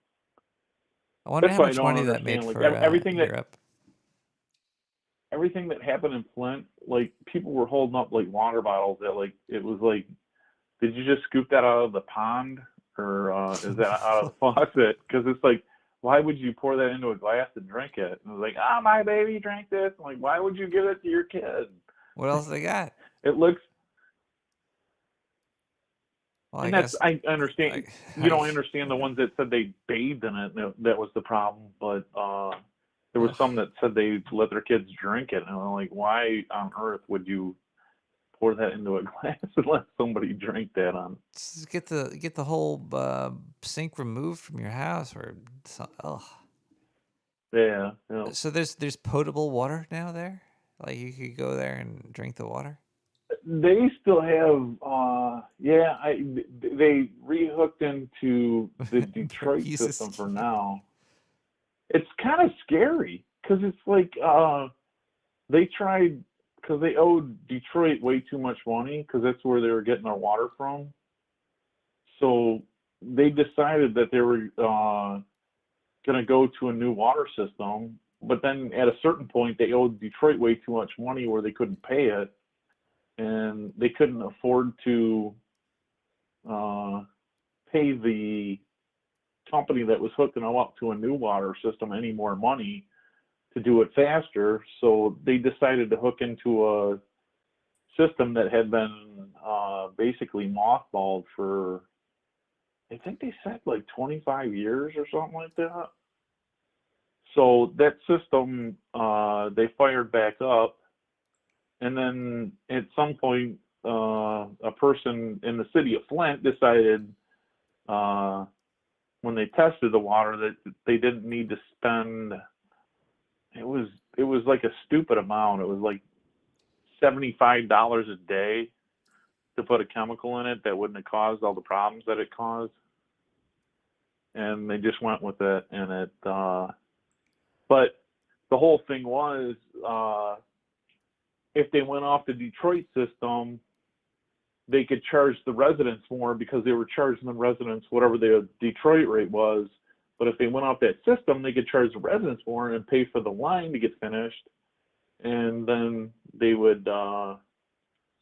I wonder that's how why much I don't money that understand. made Like for everything Europe. Everything that happened in Flint, like people were holding up like water bottles that like it was like, did you just scoop that out of the pond or is that out of the faucet? Because it's like, why would you pour that into a glass and drink it? And it was like, oh, my baby drank this. I'm like, why would you give it to your kid? What else they got? It looks. Well, and I understand. You don't understand the ones that said they bathed in it. That was the problem. But there was some that said they let their kids drink it, and I'm like, why on earth would you pour that into a glass and let somebody drink that on? Just get the whole sink removed from your house, or Yeah. So there's potable water now there. Like you could go there and drink the water. They still have, they rehooked into the Detroit system for now. It's kind of scary because it's like they tried, because they owed Detroit way too much money because that's where they were getting their water from. So they decided that they were going to go to a new water system, but then at a certain point they owed Detroit way too much money where they couldn't pay it. And they couldn't afford to pay the company that was hooking them up to a new water system any more money to do it faster. So they decided to hook into a system that had been basically mothballed for, I think they said like 25 years or something like that. So that system, they fired back up. And then at some point, a person in the city of Flint decided when they tested the water that they didn't need to spend, it was like a stupid amount. It was like $75 a day to put a chemical in it that wouldn't have caused all the problems that it caused. And they just went with it. And it, but the whole thing was, if they went off the Detroit system, they could charge the residents more because they were charging the residents whatever the Detroit rate was. But if they went off that system, they could charge the residents more and pay for the line to get finished. And then they would,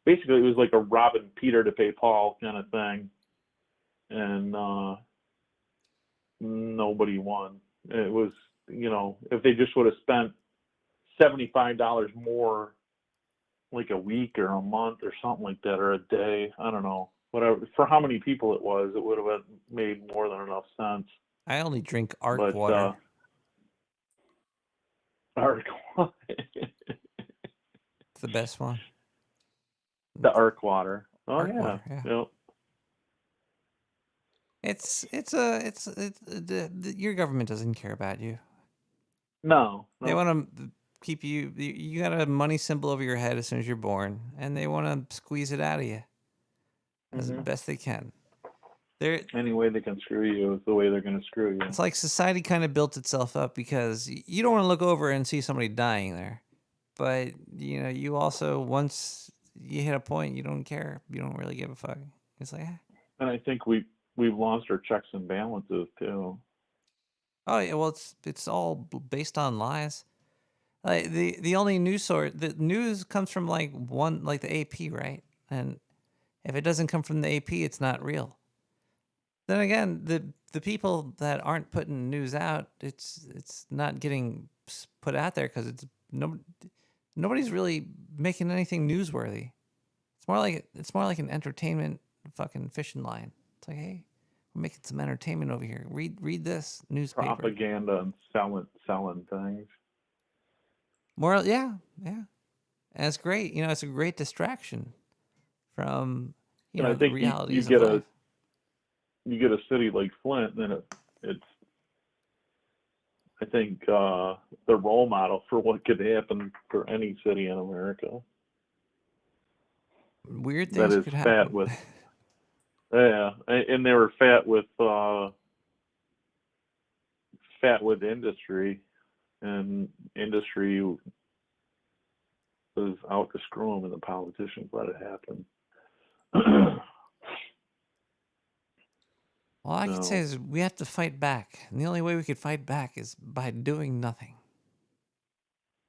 basically it was like a robbing Peter to pay Paul kind of thing. And nobody won. It was, if they just would have spent $75 more like a week or a month or something like that, or a day, I don't know, whatever, for how many people it was, it would have made more than enough sense. I only drink Arc water. Arc water. It's the best one. The Arc water. Oh, Arc yeah. water, yeah. Yep. Your government doesn't care about you. No. They want to keep you got a money symbol over your head as soon as you're born, and they want to squeeze it out of you as best they can. Any way they can screw you is the way they're going to screw you. It's like society kind of built itself up because you don't want to look over and see somebody dying there. But, you also, once you hit a point, you don't care. You don't really give a fuck. It's like, And I think we've lost our checks and balances, too. Oh, yeah, well, it's all based on lies. Like the only news source, the news comes from like the AP, right? And if it doesn't come from the AP, it's not real. Then again, the people that aren't putting news out, it's not getting put out there because nobody's really making anything newsworthy. It's more like an entertainment fucking fishing line. It's like, hey, we're making some entertainment over here. Read this newspaper. Propaganda and selling things. More, yeah. And it's great. It's a great distraction from I the think realities you of life. You get a city like Flint, and it's I think the role model for what could happen for any city in America. Weird things that could is happen. fat with. Yeah, and they were fat with industry, and industry was out to screw them, and the politicians let it happen. All I can say is we have to fight back, and the only way we could fight back is by doing nothing.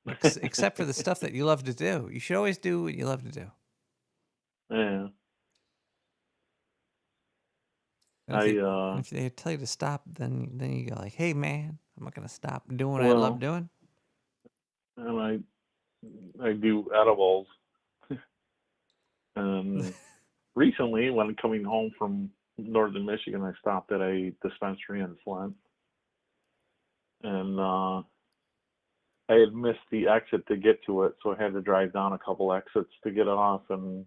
Except for the stuff that you love to do. You should always do what you love to do. Yeah. If they tell you to stop, then you go like, "Hey, man, I'm not gonna stop doing what I love doing." And I do edibles. And recently, when coming home from northern Michigan, I stopped at a dispensary in Flint, and I had missed the exit to get to it, so I had to drive down a couple exits to get off and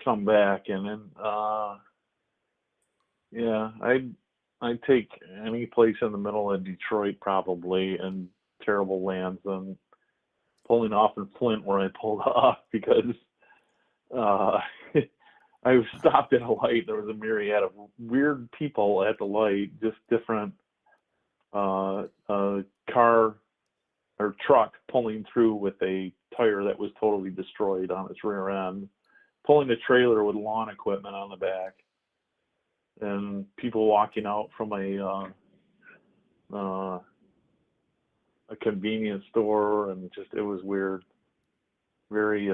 come back. And then I'd take any place in the middle of Detroit probably, and terrible lands, and pulling off in Flint where I pulled off because I was stopped at a light. There was a myriad of weird people at the light, just different car or truck pulling through with a tire that was totally destroyed on its rear end, pulling a trailer with lawn equipment on the back, and people walking out from a convenience store, and just, it was weird. Very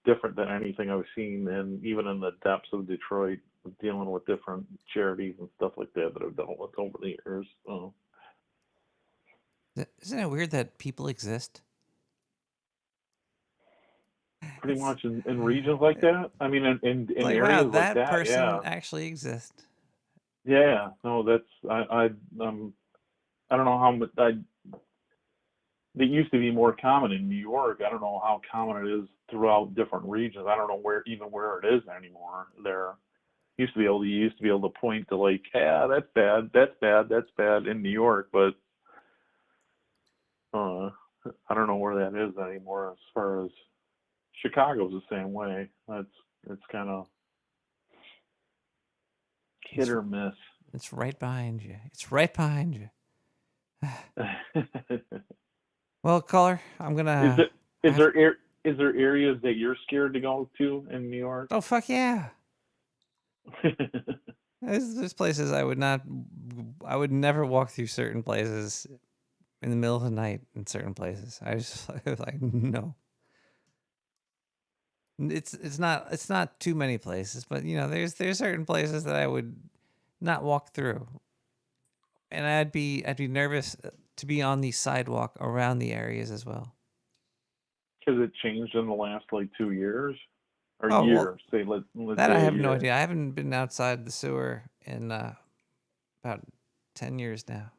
different than anything I've seen, and even in the depths of Detroit, dealing with different charities and stuff like that I've dealt with over the years. So. Isn't it weird that people exist? Pretty much in regions like that. I mean, in like, areas wow, like that, person yeah. actually exists. Yeah, no, that's I don't know how much it used to be more common in New York. I don't know how common it is throughout different regions. I don't know where it is anymore. There used to be able to point to like, yeah, that's bad in New York, but I don't know where that is anymore. As far as Chicago's the same way. It's kind of hit or miss. It's right behind you. It's right behind you. Well, caller, I'm gonna. Is there areas that you're scared to go to in New York? Oh, fuck yeah. There's places I would never walk through certain places in the middle of the night in certain places. I just like, no. It's not too many places, but there's certain places that I would not walk through. And I'd be nervous to be on the sidewalk around the areas as well. Has it changed in the last like 2 years or years? Well, let's that say I a have no year. idea. I haven't been outside the sewer in about 10 years now.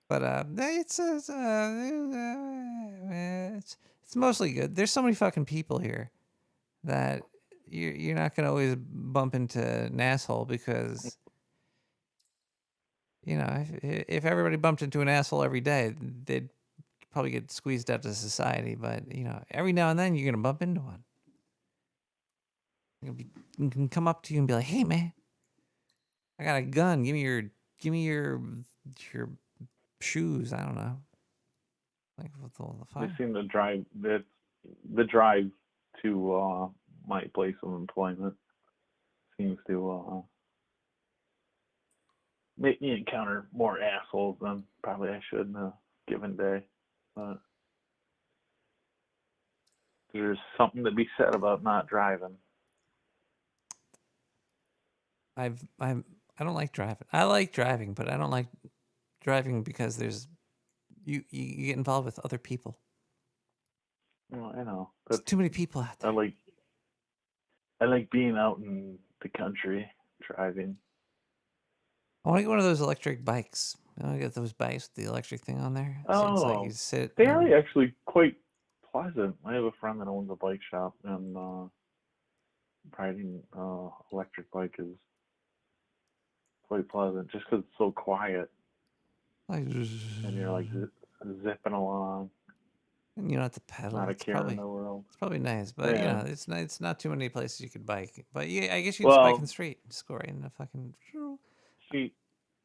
But it's mostly good. There's so many fucking people here that you're not gonna always bump into an asshole because You know, if everybody bumped into an asshole every day, they'd probably get squeezed out of society. But you know, every now and then you're gonna bump into one. You can come up to you and be like, "Hey, man, I got a gun. Give me your shoes." I don't know. Like with all the They fire. seem to drive the drive to my place of employment seems to make me encounter more assholes than probably I should in a given day. But there's something to be said about not driving. I don't like driving. I like driving, but I don't like driving because there's you get involved with other people. Well, I know. There's too many people out there. I like being out in the country driving. I want to get one of those electric bikes. I want to get those bikes with the electric thing on there. So it's like you sit. They are actually quite pleasant. I have a friend that owns a bike shop, and riding electric bike is quite pleasant just because it's so quiet. And you're like zipping along. And you don't have to pedal. Not a care in the world. It's probably nice, but Yeah. you know, it's not too many places you could bike. But yeah, I guess you can just bike in the street. Just go right in the fucking. See,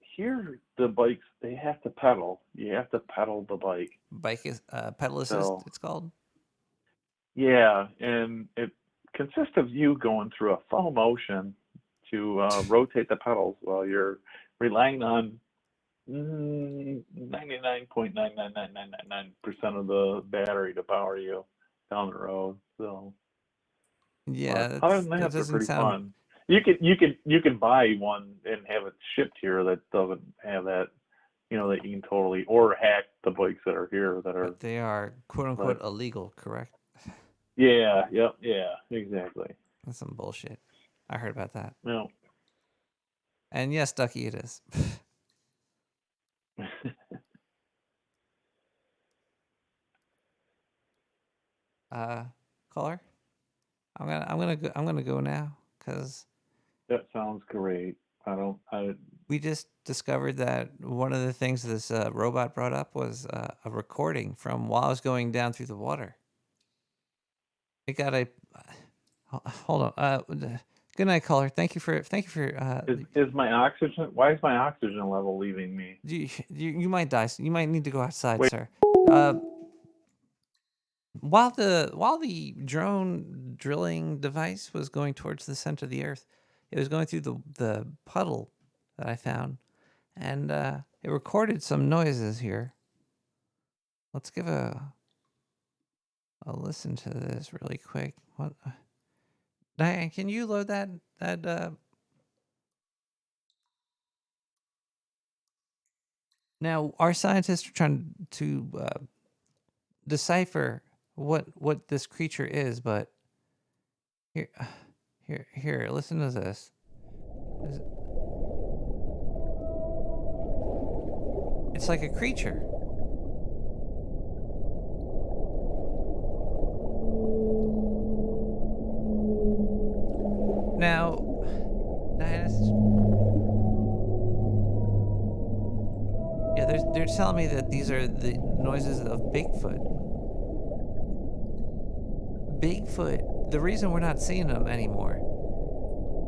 here the bikes they have to pedal. You have to pedal the bike. Bike is pedal assist. It's called. Yeah, and it consists of you going through a full motion to rotate the pedals while you're relying on 99.99999% of the battery to power you down the road. So yeah, other than that, they're pretty fun. You can buy one and have it shipped here that doesn't have that. You know, that you can totally or hack the bikes that are here that are. But they are quote unquote illegal, correct? Yeah. Yep. Yeah. Exactly. That's some bullshit. I heard about that. No. And yes, Ducky, it is. Caller, I'm gonna go now because that sounds great. We just discovered that one of the things this robot brought up was a recording from while I was going down through the water. It got a hold on. Good night, caller. Thank you for. Is my oxygen? Why is my oxygen level leaving me? You might die. You might need to go outside, Wait. sir. While the drone drilling device was going towards the center of the Earth, it was going through the puddle that I found, and it recorded some noises here. Let's give a listen to this really quick. What? Diane, can you load that? Now, our scientists are trying to decipher what this creature is, but here, listen to this. It's like a creature. Now, they're telling me that these are the noises of Bigfoot. Bigfoot. The reason we're not seeing them anymore,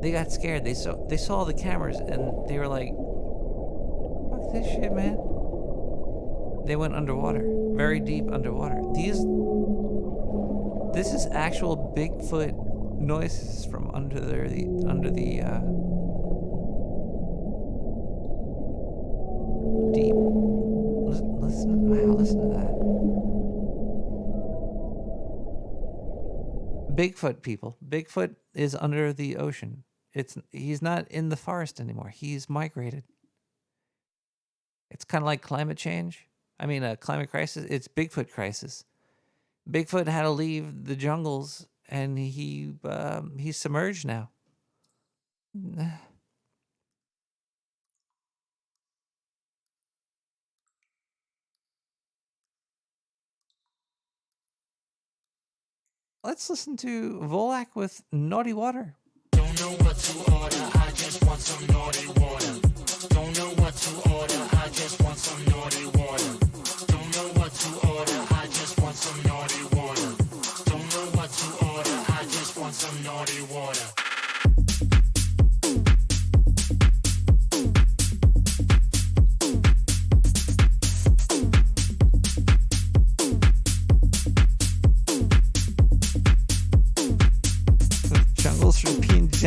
they got scared. They saw the cameras and they were like, "Fuck this shit, man." They went underwater, very deep underwater. This is actual Bigfoot noises from under the deep. Listen to that. Bigfoot, people. Bigfoot is under the ocean. He's not in the forest anymore. He's migrated. It's kind of like climate change. I mean, a climate crisis. It's Bigfoot crisis. Bigfoot had to leave the jungles, and he's submerged now. Let's listen to Volak with Naughty Water. Don't know what to order, I just want some naughty water. Don't know what to order.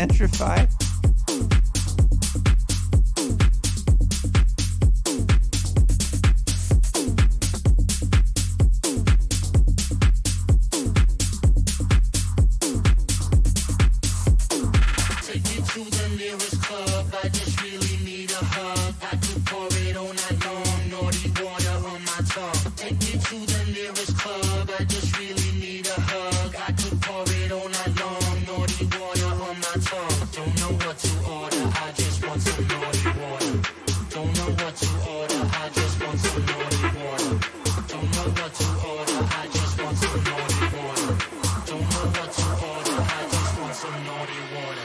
gentrified. Take me to the nearest club. I just really need a hug. I could pour it all night long. Naughty water on my tongue. Take me to the nearest club. I just really need a hug. I could pour it all night long. Naughty water on my tongue. Don't know what to order. I just want some naughty water. Don't know what to order. I just want some naughty water. Don't know what to order. I just want some naughty water. Don't know what to order. I just want some naughty water.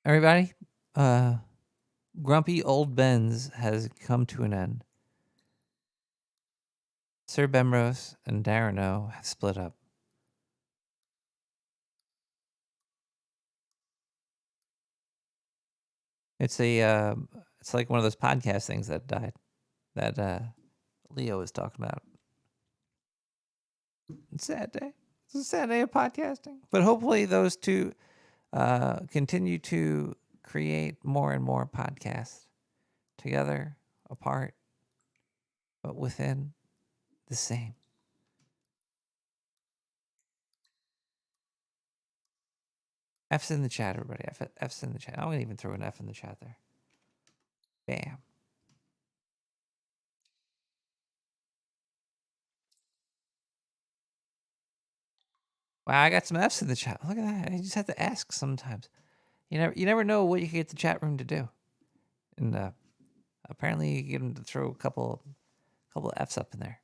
Everybody, Grumpy Old Ben's has come to an end. Sir Bemrose and Darren O have split up. It's it's like one of those podcast things that died, that Leo was talking about. It's a sad day. It's a sad day of podcasting. But hopefully those two continue to create more and more podcasts together, apart, but within the same. F's in the chat, everybody. F's in the chat. I'm going to even throw an F in the chat there. Bam. Wow, I got some F's in the chat. Look at that. I just have to ask sometimes. You never know what you can get the chat room to do. And apparently you get them to throw a couple F's up in there.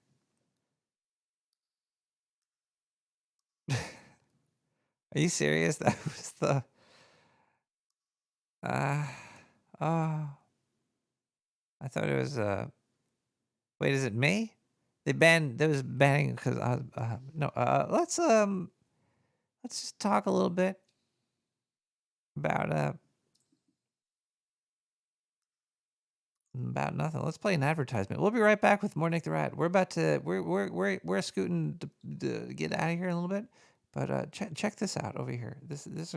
Are you serious? That was the I thought it was wait, is it me? There was banning because no, let's just talk a little bit about nothing. Let's play an advertisement. We'll be right back with more Nick the Rat. We're scooting to get out of here in a little bit, but check this out over here. This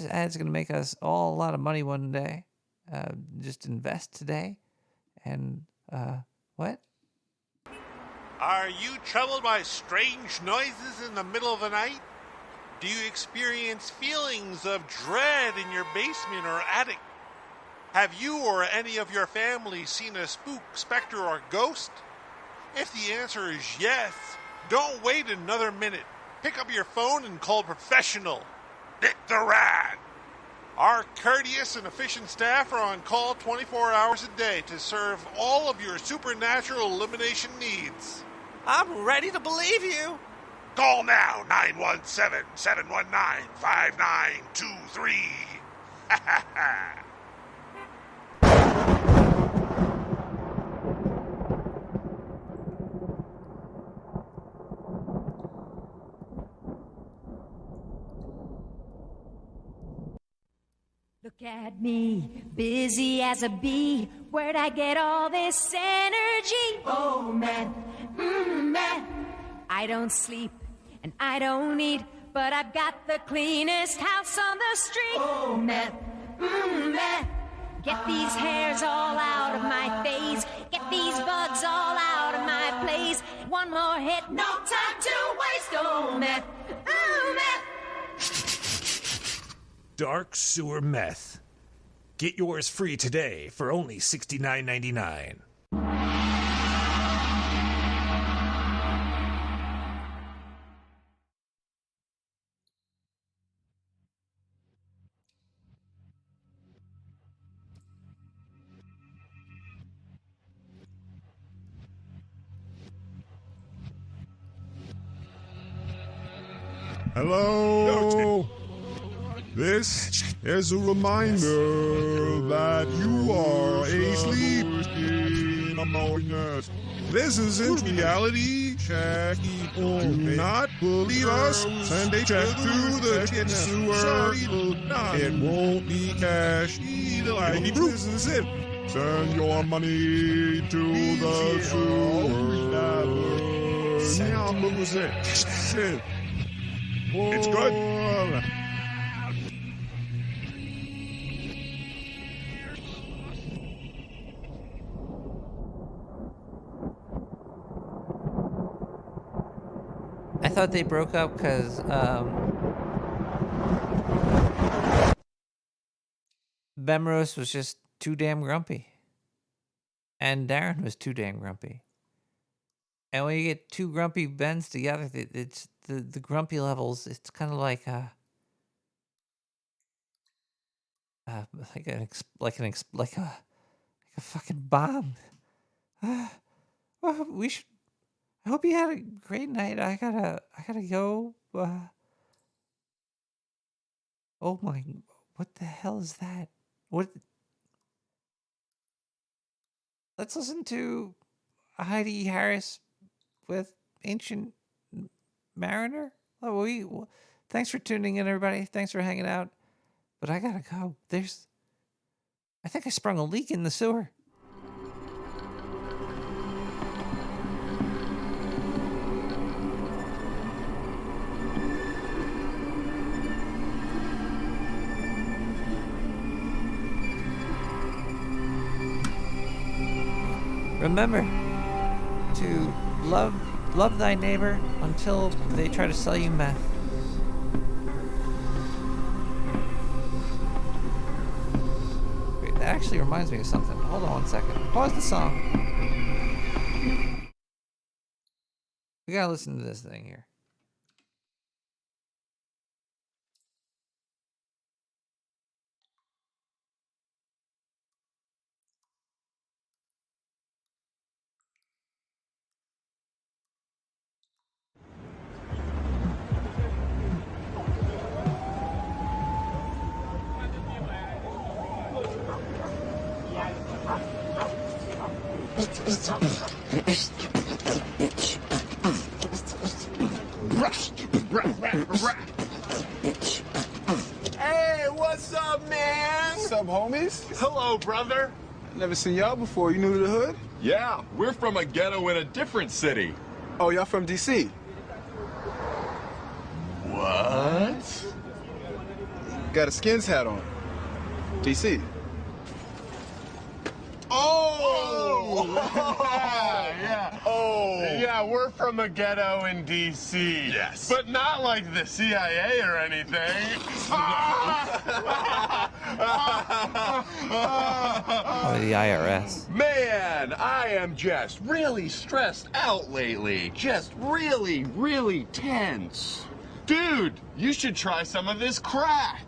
ad's gonna make us all a lot of money one day. Just invest today, and what? Are you troubled by strange noises in the middle of the night? Do you experience feelings of dread in your basement or attic? Have you or any of your family seen a spook, specter, or ghost? If the answer is yes, Don't wait another minute. Pick up your phone and call professional. Nick the Rat. Our courteous and efficient staff are on call 24 hours a day to serve all of your supernatural elimination needs. I'm ready to believe you. Call now, 917-719-5923. Look at me, busy as a bee. Where'd I get all this energy? Oh, man, man. I don't sleep and I don't eat, but I've got the cleanest house on the street. Oh, man, man. Get these hairs all out of my face. Get these bugs all out of my place. One more hit, no time to waste. Oh, man, man. Dark Sewer Meth. Get yours free today for only $69.99. Hello. This is a reminder that you are asleep. This isn't reality. Do not believe us. Send a check to the sewer. It won't be cash. This is it. Send your money to the sewer. It's good. I thought they broke up because Bemrose was just too damn grumpy. And Darren was too damn grumpy. And when you get two grumpy Bens together, it's the grumpy levels. It's kind of like a fucking bomb. Well, we should. I hope you had a great night. I gotta go. Oh my! What the hell is that? What? Let's listen to Heidi Harris with Ancient Mariner. Oh, thanks for tuning in, everybody. Thanks for hanging out. But I gotta go. I think I sprung a leak in the sewer. Remember to love thy neighbor until they try to sell you meth. Wait, that actually reminds me of something. Hold on one second. Pause the song. We gotta listen to this thing here. Hey, what's up, man? What's up, homies? Hello, brother. Never seen y'all before. You new to the hood? Yeah, we're from a ghetto in a different city. Oh, y'all from D.C.? What? Got a skins hat on. D.C. Oh! Yeah. Oh! Yeah. Yeah, we're from a ghetto in D.C. Yes. But not like the CIA or anything. Probably the IRS. Man, I am just really stressed out lately. Just really, really tense. Dude, you should try some of this crack.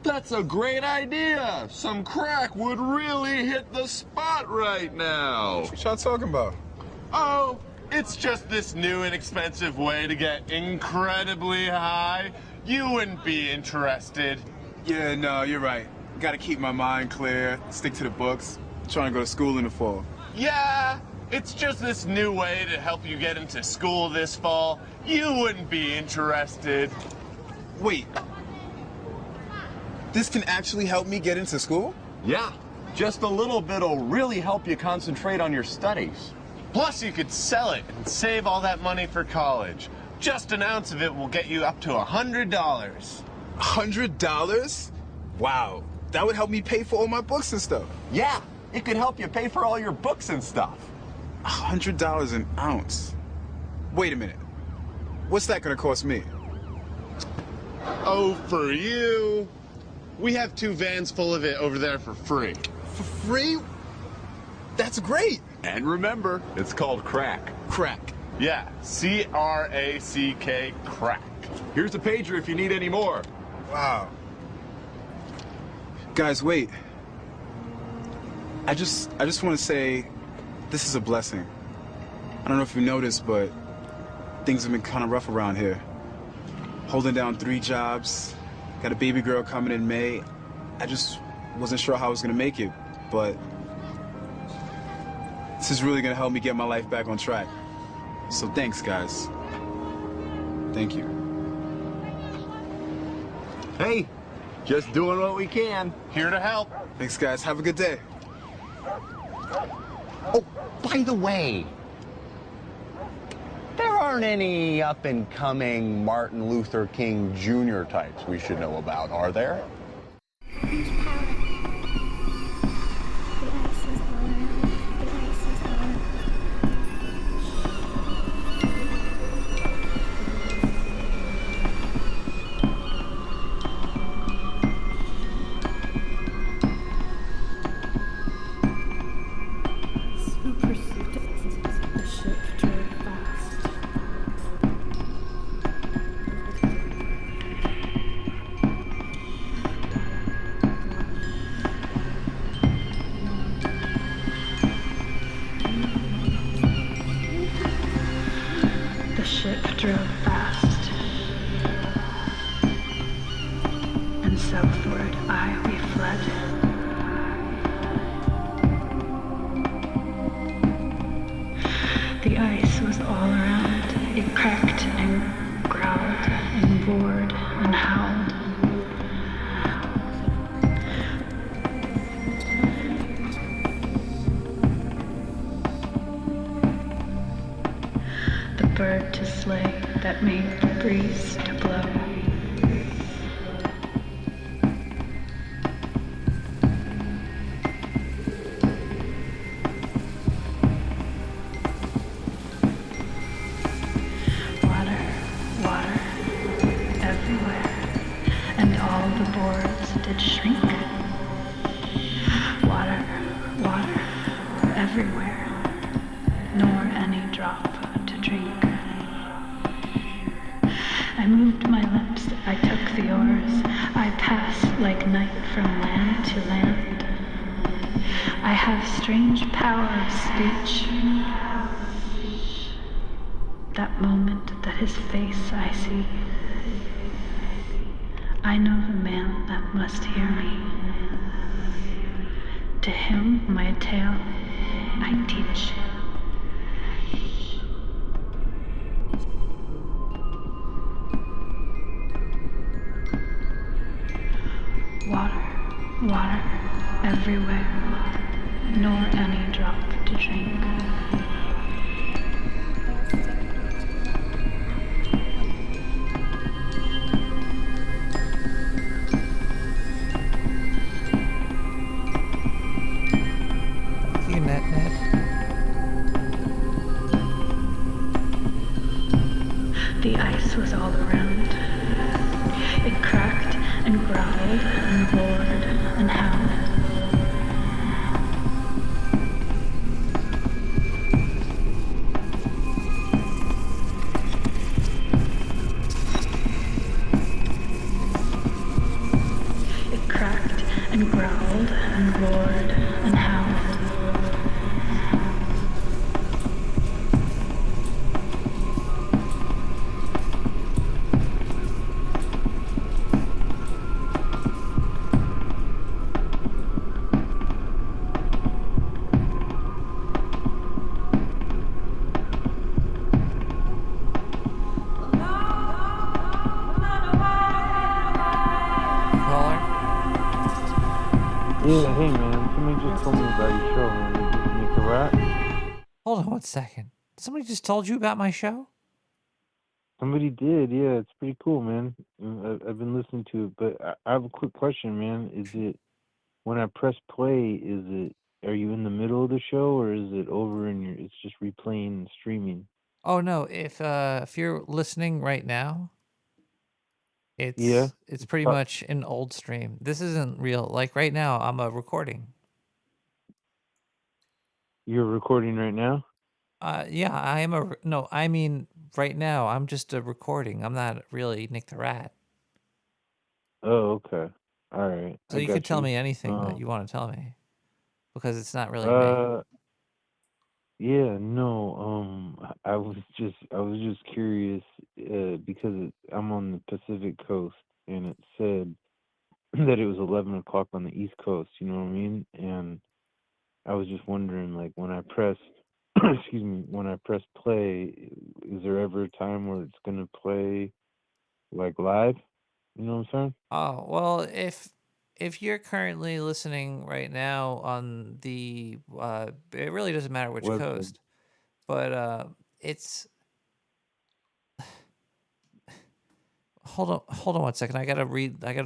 That's a great idea. Some crack would really hit the spot right now. What y'all talking about? Oh, it's just this new inexpensive way to get incredibly high. You wouldn't be interested. Yeah, no, you're right. Gotta keep my mind clear, stick to the books. Trying to go to school in the fall. Yeah, it's just this new way to help you get into school this fall. You wouldn't be interested. Wait. This can actually help me get into school? Yeah, just a little bit'll really help you concentrate on your studies. Plus, you could sell it and save all that money for college. Just an ounce of it will get you up to $100. $100? Wow, that would help me pay for all my books and stuff. Yeah, it could help you pay for all your books and stuff. $100 an ounce? Wait a minute. What's that gonna cost me? Oh, for you. We have 2 vans full of it over there for free. For free? That's great. And remember, it's called crack. Crack. Yeah, C-R-A-C-K, crack. Here's a pager if you need any more. Wow. Guys, wait. I just want to say this is a blessing. I don't know if you noticed, but things have been kind of rough around here. Holding down 3 jobs, got a baby girl coming in May. I just wasn't sure how I was going to make it, but this is really going to help me get my life back on track. So thanks, guys. Thank you. Hey, just doing what we can. Here to help. Thanks, guys. Have a good day. Oh, by the way, there aren't any up-and-coming Martin Luther King Jr. types we should know about, are there? The ship drove fast, and southward we fled. The ice was all around. It cracked and growled and roared and howled. The bird to slay that made the breeze to blow. Water, water, everywhere, and all the boards did shrink. Water, water, everywhere, nor any drop to drink. I moved my lips, I took the oars, I passed like night from land to land. I have strange power of speech. That moment that his face I see, I know the man that must hear me. To him my tale I teach. Water, water, everywhere, nor any drop to drink. You net. was all around. It cracked and growled and roared and howled. It cracked and growled and roared and howled. Yeah, hey man, somebody just told me about your show, man. Did you make the rat? Hold on 1 second. Somebody just told you about my show? Somebody did, yeah. It's pretty cool, man. I've been listening to it, but I have a quick question, man. Is it when I press play? Are you in the middle of the show, or is it over and it's just replaying and streaming? Oh no, if you're listening right now, Yeah. it's pretty much an old stream. This isn't real. Like right now, I'm a recording. You're recording right now? Yeah, I am no, I mean right now, I'm just a recording. I'm not really Nick the Rat. Oh, okay. All right. So I you got can tell you. me anything that you want to tell me, because it's not really me. Yeah, no, I was just curious, because I'm on the Pacific Coast, and it said that it was 11 o'clock on the East Coast, you know what I mean? And I was just wondering, like, when I press, excuse me, when I press play, is there ever a time where it's gonna play, like, live? You know what I'm saying? Oh, well, if you're currently listening right now on the it really doesn't matter which Website. coast, but it's hold on 1 second. I gotta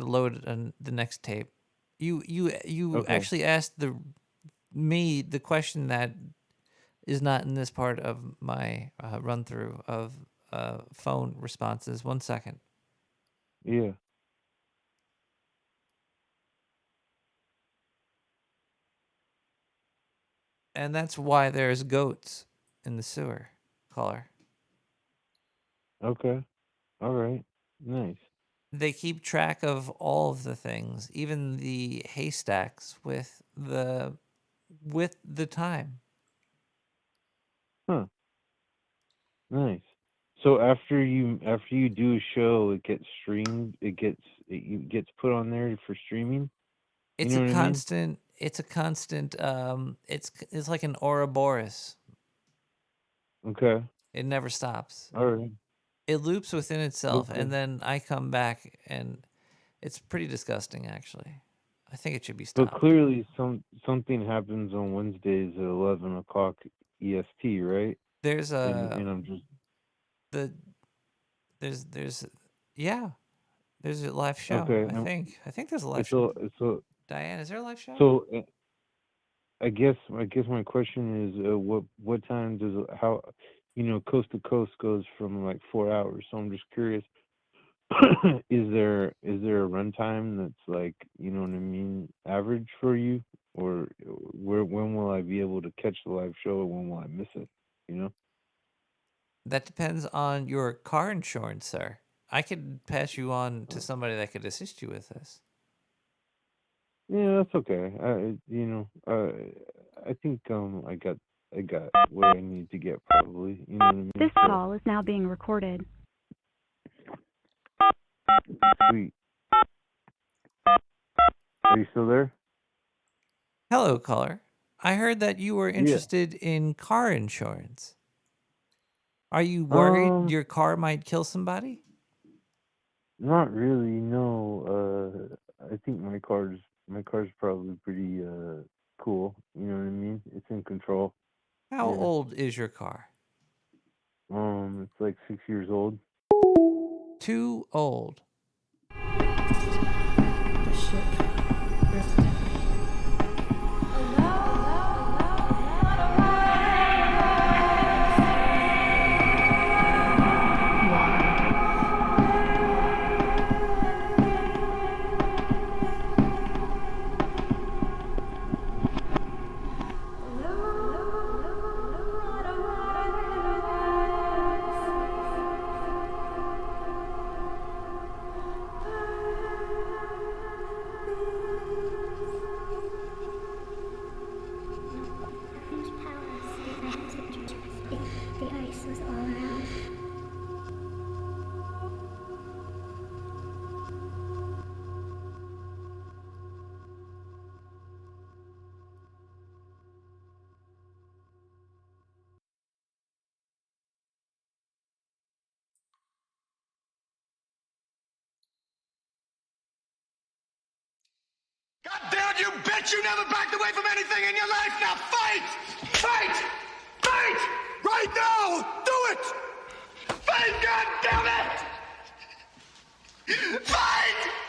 load the next tape. You Okay. actually asked me the question that is not in this part of my run through of phone responses. 1 second. Yeah. And that's why there's goats in the sewer, caller. Okay. All right. Nice. They keep track of all of the things, even the haystacks with the time. Huh. Nice. So after you do a show, it gets streamed. It gets put on there for streaming. You It's know a what I mean? constant. It's a constant. It's like an Ouroboros. Okay. It never stops. All right. It loops within itself, Okay. and then I come back, and it's pretty disgusting, actually. I think it should be But stopped. clearly, something happens on Wednesdays at 11 o'clock EST, right? There's and I'm just there's yeah, there's a live show. okay. I think there's a live It's show. a Diane, is there a live show? so. I guess my question is, what time does how, coast to coast goes from like 4 hours. So I'm just curious, is there a runtime that's like, you know what I mean, average for you, or when will I be able to catch the live show, or when will I miss it? You know. That depends on your car insurance, sir. I could pass you on to somebody that could assist you with this. Yeah, that's okay. I think I got what I need to get, probably. You know what I mean? This So, call is now being recorded. sweet. Are you still there? Hello, caller. I heard that you were Yeah. interested in car insurance. Are you worried your car might kill somebody? Not really. No. I think my car's probably pretty cool. You know what I mean? It's in control. How Yeah. old is your car? It's like 6 years old. Too old. peace was all around. God damn you, bitch! You never backed away from anything in your life! Now fight! Fight! Fight! Right now! Do it! Fight, God damn it! Fight!